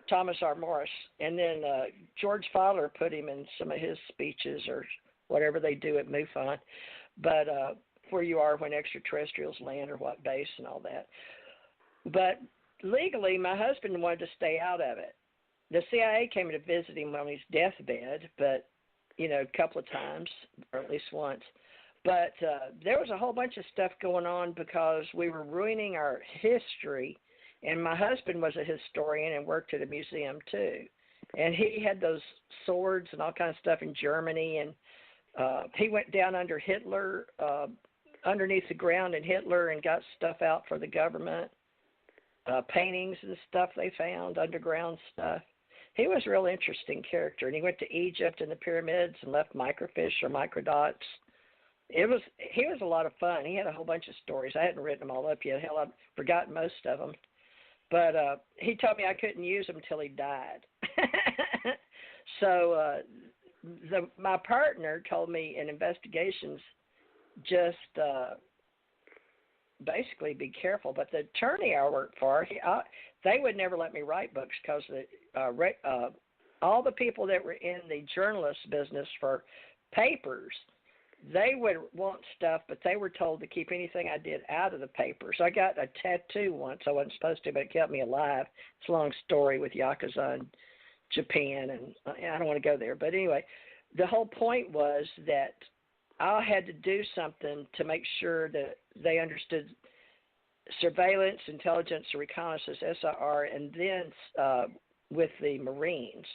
Speaker 4: Thomas R. Morris, and then George Fowler put him in some of his speeches or whatever they do at MUFON, but where you are when extraterrestrials land or what base and all that. But legally, my husband wanted to stay out of it. The CIA came to visit him on his deathbed, but, a couple of times, or at least once. But there was a whole bunch of stuff going on because we were ruining our history, and my husband was a historian and worked at a museum too. And he had those swords and all kinds of stuff in Germany, and he went down under Hitler, underneath the ground in Hitler, and got stuff out for the government, paintings and stuff they found, underground stuff. He was a real interesting character, and he went to Egypt and the pyramids and left microfiche or microdots. He was a lot of fun. He had a whole bunch of stories. I hadn't written them all up yet. Hell, I've forgotten most of them. But he told me I couldn't use them until he died. So my partner told me in investigations, just basically be careful. But the attorney I worked for, they would never let me write books because all the people that were in the journalist business for papers, they would want stuff, but they were told to keep anything I did out of the papers. I got a tattoo once. I wasn't supposed to, but it kept me alive. It's a long story with Yakuza in Japan, and I don't want to go there. But anyway, the whole point was that I had to do something to make sure that they understood surveillance, intelligence, reconnaissance, SIR, and then with the Marines.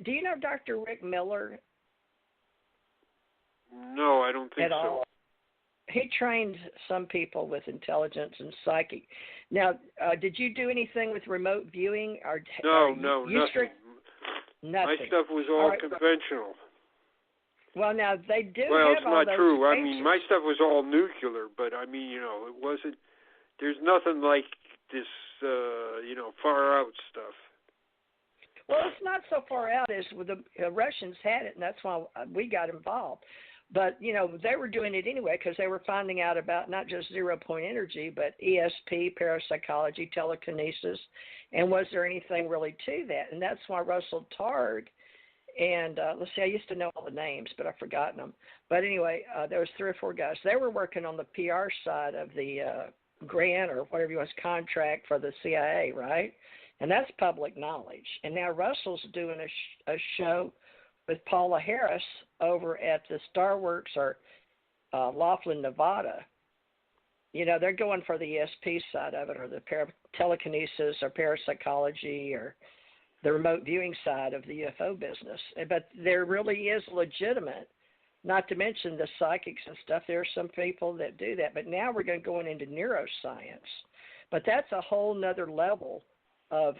Speaker 4: Do you know Dr. Rick Miller?
Speaker 3: No, I don't think
Speaker 4: at all. He trained some people with intelligence and psychic. Now, did you do anything with remote viewing?
Speaker 3: No, nothing.
Speaker 4: Nothing.
Speaker 3: My stuff was all conventional.
Speaker 4: Well, now they do.
Speaker 3: Well,
Speaker 4: have
Speaker 3: it's
Speaker 4: all
Speaker 3: not
Speaker 4: those
Speaker 3: true.
Speaker 4: stations.
Speaker 3: I mean, my stuff was all nuclear, but I mean, it wasn't. There's nothing like this, far out stuff.
Speaker 4: Well, it's not so far out as the Russians had it, and that's why we got involved. But, they were doing it anyway because they were finding out about not just zero-point energy, but ESP, parapsychology, telekinesis, and was there anything really to that? And that's why Russell Targ and, let's see, I used to know all the names, but I've forgotten them. But anyway, there was 3 or 4 guys. They were working on the PR side of the grant or whatever you want to contract for the CIA, right? And that's public knowledge. And now Russell's doing a show with Paula Harris over at the Star Works or Laughlin, Nevada. They're going for the ESP side of it or the telekinesis or parapsychology or the remote viewing side of the UFO business. But there really is legitimate, not to mention the psychics and stuff. There are some people that do that. But now we're going into neuroscience. But that's a whole nother level of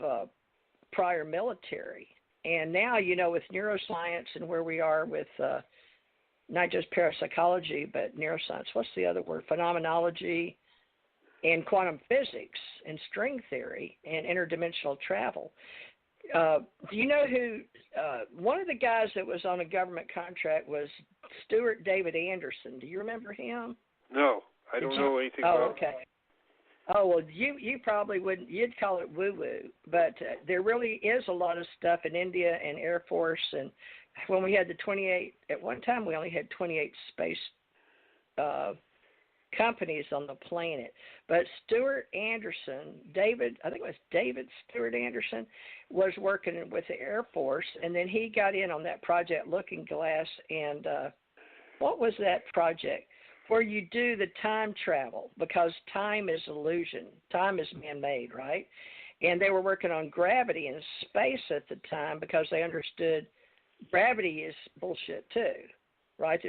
Speaker 4: prior military. And now, with neuroscience and where we are with not just parapsychology, but neuroscience. What's the other word? Phenomenology and quantum physics and string theory and interdimensional travel. Do you know who, one of the guys that was on a government contract was Stuart David Anderson. Do you remember him?
Speaker 3: No, I don't know anything about him.
Speaker 4: Oh, okay. Oh, well, you probably wouldn't, you'd call it woo-woo, but there really is a lot of stuff in India and Air Force, and when we had the 28, at one time we only had 28 space companies on the planet, but Stuart Anderson, I think it was David Stuart Anderson, was working with the Air Force, and then he got in on that project Looking Glass, and what was that project? Where you do the time travel, because time is illusion. Time is man-made, right? And they were working on gravity and space at the time because they understood gravity is bullshit too, right?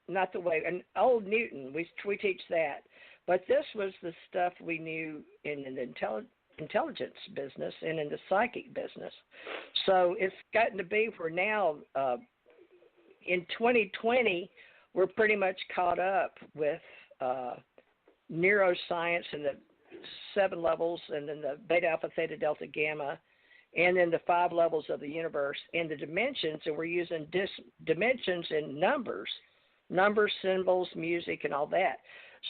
Speaker 4: Not the way, and old Newton, we teach that. But this was the stuff we knew in the intelligence business and in the psychic business. So it's gotten to be where now in 2020, we're pretty much caught up with neuroscience and the 7 levels, and then the beta, alpha, theta, delta, gamma, and then the 5 levels of the universe and the dimensions, and we're using dimensions and numbers, symbols, music, and all that.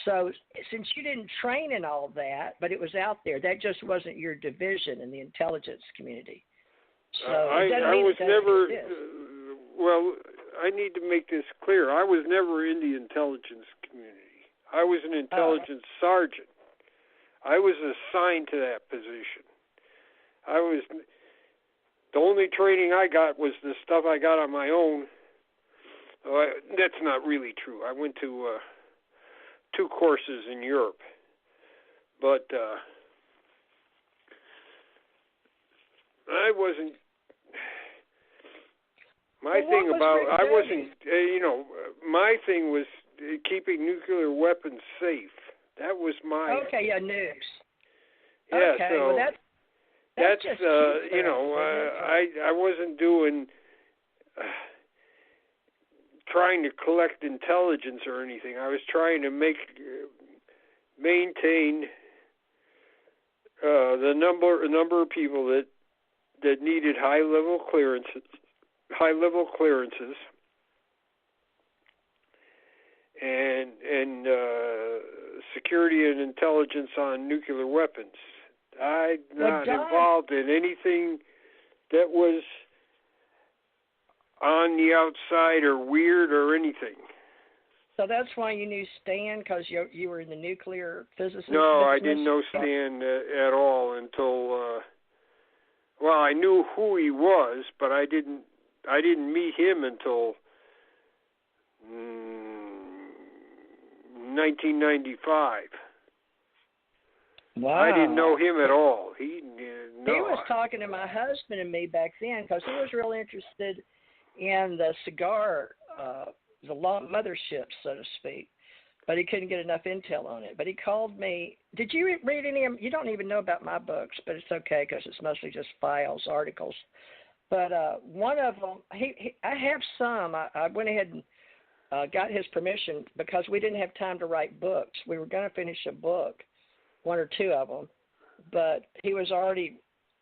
Speaker 4: So since you didn't train in all that, but it was out there, that just wasn't your division in the intelligence community. So
Speaker 3: I was never, well, I need to make this clear. I was never in the intelligence community. I was an intelligence sergeant. I was assigned to that position. The only training I got was the stuff I got on my own. That's not really true. I went to 2 courses in Europe. But I wasn't... My thing was keeping nuclear weapons safe. That was my...
Speaker 4: Okay, yeah, nukes.
Speaker 3: Yeah,
Speaker 4: okay,
Speaker 3: so
Speaker 4: well, that's just
Speaker 3: I wasn't doing... trying to collect intelligence or anything. I was trying to maintain the number of people that needed high-level clearances, and security and intelligence on nuclear weapons. I'm not involved in anything that was on the outside or weird or anything.
Speaker 4: So that's why you knew Stan, because you were in the nuclear physicist business?
Speaker 3: No, I didn't know Stan at all until, I knew who he was, but I didn't meet him until 1995.
Speaker 4: Wow.
Speaker 3: I didn't know him at all. He
Speaker 4: was talking to my husband and me back then because he was real interested in the cigar, the mothership, so to speak, but he couldn't get enough intel on it. But he called me. Did you read any of them? You don't even know about my books, but it's okay because it's mostly just files, articles. But one of them, I have some. I went ahead and got his permission because we didn't have time to write books. We were going to finish a book, 1 or 2 of them, but he was already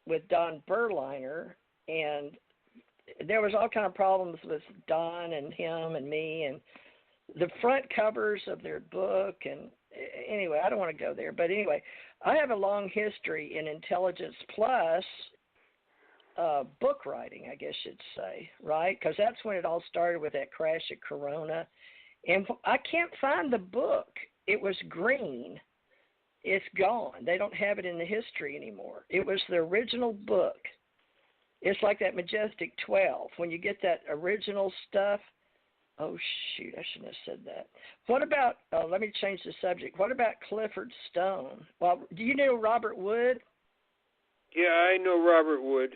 Speaker 4: with Don Berliner, and there was all kind of problems with Don and him and me and the front covers of their book. And anyway, I don't want to go there. But anyway, I have a long history in intelligence plus book writing, I guess you'd say, right? Because that's when it all started with that crash at Corona. And I can't find the book. It was green. It's gone. They don't have it in the history anymore. It was the original book. It's like that Majestic 12. When you get that original stuff, oh, shoot, I shouldn't have said that. What about, let me change the subject. What about Clifford Stone? Well, do you know Robert Wood?
Speaker 3: Yeah, I know Robert Wood.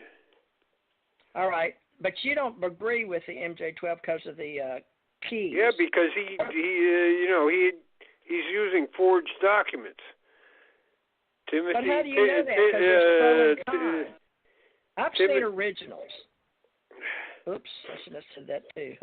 Speaker 4: All right, but you don't agree with the MJ12 because of the keys.
Speaker 3: Yeah, because he's using forged documents. Timothy.
Speaker 4: But how do you know that? Because there's pro and con. I've seen originals. Oops, I should have said that too.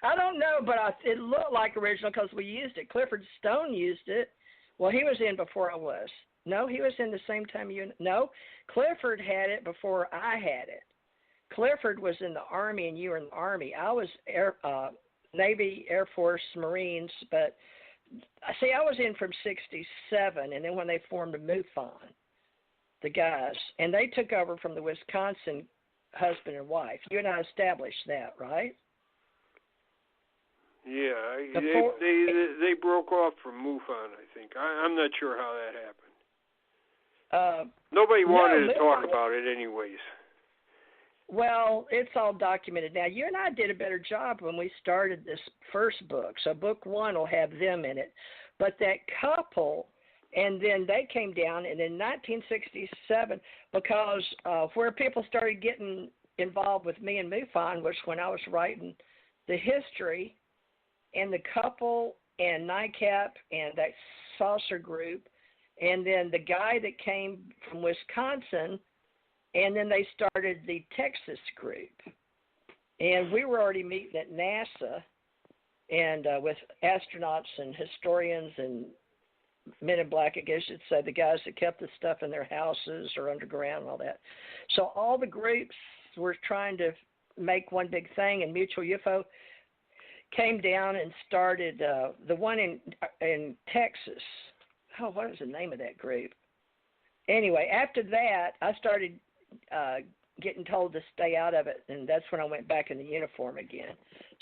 Speaker 4: I don't know, but it looked like original because we used it. Clifford Stone used it. Well, he was in before I was. No, he was in the same time you. No, Clifford had it before I had it. Clifford was in the Army and you were in the Army. I was Navy, Air Force, Marines, but see, I was in from 67, and then when they formed a MUFON, the guys, and they took over from the Wisconsin husband and wife. You and I established that, right?
Speaker 3: Yeah, they broke off from MUFON, I think. I'm not sure how that happened. Nobody wanted to talk about it anyways.
Speaker 4: Well, it's all documented now. You and I did a better job when we started this first book. So book 1 will have them in it. But that couple, and then they came down, and in 1967, because where people started getting involved with me and MUFON was when I was writing the history, and the couple and NICAP and that saucer group, and then the guy that came from Wisconsin, and then they started the Texas group. And we were already meeting at NASA and with astronauts and historians and men in black, I guess you'd say, the guys that kept the stuff in their houses or underground and all that. So all the groups were trying to make one big thing, and Mutual UFO came down and started the one in Texas. Oh, what was the name of that group? Anyway, after that, I started getting told to stay out of it, and that's when I went back in the uniform again.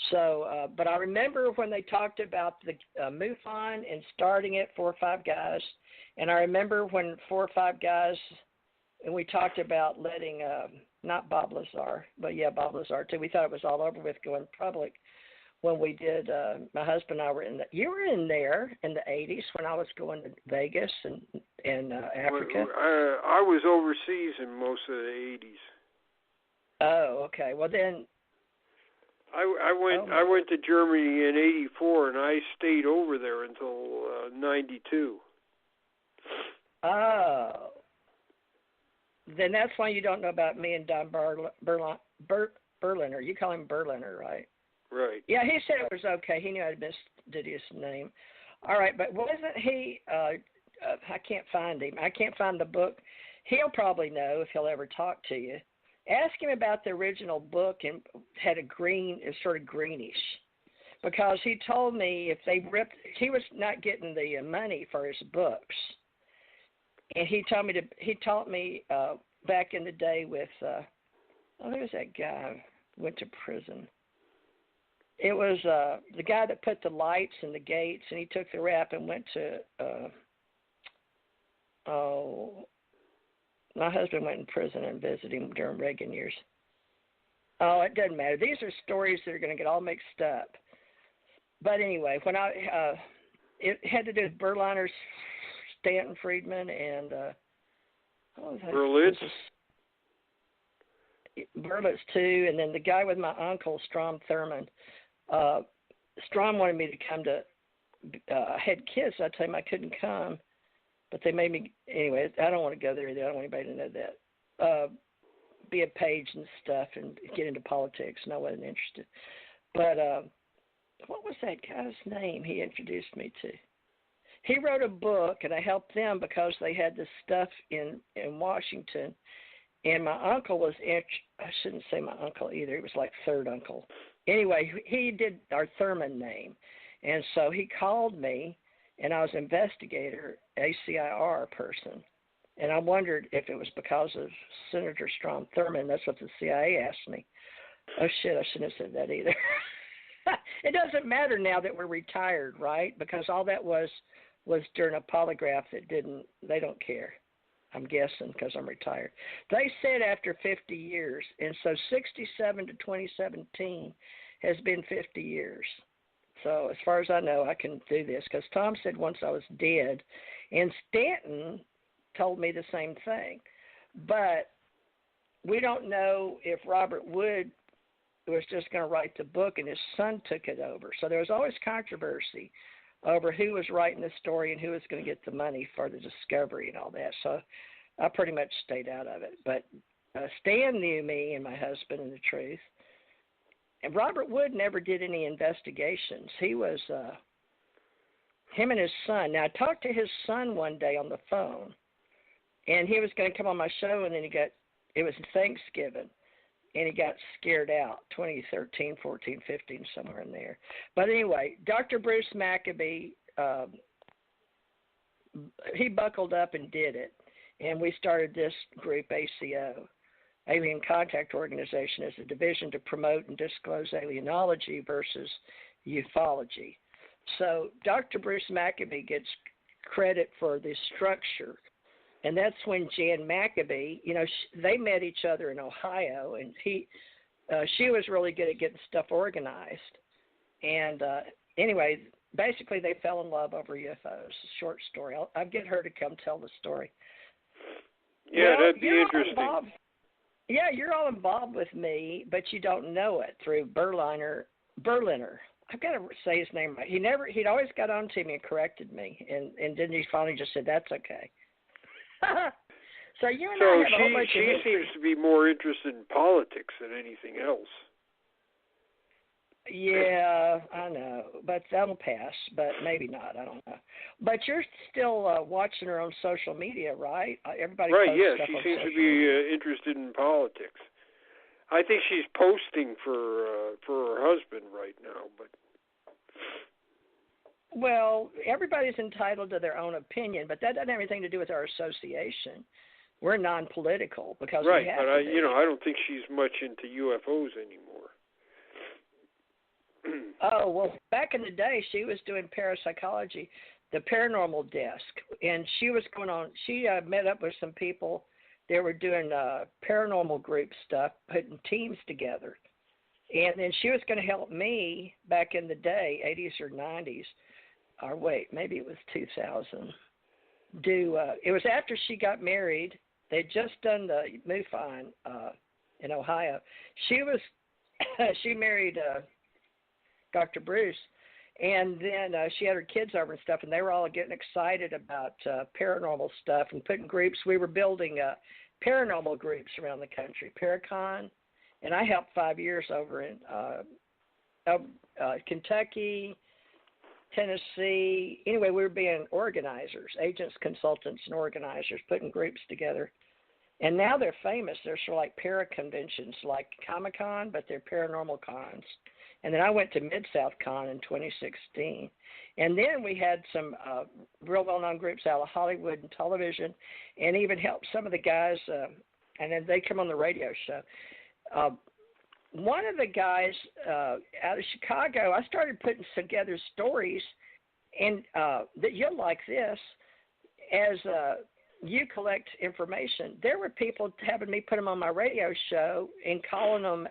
Speaker 4: So, but I remember when they talked about the MUFON and starting it, 4 or 5 guys, and I remember when 4 or 5 guys, and we talked about letting, not Bob Lazar, but yeah, Bob Lazar too. We thought it was all over with going public when we did, my husband and I were you were in there in the 80s when I was going to Vegas and Africa.
Speaker 3: I was overseas in most of the 80s.
Speaker 4: Oh, okay. Well then,
Speaker 3: I went to Germany in '84, and I stayed over there until '92.
Speaker 4: Oh, then that's why you don't know about me and Don Berliner. You call him Berliner, right?
Speaker 3: Right.
Speaker 4: Yeah, he said it was okay. He knew I did his name. All right, but wasn't he? I can't find him. I can't find the book. He'll probably know if he'll ever talk to you. Ask him about the original book, and had it's sort of greenish, because he told me if they ripped, he was not getting the money for his books, and he taught me back in the day with there's that guy who went to prison. It was the guy that put the lights in the gates, and he took the rap and went to my husband went in prison and visited him during Reagan years. Oh, it doesn't matter. These are stories that are going to get all mixed up. But anyway, when it had to do with Berliner's, Stanton Friedman, and
Speaker 3: Berlitz.
Speaker 4: Berlitz too, and then the guy with my uncle, Strom Thurmond. Strom wanted me to come to. I had kids. I told him I couldn't come. But they made me, anyway, I don't want to go there either. I don't want anybody to know that. Be a page and stuff and get into politics, and I wasn't interested. But what was that guy's name he introduced me to? He wrote a book, and I helped them because they had this stuff in Washington. And my uncle was, I shouldn't say my uncle either. He was like third uncle. Anyway, he did our Thurman name. And so he called me, and I was investigator, ACIR person, and I wondered if it was because of Senator Strom Thurmond. That's what the CIA asked me. Oh, shit, I shouldn't have said that either. It doesn't matter now that we're retired, right? Because all that was during a polygraph they don't care, I'm guessing, because I'm retired. They said after 50 years, and so 67 to 2017 has been 50 years. So as far as I know, I can do this, because Tom said once I was dead, and Stanton told me the same thing. But we don't know if Robert Wood was just going to write the book and his son took it over. So there was always controversy over who was writing the story and who was going to get the money for the discovery and all that. So I pretty much stayed out of it. But Stan knew me and my husband and the truth. And Robert Wood never did any investigations. He was him and his son. Now, I talked to his son one day on the phone, and he was going to come on my show, and then it was Thanksgiving, and he got scared out, 2013, 14, 15, somewhere in there. But anyway, Dr. Bruce Maccabee, he buckled up and did it, and we started this group, ACO, Alien Contact Organization, as a division to promote and disclose alienology versus ufology. So Dr. Bruce Maccabee gets credit for the structure, and that's when Jan Maccabee, they met each other in Ohio, and she was really good at getting stuff organized. And anyway, basically they fell in love over UFOs. Short story. I'll get her to come tell the story.
Speaker 3: Yeah, that'd be interesting.
Speaker 4: Yeah, you're all involved with me, but you don't know it through Berliner. I've got to say his name right. He'd always got on to me and corrected me, and then he finally just said, that's okay. So you and I have a whole bunch of
Speaker 3: she seems to be more interested in politics than anything else.
Speaker 4: Yeah, I know, but that'll pass, but maybe not, I don't know. But you're still watching her on social media, right? Everybody
Speaker 3: right,
Speaker 4: posts
Speaker 3: yeah,
Speaker 4: stuff
Speaker 3: she
Speaker 4: on
Speaker 3: seems
Speaker 4: social
Speaker 3: to be interested in politics. I think she's posting for her husband right now, but...
Speaker 4: Well, everybody's entitled to their own opinion, but that doesn't have anything to do with our association. We're non-political because
Speaker 3: right,
Speaker 4: we have
Speaker 3: but
Speaker 4: to be.
Speaker 3: I don't think she's much into UFOs anymore.
Speaker 4: Oh, well, back in the day, she was doing parapsychology, the paranormal desk, and she was going on. She met up with some people. They were doing paranormal group stuff, putting teams together. And then she was going to help me back in the day, 80s or 90s, or wait, maybe it was 2000. It was after she got married. They'd just done the MUFON in Ohio. She married Dr. Bruce, and then she had her kids over and stuff, and they were all getting excited about paranormal stuff and putting groups. We were building paranormal groups around the country, Paracon, and I helped 5 years over in Kentucky, Tennessee. Anyway, we were being organizers, agents, consultants, and organizers, putting groups together. And now they're famous. They're sort of like para-conventions, like Comic-Con, but they're paranormal cons. And then I went to Mid-South Con in 2016. And then we had some real well-known groups out of Hollywood and television, and even helped some of the guys, and then they come on the radio show. One of the guys out of Chicago, I started putting together stories, and that you'll like this, as you collect information. There were people having me put them on my radio show and calling them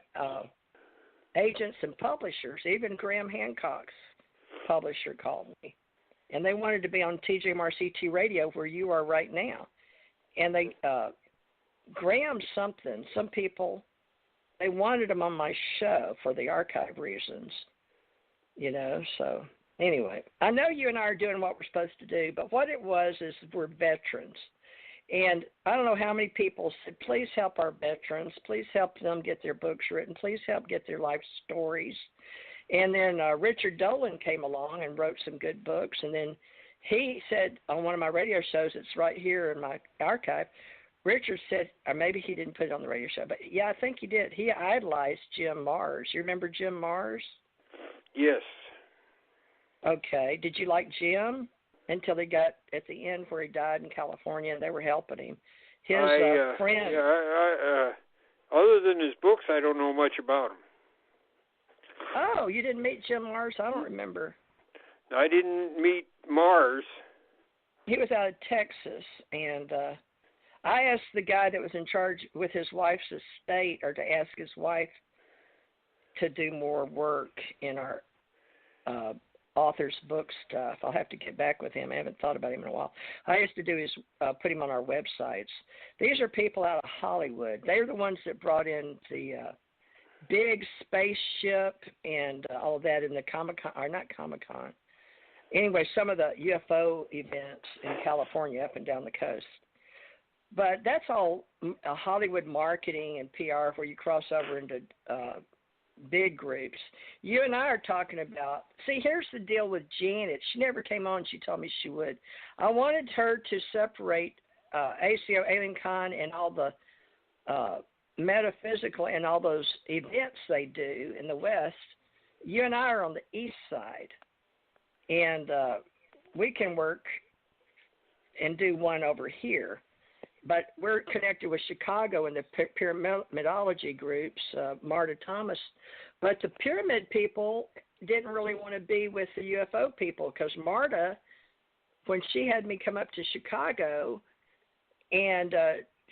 Speaker 4: agents and publishers. Even Graham Hancock's publisher called me, and they wanted to be on TJMRCT radio where you are right now. And they Graham something, some people, they wanted them on my show for the archive reasons, so anyway, I know you and I are doing what we're supposed to do, but what it was is we're veterans. And I don't know how many people said, please help our veterans. Please help them get their books written. Please help get their life stories. And then Richard Dolan came along and wrote some good books. And then he said on one of my radio shows, it's right here in my archive, Richard said, or maybe he didn't put it on the radio show, but yeah, I think he did. He idolized Jim Mars. You remember Jim Mars?
Speaker 3: Yes.
Speaker 4: Okay. Did you like Jim? Until he got at the end where he died in California, and they were helping him. His friend.
Speaker 3: Other than his books, I don't know much about him.
Speaker 4: Oh, you didn't meet Jim Mars? I don't remember.
Speaker 3: I didn't meet Mars.
Speaker 4: He was out of Texas, and I asked the guy that was in charge with his wife's estate, or to ask his wife to do more work in our author's book stuff. I'll have to get back with him. I haven't thought about him in a while. I used to do is put him on our websites. These are people out of Hollywood. They're the ones that brought in the big spaceship and all of that in the Comic-Con, or not Comic-Con. Anyway, some of the UFO events in California up and down the coast. But that's all Hollywood marketing and PR where you cross over into big groups. You and I are talking about, see, here's the deal with Janet. She never came on. She told me she would. I wanted her to separate ACO, Alien Con, and all the metaphysical and all those events they do in the West. You and I are on the East side, and we can work and do one over here. But we're connected with Chicago and the pyramidology groups, Marta Thomas. But the pyramid people didn't really want to be with the UFO people because Marta, when she had me come up to Chicago, and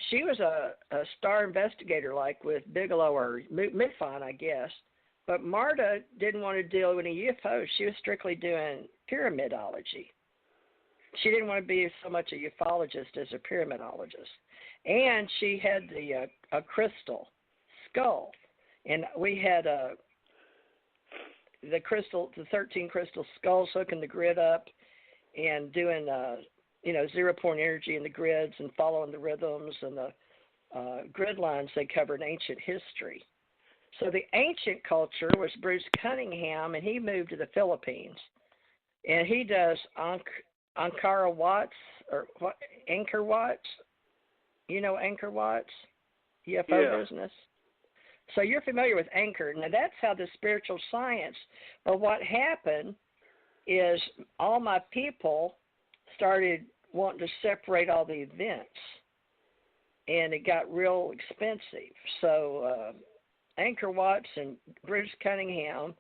Speaker 4: she was a star investigator, like with Bigelow or MIFON, I guess. But Marta didn't want to deal with any UFOs. She was strictly doing pyramidology. She didn't want to be so much a ufologist as a pyramidologist. And she had a crystal skull. And we had the 13 crystal skulls hooking the grid up and doing, 0-point energy in the grids and following the rhythms and the grid lines they cover in ancient history. So the ancient culture was Bruce Cunningham, and he moved to the Philippines. And he does Angkor Watts, or what? Angkor Watts? You know Angkor Watts? UFO business? So you're familiar with Angkor. Now that's how the spiritual science, but what happened is all my people started wanting to separate all the events, and it got real expensive. So Angkor Watts and Bruce Cunningham,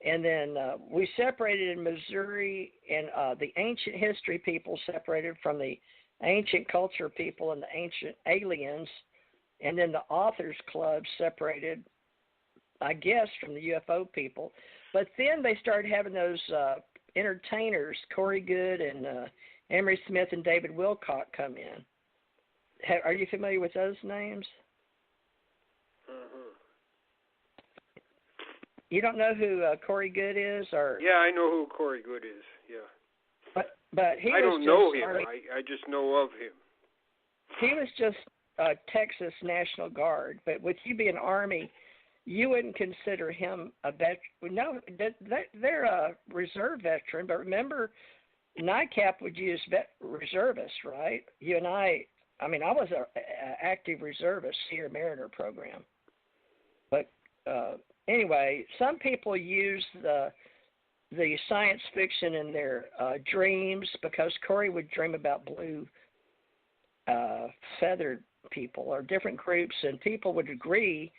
Speaker 4: and then we separated in Missouri, and the ancient history people separated from the ancient culture people and the ancient aliens, and then the authors club separated, I guess, from the UFO people. But then they started having those entertainers, Corey Good and Emery Smith and David Wilcock, come in. Are you familiar with those names? You don't know who Corey Good is, or?
Speaker 3: Yeah, I know who Corey Good is. Yeah.
Speaker 4: But he.
Speaker 3: I don't know him. I just know of him.
Speaker 4: He was just Texas National Guard, but with you being Army, you wouldn't consider him a veteran. No, they're a reserve veteran, but remember, NICAP would use reservists, right? You and I mean, I was an active reservist here, Mariner program. But anyway, some people use the science fiction in their dreams, because Corey would dream about blue feathered people or different groups, and people would agree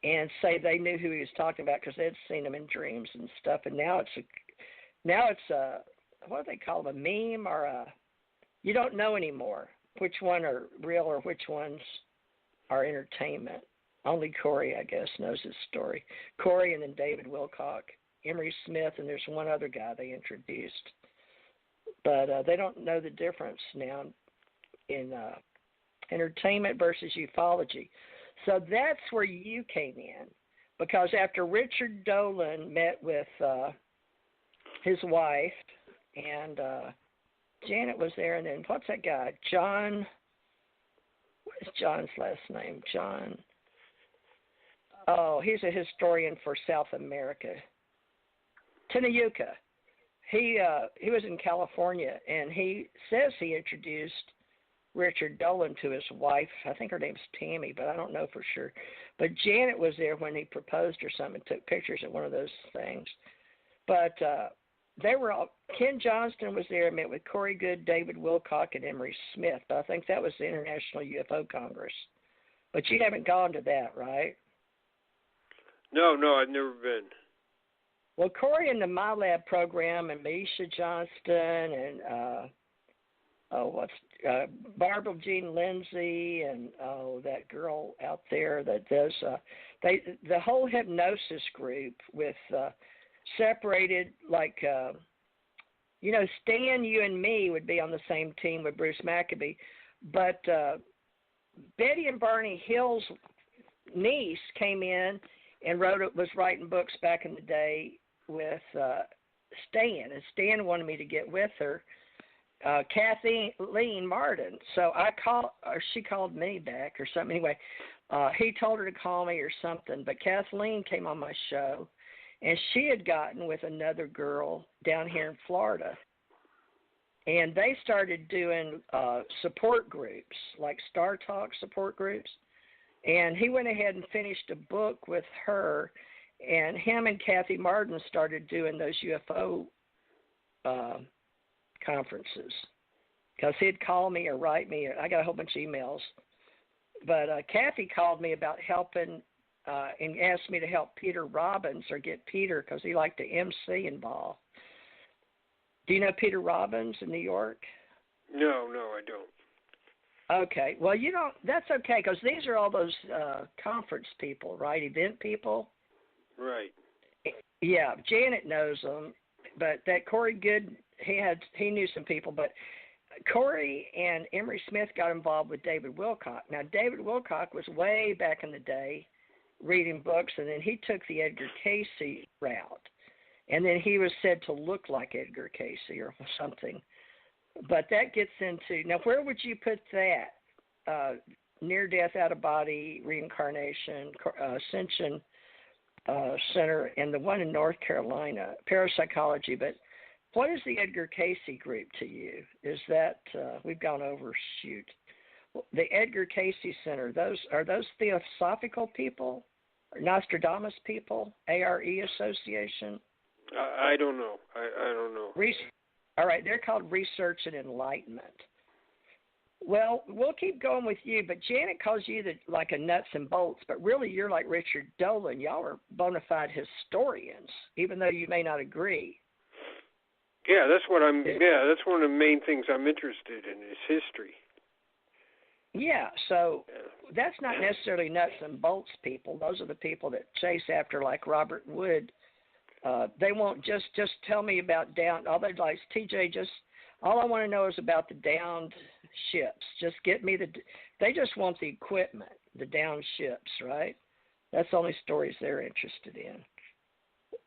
Speaker 4: and say they knew who he was talking about because they'd seen him in dreams and stuff. And now it's a what do they call them, a meme, or you don't know anymore which one are real or which ones are entertainment. Only Corey, I guess, knows his story. Corey, and then David Wilcock, Emery Smith, and there's one other guy they introduced. But they don't know the difference now in entertainment versus ufology. So that's where you came in, because after Richard Dolan met with his wife, and Janet was there, and then what's that guy? John, what is John's last name? John. Oh, he's a historian for South America. Tenayuka. He was in California, and he says he introduced Richard Dolan to his wife. I think her name's Tammy, but I don't know for sure. But Janet was there when he proposed or something, took pictures at one of those things. But they were all, Ken Johnston was there, met with Corey Good, David Wilcock, and Emery Smith. But I think that was the International UFO Congress. But you haven't gone to that, right?
Speaker 3: No, I've never been.
Speaker 4: Well, Corey in the My Lab program, and Misha Johnston, and Barbara Jean Lindsay, and that girl out there that does the whole hypnosis group with separated, like Stan, you and me would be on the same team with Bruce Maccabee, but Betty and Barney Hill's niece came in and was writing books back in the day with Stan, and Stan wanted me to get with her, Kathleen Martin. So I called, or she called me back or something. Anyway, he told her to call me or something, but Kathleen came on my show, and she had gotten with another girl down here in Florida. And they started doing support groups, like Star Talk support groups. And he went ahead and finished a book with her, and him and Kathy Martin started doing those UFO conferences. Because he'd call me or write me. I got a whole bunch of emails. But Kathy called me about helping and asked me to help Peter Robbins or get Peter, because he liked the MC involved. Do you know Peter Robbins in New York?
Speaker 3: No, I don't.
Speaker 4: Okay. Well, you don't. That's okay, because these are all those conference people, right? Event people.
Speaker 3: Right.
Speaker 4: Yeah, Janet knows them, but that Corey Good, he knew some people, but Corey and Emery Smith got involved with David Wilcock. Now, David Wilcock was way back in the day reading books, and then he took the Edgar Cayce route. And then he was said to look like Edgar Cayce or something. But that gets into, now where would you put that? Near-death, out-of-body, reincarnation, ascension center, and the one in North Carolina, parapsychology. But what is the Edgar Cayce group to you? Is that, we've gone over, shoot. The Edgar Cayce Center, are those theosophical people? Or Nostradamus people? ARE Association?
Speaker 3: I don't know. I don't know.
Speaker 4: All right, they're called Research and Enlightenment. Well, we'll keep going with you, but Janet calls you like a nuts and bolts, but really you're like Richard Dolan. Y'all are bona fide historians, even though you may not agree.
Speaker 3: Yeah, that's what that's one of the main things I'm interested in is history.
Speaker 4: Yeah, so that's not necessarily nuts and bolts people. Those are the people that chase after, like Robert Wood. They won't just tell me about down. All they like, TJ, all I want to know is about the downed ships. Just get me they just want the equipment, the downed ships, right? That's the only stories they're interested in.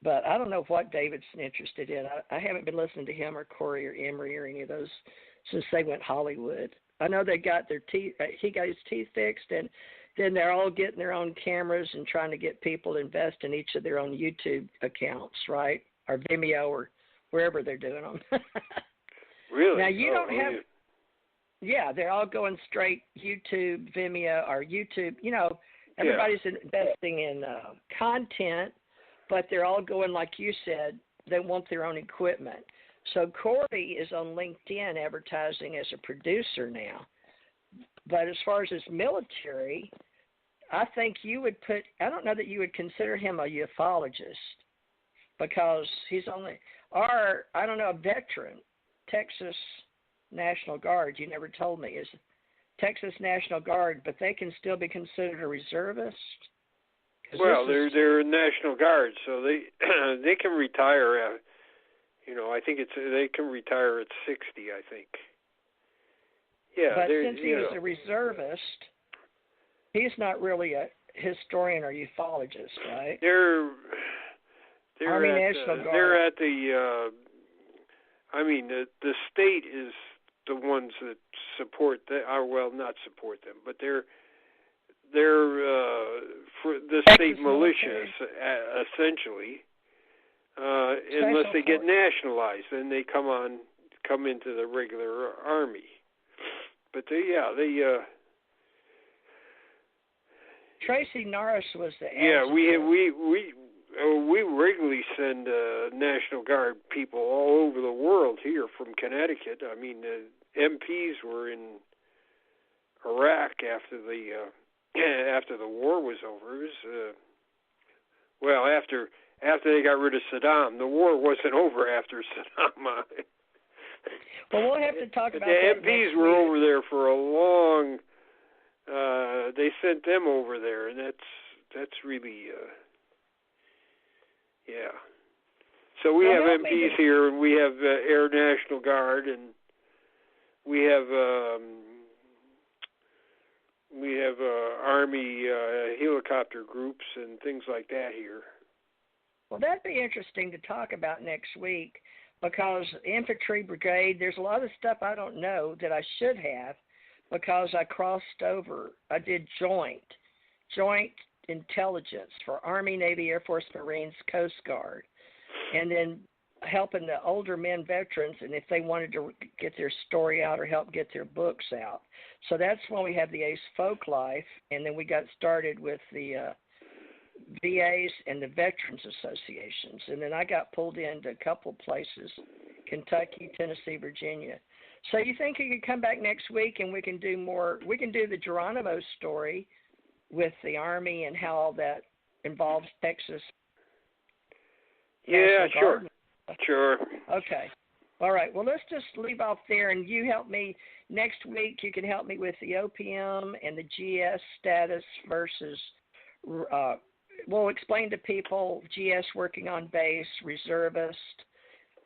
Speaker 4: But I don't know what David's interested in. I haven't been listening to him or Corey or Emery or any of those since they went Hollywood. I know they got their teeth. He got his teeth fixed, and then they're all getting their own cameras and trying to get people to invest in each of their own YouTube accounts, right? Or Vimeo or wherever they're doing them.
Speaker 3: Really?
Speaker 4: Now, you don't have... Yeah, they're all going straight YouTube, Vimeo, or YouTube. You know, everybody's investing in content, but they're all going, like you said, they want their own equipment. So Corey is on LinkedIn advertising as a producer now. But as far as his military, I think you would I don't know that you would consider him a ufologist, because he's only, or I don't know, a veteran, Texas National Guard. You never told me, is Texas National Guard, but they can still be considered a reservist?
Speaker 3: Well, they're National Guard, so they can retire. I think they can retire at 60. I think. Yeah,
Speaker 4: but since he was a reservist, he's not really a historian or ufologist, right?
Speaker 3: They're
Speaker 4: Army National Guard.
Speaker 3: They're at the. The state is the ones that support not support them, but they're for the state militias essentially. Unless they get nationalized, then they come into the regular army. But
Speaker 4: Tracy Norris was the
Speaker 3: we regularly send National Guard people all over the world here from Connecticut. I mean, MPs were in Iraq after the war was over. It was, after they got rid of Saddam. The war wasn't over after Saddam.
Speaker 4: Well, we'll have to talk about
Speaker 3: the
Speaker 4: that.
Speaker 3: The MPs were over there for a long. They sent them over there, and that's really. Yeah. So we have MPs here, and we have Air National Guard, and we have Army helicopter groups and things like that here.
Speaker 4: Well, that'd be interesting to talk about next week, because infantry brigade, there's a lot of stuff I don't know that I should have, because I crossed over. I did joint, joint intelligence for Army, Navy, Air Force, Marines, Coast Guard, and then helping the older men veterans, and if they wanted to get their story out or help get their books out. So that's when we have the ACE Folk Life, and then we got started with the VAs and the Veterans Associations. And then I got pulled into a couple places, Kentucky, Tennessee, Virginia. So you think you could come back next week and we can do more? We can do the Geronimo story with the Army and how all that involves Texas.
Speaker 3: Yeah, sure. Sure.
Speaker 4: Okay. All right. Well, let's just leave off there, and you help me next week. You can help me with the OPM and the GS status versus. We'll explain to people GS working on base, reservist.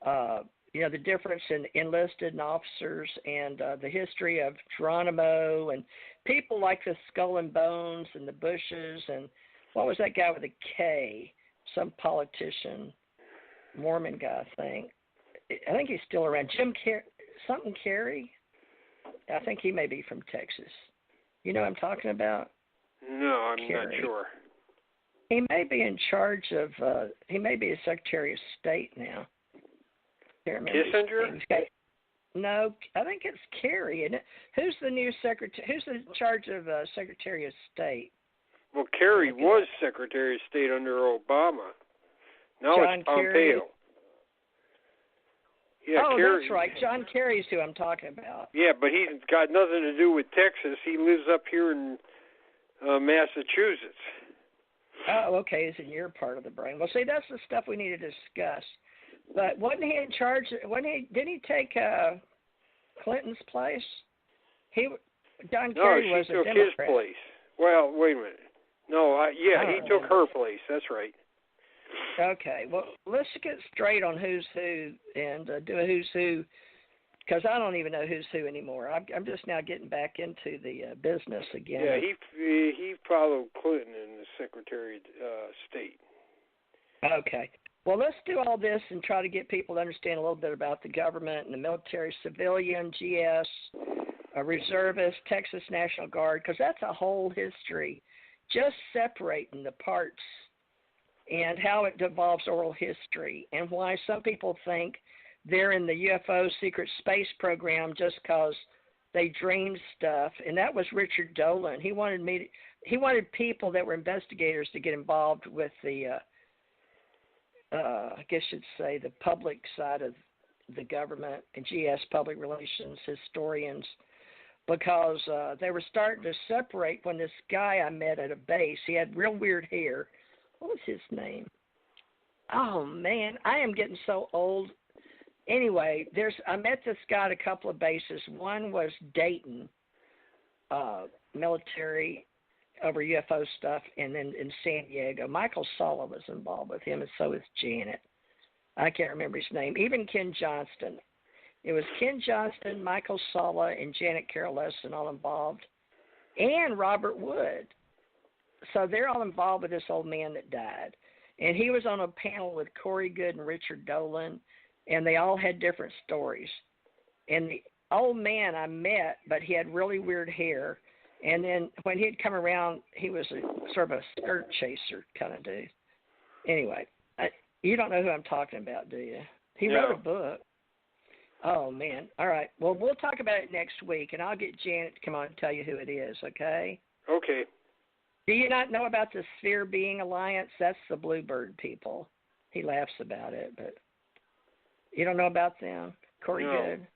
Speaker 4: The difference in enlisted and officers, and the history of Geronimo, and people like the Skull and Bones and the Bushes, and what was that guy with a K? Some politician, Mormon guy, I think. I think he's still around. Jim Carey? I think he may be from Texas. You know what I'm talking about?
Speaker 3: No, I'm not sure.
Speaker 4: He may be in charge of, he may be a Secretary of State now.
Speaker 3: Kissinger?
Speaker 4: No, I think it's Kerry, isn't it? Who's the new secretary? Who's in charge of Secretary of State?
Speaker 3: Well, Kerry was Secretary of State under Obama. Now
Speaker 4: John
Speaker 3: it's Pompeo.
Speaker 4: Kerry.
Speaker 3: Yeah,
Speaker 4: Kerry. That's right. John Kerry's who I'm talking about.
Speaker 3: Yeah, but he's got nothing to do with Texas. He lives up here in Massachusetts.
Speaker 4: Oh, okay. He's in your part of the brain. Well, see, that's the stuff we need to discuss. But wasn't he in charge? Didn't he take Clinton's place? John Kerry was a Democrat.
Speaker 3: No, she took his place. Well, wait a minute. No, he took her place. That's right.
Speaker 4: Okay. Well, let's get straight on who's who and do a who's who, because I don't even know who's who anymore. I'm just now getting back into the business again.
Speaker 3: Yeah, he followed Clinton in the Secretary of State.
Speaker 4: Okay. Well, let's do all this and try to get people to understand a little bit about the government and the military, civilian, GS, reservist, Texas National Guard, because that's a whole history, just separating the parts and how it devolves oral history and why some people think they're in the UFO secret space program just because they dreamed stuff. And that was Richard Dolan. He wanted people that were investigators to get involved with the I guess you'd say the public side of the government and GS public relations, historians, because they were starting to separate when this guy I met at a base, he had real weird hair. What was his name? Oh, man, I am getting so old. Anyway, I met this guy at a couple of bases. One was Dayton, military over UFO stuff, and then in San Diego. Michael Sala was involved with him, and so is Janet. I can't remember his name. Even Ken Johnston. It was Ken Johnston, Michael Sala, and Janet Carroll Lesson all involved, and Robert Wood. So they're all involved with this old man that died. And he was on a panel with Corey Good and Richard Dolan, and they all had different stories. And the old man I met, but he had really weird hair. And then when he'd come around, he was a sort of a skirt chaser kind of dude. Anyway, you don't know who I'm talking about, do you? He wrote a book. Oh, man. All right. Well, we'll talk about it next week, and I'll get Janet to come on and tell you who it is, okay?
Speaker 3: Okay.
Speaker 4: Do you not know about the Sphere Being Alliance? That's the Bluebird people. He laughs about it, but you don't know about them? Corey Good,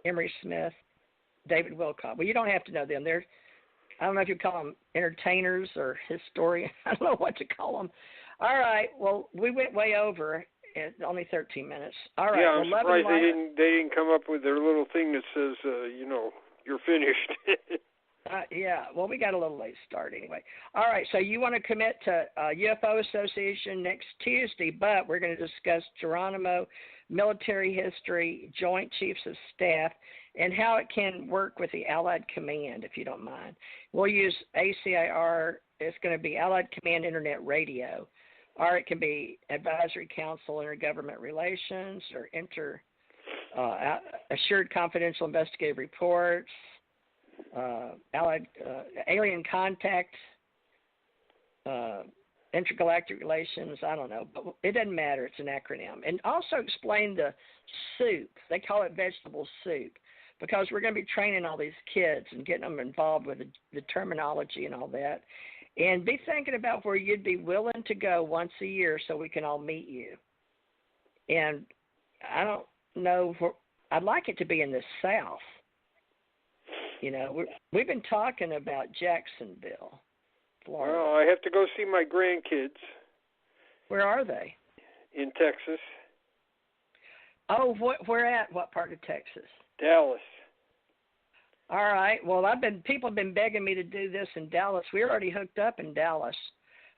Speaker 4: Emery Smith, David Wilcock. Well, you don't have to know them. I don't know if you call them entertainers or historians. I don't know what to call them. All right. Well, we went way over. It's only 13 minutes. All right.
Speaker 3: Yeah, I'm surprised they didn't come up with their little thing that says, you're finished.
Speaker 4: Yeah. Well, we got a little late start anyway. All right. So you want to commit to UFO Association next Tuesday, but we're going to discuss Geronimo, military history, Joint Chiefs of Staff, and how it can work with the Allied Command, if you don't mind. We'll use ACIR. It's going to be Allied Command Internet Radio, or it can be Advisory Council, Intergovernment Relations, or Assured Confidential Investigative Reports, Allied Alien Contact, intergalactic relations, I don't know, but it doesn't matter. It's an acronym. And also explain the soup. They call it vegetable soup because we're going to be training all these kids and getting them involved with the terminology and all that. And be thinking about where you'd be willing to go once a year so we can all meet you. And I don't know, I'd like it to be in the South. You know, we've been talking about Jacksonville, Florida.
Speaker 3: Well, I have to go see my grandkids.
Speaker 4: Where are they?
Speaker 3: In Texas.
Speaker 4: Oh, where at? What part of Texas?
Speaker 3: Dallas.
Speaker 4: All right. Well, people have been begging me to do this in Dallas. We're already hooked up in Dallas.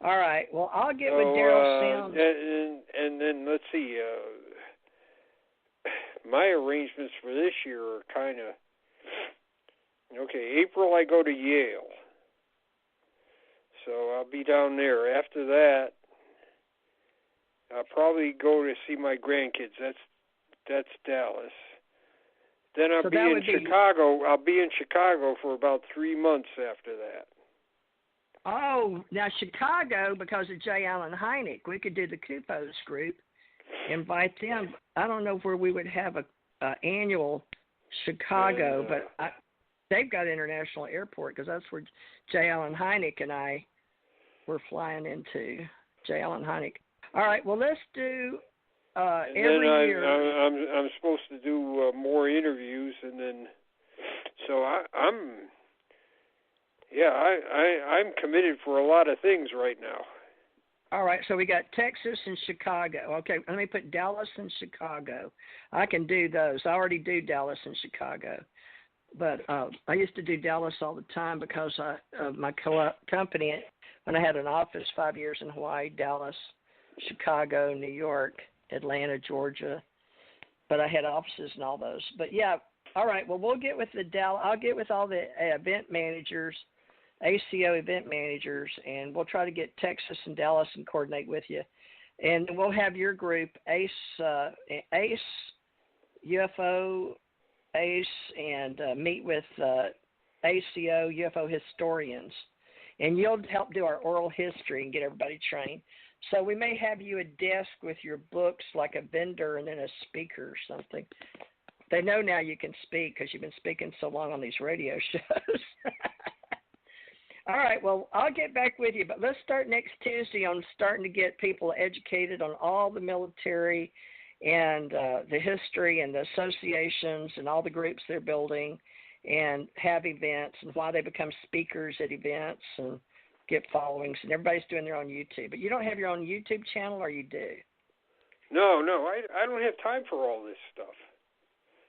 Speaker 4: All right. Well, I'll get with Daryl Sims.
Speaker 3: And then let's see. My arrangements for this year are kind of okay. April, I go to Yale, so I'll be down there. After that, I'll probably go to see my grandkids. That's Dallas. Then I'll be in Chicago. I'll be in Chicago for about 3 months after that.
Speaker 4: Oh, now Chicago, because of J. Allen Hynek, we could do the Kupos group, invite them. I don't know where we would have a annual Chicago, but they've got an international airport because that's where J. Allen Hynek and I were flying into. J. Allen Hynek. All right, well, let's do every year.
Speaker 3: I'm supposed to do more interviews, and then so I'm committed for a lot of things right now.
Speaker 4: All right, so we got Texas and Chicago. Okay, let me put Dallas and Chicago. I can do those. I already do Dallas and Chicago. But I used to do Dallas all the time because of my company. When I had an office 5 years in Hawaii, Dallas, Chicago, New York, Atlanta, Georgia. But I had offices in all those. But, yeah, all right, well, we'll get with I'll get with all the event managers, ACO event managers, and we'll try to get Texas and Dallas and coordinate with you. And we'll have your group, ACE, UFO, ACE, and meet with ACO UFO historians. And you'll help do our oral history and get everybody trained. So we may have you a desk with your books, like a vendor and then a speaker or something. They know now you can speak because you've been speaking so long on these radio shows. All right, well, I'll get back with you, but let's start next Tuesday on starting to get people educated on all the military and the history and the associations and all the groups they're building and have events and why they become speakers at events and get followings. And everybody's doing their own YouTube. But you don't have your own YouTube channel, or you do?
Speaker 3: No, I don't have time for all this stuff.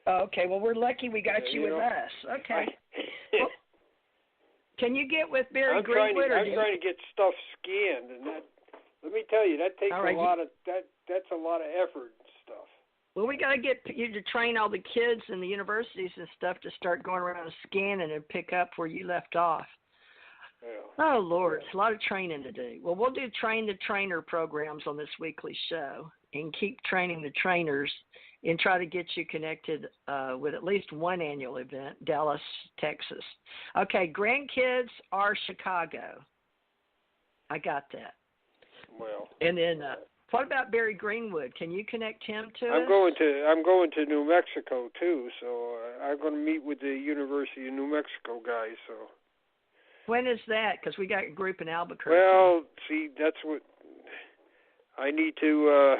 Speaker 4: Oh, okay, well, we're lucky we got you with us. Okay. Well, can you get with Barry Greenwood?
Speaker 3: I'm trying to get stuff scanned, and that, let me tell you, that takes a lot of that's a lot of effort and stuff.
Speaker 4: Well, we got to get you to train all the kids in the universities and stuff to start going around and scanning and pick up where you left off. Yeah. Oh, Lord, a lot of training to do. Well, we'll do train the trainer programs on this weekly show and keep training the trainers and try to get you connected with at least one annual event, Dallas, Texas. Okay, grandkids are Chicago. I got that.
Speaker 3: Well.
Speaker 4: And then what about Barry Greenwood? Can you connect him to us?
Speaker 3: I'm going to New Mexico too, so I'm going to meet with the University of New Mexico guys. So.
Speaker 4: When is that? Because we got a group in Albuquerque.
Speaker 3: Well, see, that's what I need to.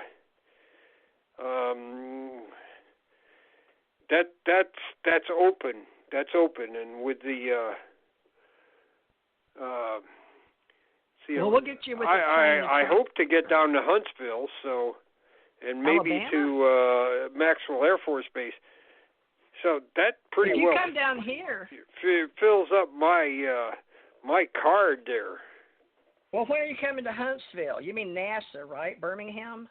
Speaker 3: That's open. That's open, and with the.
Speaker 4: Well, we'll get you with.
Speaker 3: I hope to get down to Huntsville, so, and maybe
Speaker 4: Alabama?
Speaker 3: to Maxwell Air Force Base. So that pretty
Speaker 4: if you
Speaker 3: well
Speaker 4: come down here,
Speaker 3: fills up my my card there.
Speaker 4: Well, when are you coming to Huntsville? You mean NASA, right? Birmingham,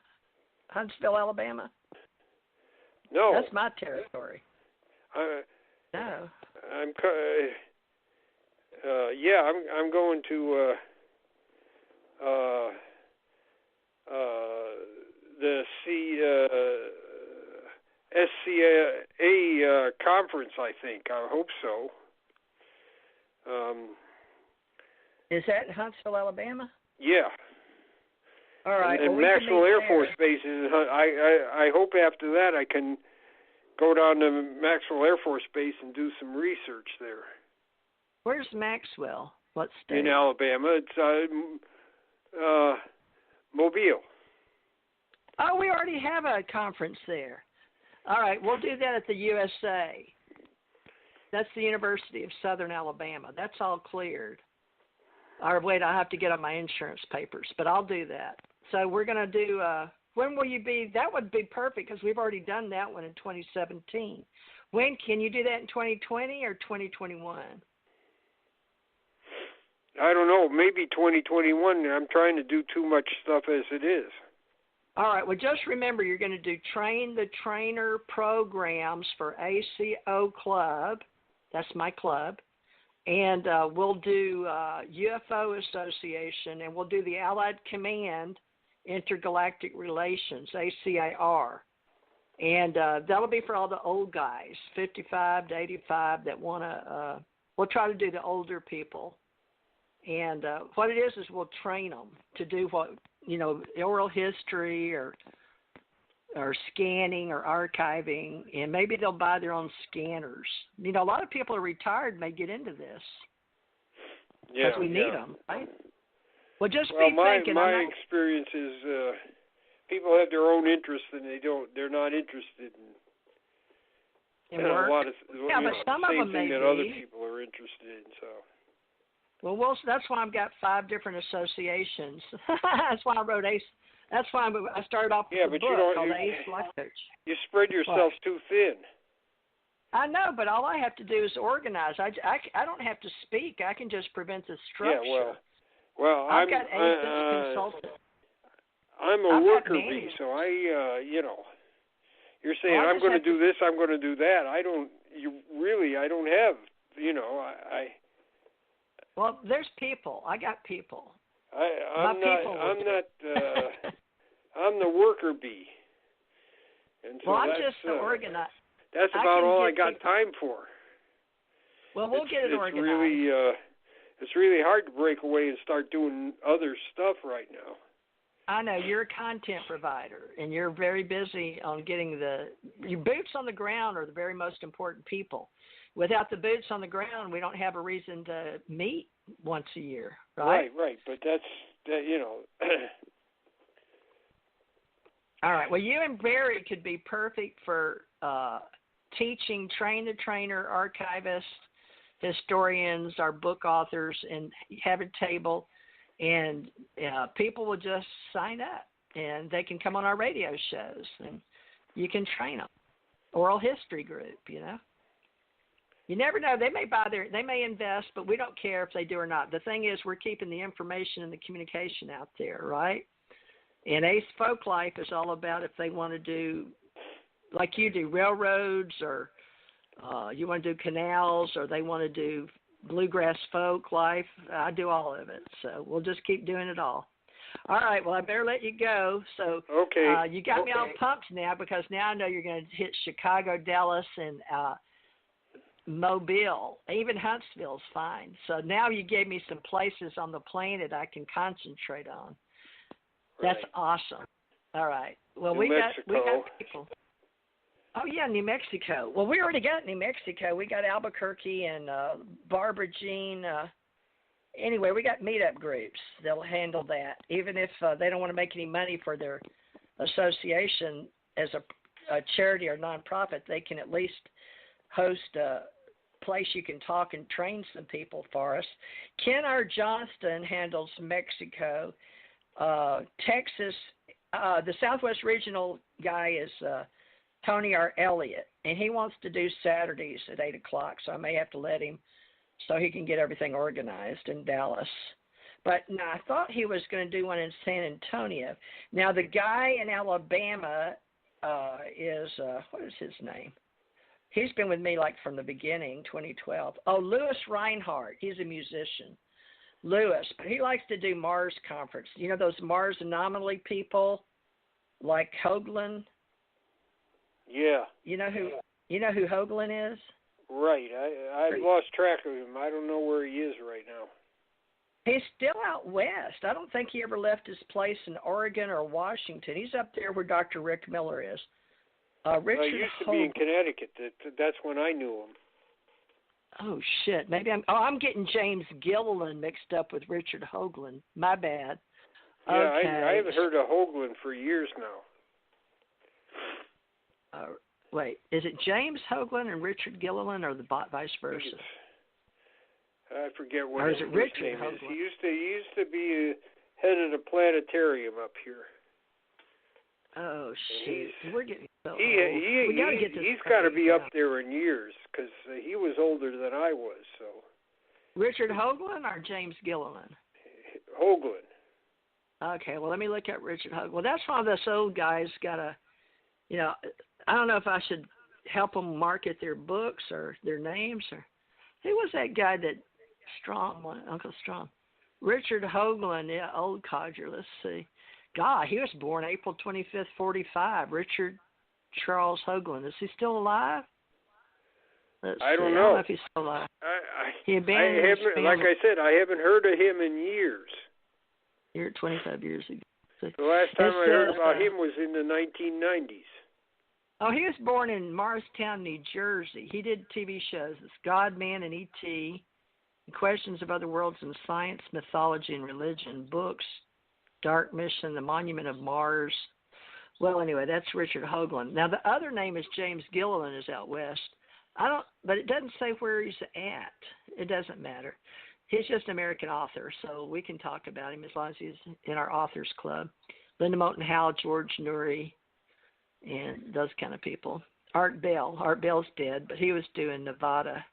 Speaker 4: Huntsville, Alabama.
Speaker 3: No,
Speaker 4: that's my territory. No,
Speaker 3: I'm going to the SCA conference. I think. I hope so.
Speaker 4: Is that in Huntsville, Alabama?
Speaker 3: Yeah.
Speaker 4: All right.
Speaker 3: And
Speaker 4: well,
Speaker 3: Maxwell Air Force Base is. I hope after that I can go down to Maxwell Air Force Base and do some research there.
Speaker 4: Where's Maxwell? What state?
Speaker 3: In Alabama. It's Mobile.
Speaker 4: Oh, we already have a conference there. All right, we'll do that at the USA. That's the University of Southern Alabama. That's all cleared. Or wait, I have to get on my insurance papers, but I'll do that. So we're going to do, when will you be? That would be perfect because we've already done that one in 2017. When can you do that in 2020 or 2021?
Speaker 3: I don't know, maybe 2021. I'm trying to do too much stuff as it is.
Speaker 4: All right, well, just remember you're going to do Train the Trainer programs for ACO CLUB. That's my club. And we'll do UFO Association, and we'll do the Allied Command Intergalactic Relations, ACIR. And that'll be for all the old guys, 55 to 85, that want to, we'll try to do the older people. And what it is we'll train them to do what, oral history or scanning or archiving, and maybe they'll buy their own scanners. A lot of people are retired may get into this because we need them, right? Well, just be thinking.
Speaker 3: My experience is people have their own interests and they're not interested in
Speaker 4: work.
Speaker 3: A lot of
Speaker 4: but some of them may
Speaker 3: that
Speaker 4: be.
Speaker 3: other people are interested in. So.
Speaker 4: Well, that's why I've got 5 different associations. That's why I wrote ACE. That's why I started off with a book called ACE Life Coach.
Speaker 3: You spread yourself too thin.
Speaker 4: I know, but all I have to do is organize. I don't have to speak. I can just prevent the structure.
Speaker 3: Yeah, well,
Speaker 4: I've got ACE consultant.
Speaker 3: I'm a worker bee, so you're saying I'm going to do this, I'm going to do that. I don't have,
Speaker 4: Well, there's people. I got people.
Speaker 3: I'm the worker bee. And so
Speaker 4: I'm just the organizer.
Speaker 3: That's about all I got time for.
Speaker 4: Well, we'll get it organized.
Speaker 3: It's really hard to break away and start doing other stuff right now.
Speaker 4: I know you're a content provider, and you're very busy on getting your boots on the ground are the very most important people. Without the boots on the ground, we don't have a reason to meet once a year, right?
Speaker 3: Right. But that's.
Speaker 4: All right. Well, you and Barry could be perfect for teaching, train the trainer, archivists, historians, our book authors, and have a table, and people will just sign up, and they can come on our radio shows, and you can train them. Oral history group, You never know. They may invest, but we don't care if they do or not. The thing is, we're keeping the information and the communication out there, right? And Ace Folk Life is all about if they want to do, like you do, railroads, or you want to do canals, or they want to do bluegrass folk life. I do all of it. So we'll just keep doing it all. All right. Well, I better let you go. So you got me all pumped now because now I know you're going to hit Chicago, Dallas, and Mobile. Even Huntsville's fine. So now you gave me some places on the planet I can concentrate on. That's awesome. All right. Well, we got people. Oh yeah, New Mexico. Well, we already got New Mexico. We got Albuquerque and Barbara Jean. Anyway, we got meetup groups. They'll handle that. Even if they don't want to make any money for their association as a charity or nonprofit, they can at least host a place you can talk and train some people for us. Ken R. Johnston handles Mexico. Texas, the Southwest Regional guy is Tony R. Elliott, and he wants to do Saturdays at 8 o'clock, so I may have to let him so he can get everything organized in Dallas. But now I thought he was going to do one in San Antonio. Now the guy in Alabama is, what is his name? He's been with me like from the beginning, 2012. Oh, Louis Reinhardt. He's a musician. Louis, but he likes to do Mars conference. You know those Mars anomaly people like Hoagland?
Speaker 3: Yeah.
Speaker 4: You know who Hoagland is?
Speaker 3: Right. I've lost track of him. I don't know where he is right now.
Speaker 4: He's still out west. I don't think he ever left his place in Oregon or Washington. He's up there where Dr. Rick Miller is. Richard
Speaker 3: he used to be in Connecticut. That's when I knew him.
Speaker 4: Oh, shit. Maybe I'm getting James Gilliland mixed up with Richard Hoagland. My bad.
Speaker 3: Yeah,
Speaker 4: okay.
Speaker 3: I haven't heard of Hoagland for years now.
Speaker 4: Wait, is it James Hoagland and Richard Gilliland, or the vice versa?
Speaker 3: I forget what
Speaker 4: or
Speaker 3: his
Speaker 4: is it
Speaker 3: first
Speaker 4: Richard
Speaker 3: name
Speaker 4: Hoagland?
Speaker 3: is. He used to be head of the planetarium up here.
Speaker 4: Oh, shit. We're getting so old.
Speaker 3: He's got to be up there in years, because he was older than I was. So.
Speaker 4: Richard Hoagland or James Gilliland?
Speaker 3: Hoagland.
Speaker 4: Okay, well, let me look at Richard Hoagland. Well, that's why this old guy's got to, I don't know if I should help them market their books or their names. Or who was that guy that Uncle Strong? Richard Hoagland, yeah, old codger. Let's see. God, he was born April 25th, 45. Richard Charles Hoagland. Is he still alive?
Speaker 3: I don't know.
Speaker 4: I don't know if he's still alive.
Speaker 3: Like I said, I haven't heard of him in years.
Speaker 4: You're 25 years ago. So
Speaker 3: the last time I heard about him was in the 1990s.
Speaker 4: Oh, he was born in Morristown, New Jersey. He did TV shows. It's God, Man, and E.T., Questions of Other Worlds in Science, Mythology, and Religion, books, Dark Mission, The Monument of Mars. Well, anyway, that's Richard Hoagland. Now, the other name is James Gilliland, is out west. But it doesn't say where he's at. It doesn't matter. He's just an American author, so we can talk about him as long as he's in our authors club. Linda Moulton Howe, George Noory, and those kind of people. Art Bell. Art Bell's dead, but he was doing Nevada.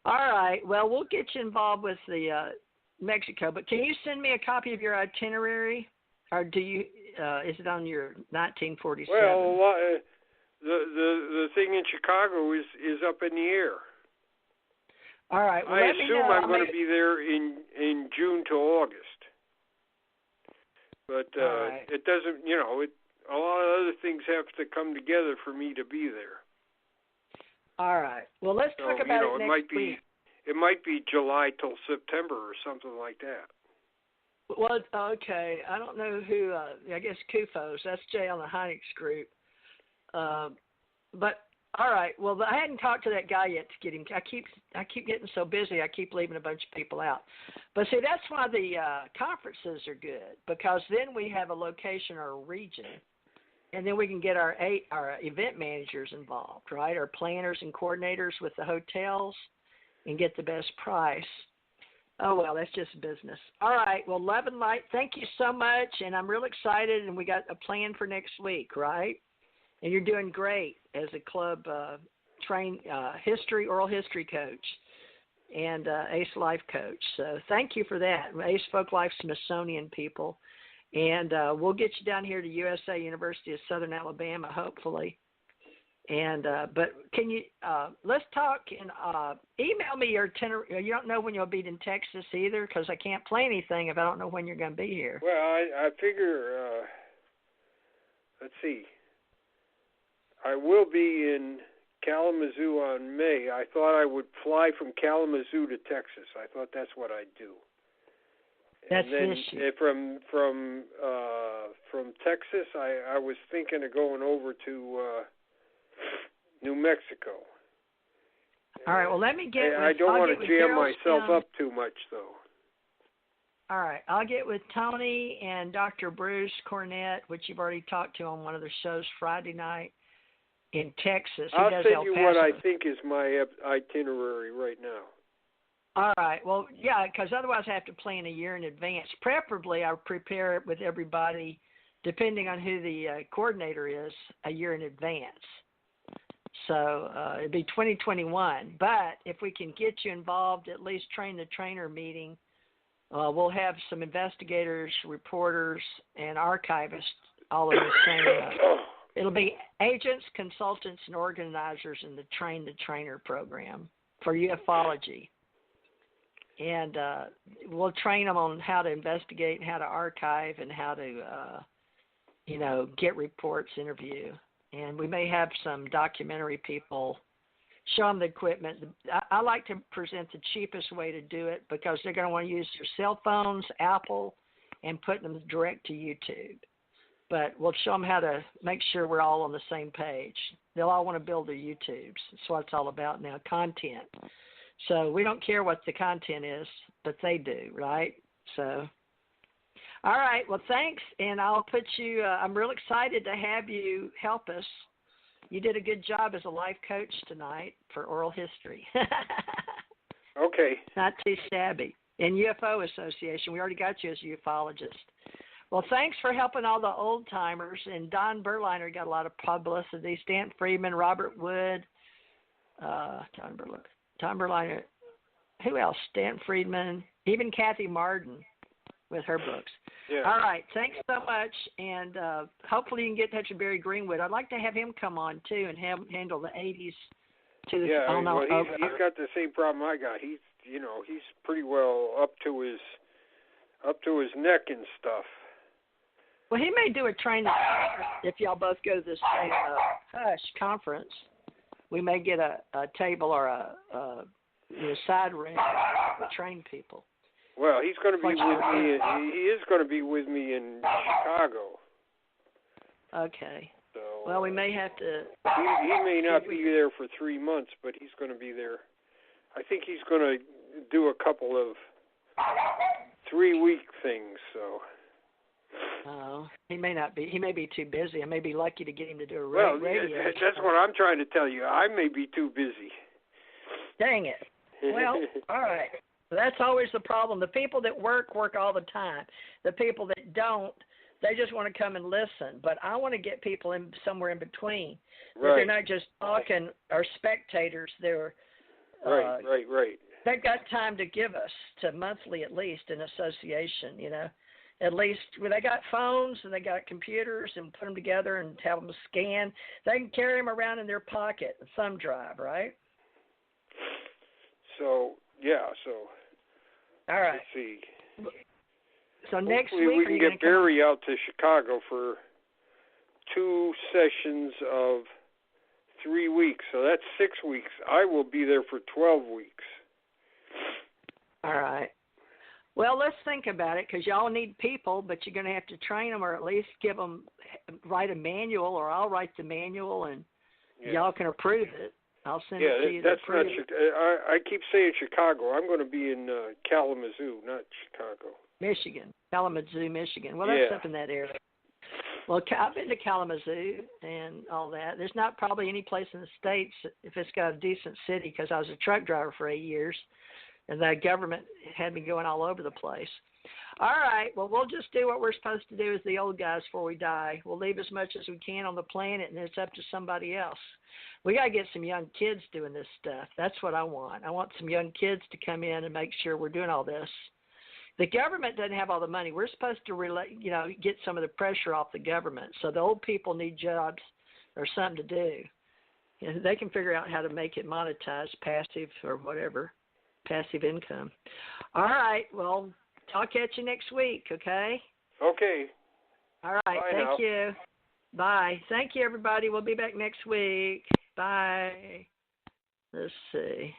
Speaker 4: All right. Well, we'll get you involved with the Mexico, but can you send me a copy of your itinerary, or do you? Is it on your 1947?
Speaker 3: Well, the thing in Chicago is up in the air.
Speaker 4: All right. Well,
Speaker 3: I assume I'm going to be there in June to August, but it doesn't. A lot of other things have to come together for me to be there.
Speaker 4: All right. Well, let's talk about it next week.
Speaker 3: It might be July till September or something like that.
Speaker 4: Well, okay. I don't know who. I guess CUFOs. That's Jay on the Hynix group. But all right. Well, I hadn't talked to that guy yet to get him. I keep getting so busy. I keep leaving a bunch of people out. But see, that's why the conferences are good, because then we have a location or a region. And then we can get our event managers involved, right? Our planners and coordinators with the hotels, and get the best price. Oh, well, that's just business. All right. Well, Love and Light, thank you so much. And I'm real excited. And we got a plan for next week, right? And you're doing great as a club oral history coach and Ace Life coach. So thank you for that. Ace Folk Life Smithsonian people. And we'll get you down here to USA, University of Southern Alabama, hopefully. And but can you let's talk and email me your itinerary. You don't know when you'll be in Texas either, because I can't play anything if I don't know when you're going to be here.
Speaker 3: Well, I figure. Let's see. I will be in Kalamazoo on May. I thought I would fly from Kalamazoo to Texas. I thought that's what I'd do.
Speaker 4: That's
Speaker 3: and
Speaker 4: this
Speaker 3: then
Speaker 4: year.
Speaker 3: From Texas, I was thinking of going over to New Mexico.
Speaker 4: All right. Well, let me get.
Speaker 3: I don't want to jam myself up too much, though.
Speaker 4: All right. I'll get with Tony and Dr. Bruce Cornett, which you've already talked to on one of their shows Friday night in Texas.
Speaker 3: I'll send you what I think is my itinerary right now.
Speaker 4: All right. Well, yeah, because otherwise I have to plan a year in advance. Preferably, I'll prepare it with everybody, depending on who the coordinator is, a year in advance. So it'd be 2021. But if we can get you involved, at least train the trainer meeting, we'll have some investigators, reporters, and archivists all in the same. It'll be agents, consultants, and organizers in the Train the Trainer program for ufology. And we'll train them on how to investigate, how to archive, and how to, get reports, interview. And we may have some documentary people show them the equipment. I like to present the cheapest way to do it because they're going to want to use their cell phones, Apple, and put them direct to YouTube. But we'll show them how to make sure we're all on the same page. They'll all want to build their YouTubes. That's what it's all about now, content. So we don't care what the content is, but they do, right? So, all right. Well, thanks, and I'll put you. I'm real excited to have you help us. You did a good job as a life coach tonight for oral history.
Speaker 3: Okay.
Speaker 4: Not too shabby. And UFO Association, we already got you as a ufologist. Well, thanks for helping all the old timers. And Don Berliner got a lot of publicity. Stan Friedman, Robert Wood, Tom Berliner. Who else? Stan Friedman, even Kathy Martin with her books.
Speaker 3: Yeah.
Speaker 4: All right. Thanks so much. And hopefully you can get in touch with Barry Greenwood. I'd like to have him come on, too, and handle the 80s.
Speaker 3: He's got the same problem I got. He's pretty well up to his neck and stuff.
Speaker 4: Well, he may do a training if y'all both go to this same conference. We may get a table or a side room to train people.
Speaker 3: Well, he's going to be with me. He is going to be with me in Chicago.
Speaker 4: Okay.
Speaker 3: So,
Speaker 4: well, we may have to.
Speaker 3: He may not be there for 3 months, but he's going to be there. I think he's going to do a couple of 3-week things. So.
Speaker 4: Oh, he may not be. He may be too busy. I may be lucky to get him to do a radio.
Speaker 3: Well, that's what I'm trying to tell you. I may be too busy.
Speaker 4: Dang it. Well, all right. That's always the problem. The people that work all the time. The people that don't, they just want to come and listen. But I want to get people in somewhere in between.
Speaker 3: Right.
Speaker 4: They're not just talking or spectators. They're
Speaker 3: right.
Speaker 4: They've got time to give us to monthly at least an association. At least they got phones and they got computers and put them together and have them scan. They can carry them around in their pocket, a thumb drive, right?
Speaker 3: So, yeah,
Speaker 4: all right.
Speaker 3: Let's see.
Speaker 4: So next
Speaker 3: Hopefully
Speaker 4: week
Speaker 3: we can get Barry out to Chicago for 2 sessions of 3 weeks. So that's 6 weeks. I will be there for 12 weeks.
Speaker 4: All right. Well, let's think about it because y'all need people, but you're going to have to train them or at least write a manual, or I'll write the manual and y'all can approve it. I'll send it to you.
Speaker 3: Yeah, that's not. I keep saying Chicago. I'm going to be in Kalamazoo, not Chicago.
Speaker 4: Michigan, Kalamazoo, Michigan. Well, that's up in that area. Well, I've been to Kalamazoo and all that. There's not probably any place in the States if it's got a decent city because I was a truck driver for 8 years. And the government had me going all over the place. All right, well, we'll just do what we're supposed to do as the old guys before we die. We'll leave as much as we can on the planet, and it's up to somebody else. We got to get some young kids doing this stuff. That's what I want. I want some young kids to come in and make sure we're doing all this. The government doesn't have all the money. We're supposed to get some of the pressure off the government. So the old people need jobs or something to do. They can figure out how to make it monetized, passive or whatever. Passive income. All right. Well, I'll catch you next week, okay?
Speaker 3: Okay.
Speaker 4: All right. Thank you. Bye. Thank you, everybody. We'll be back next week. Bye. Let's see.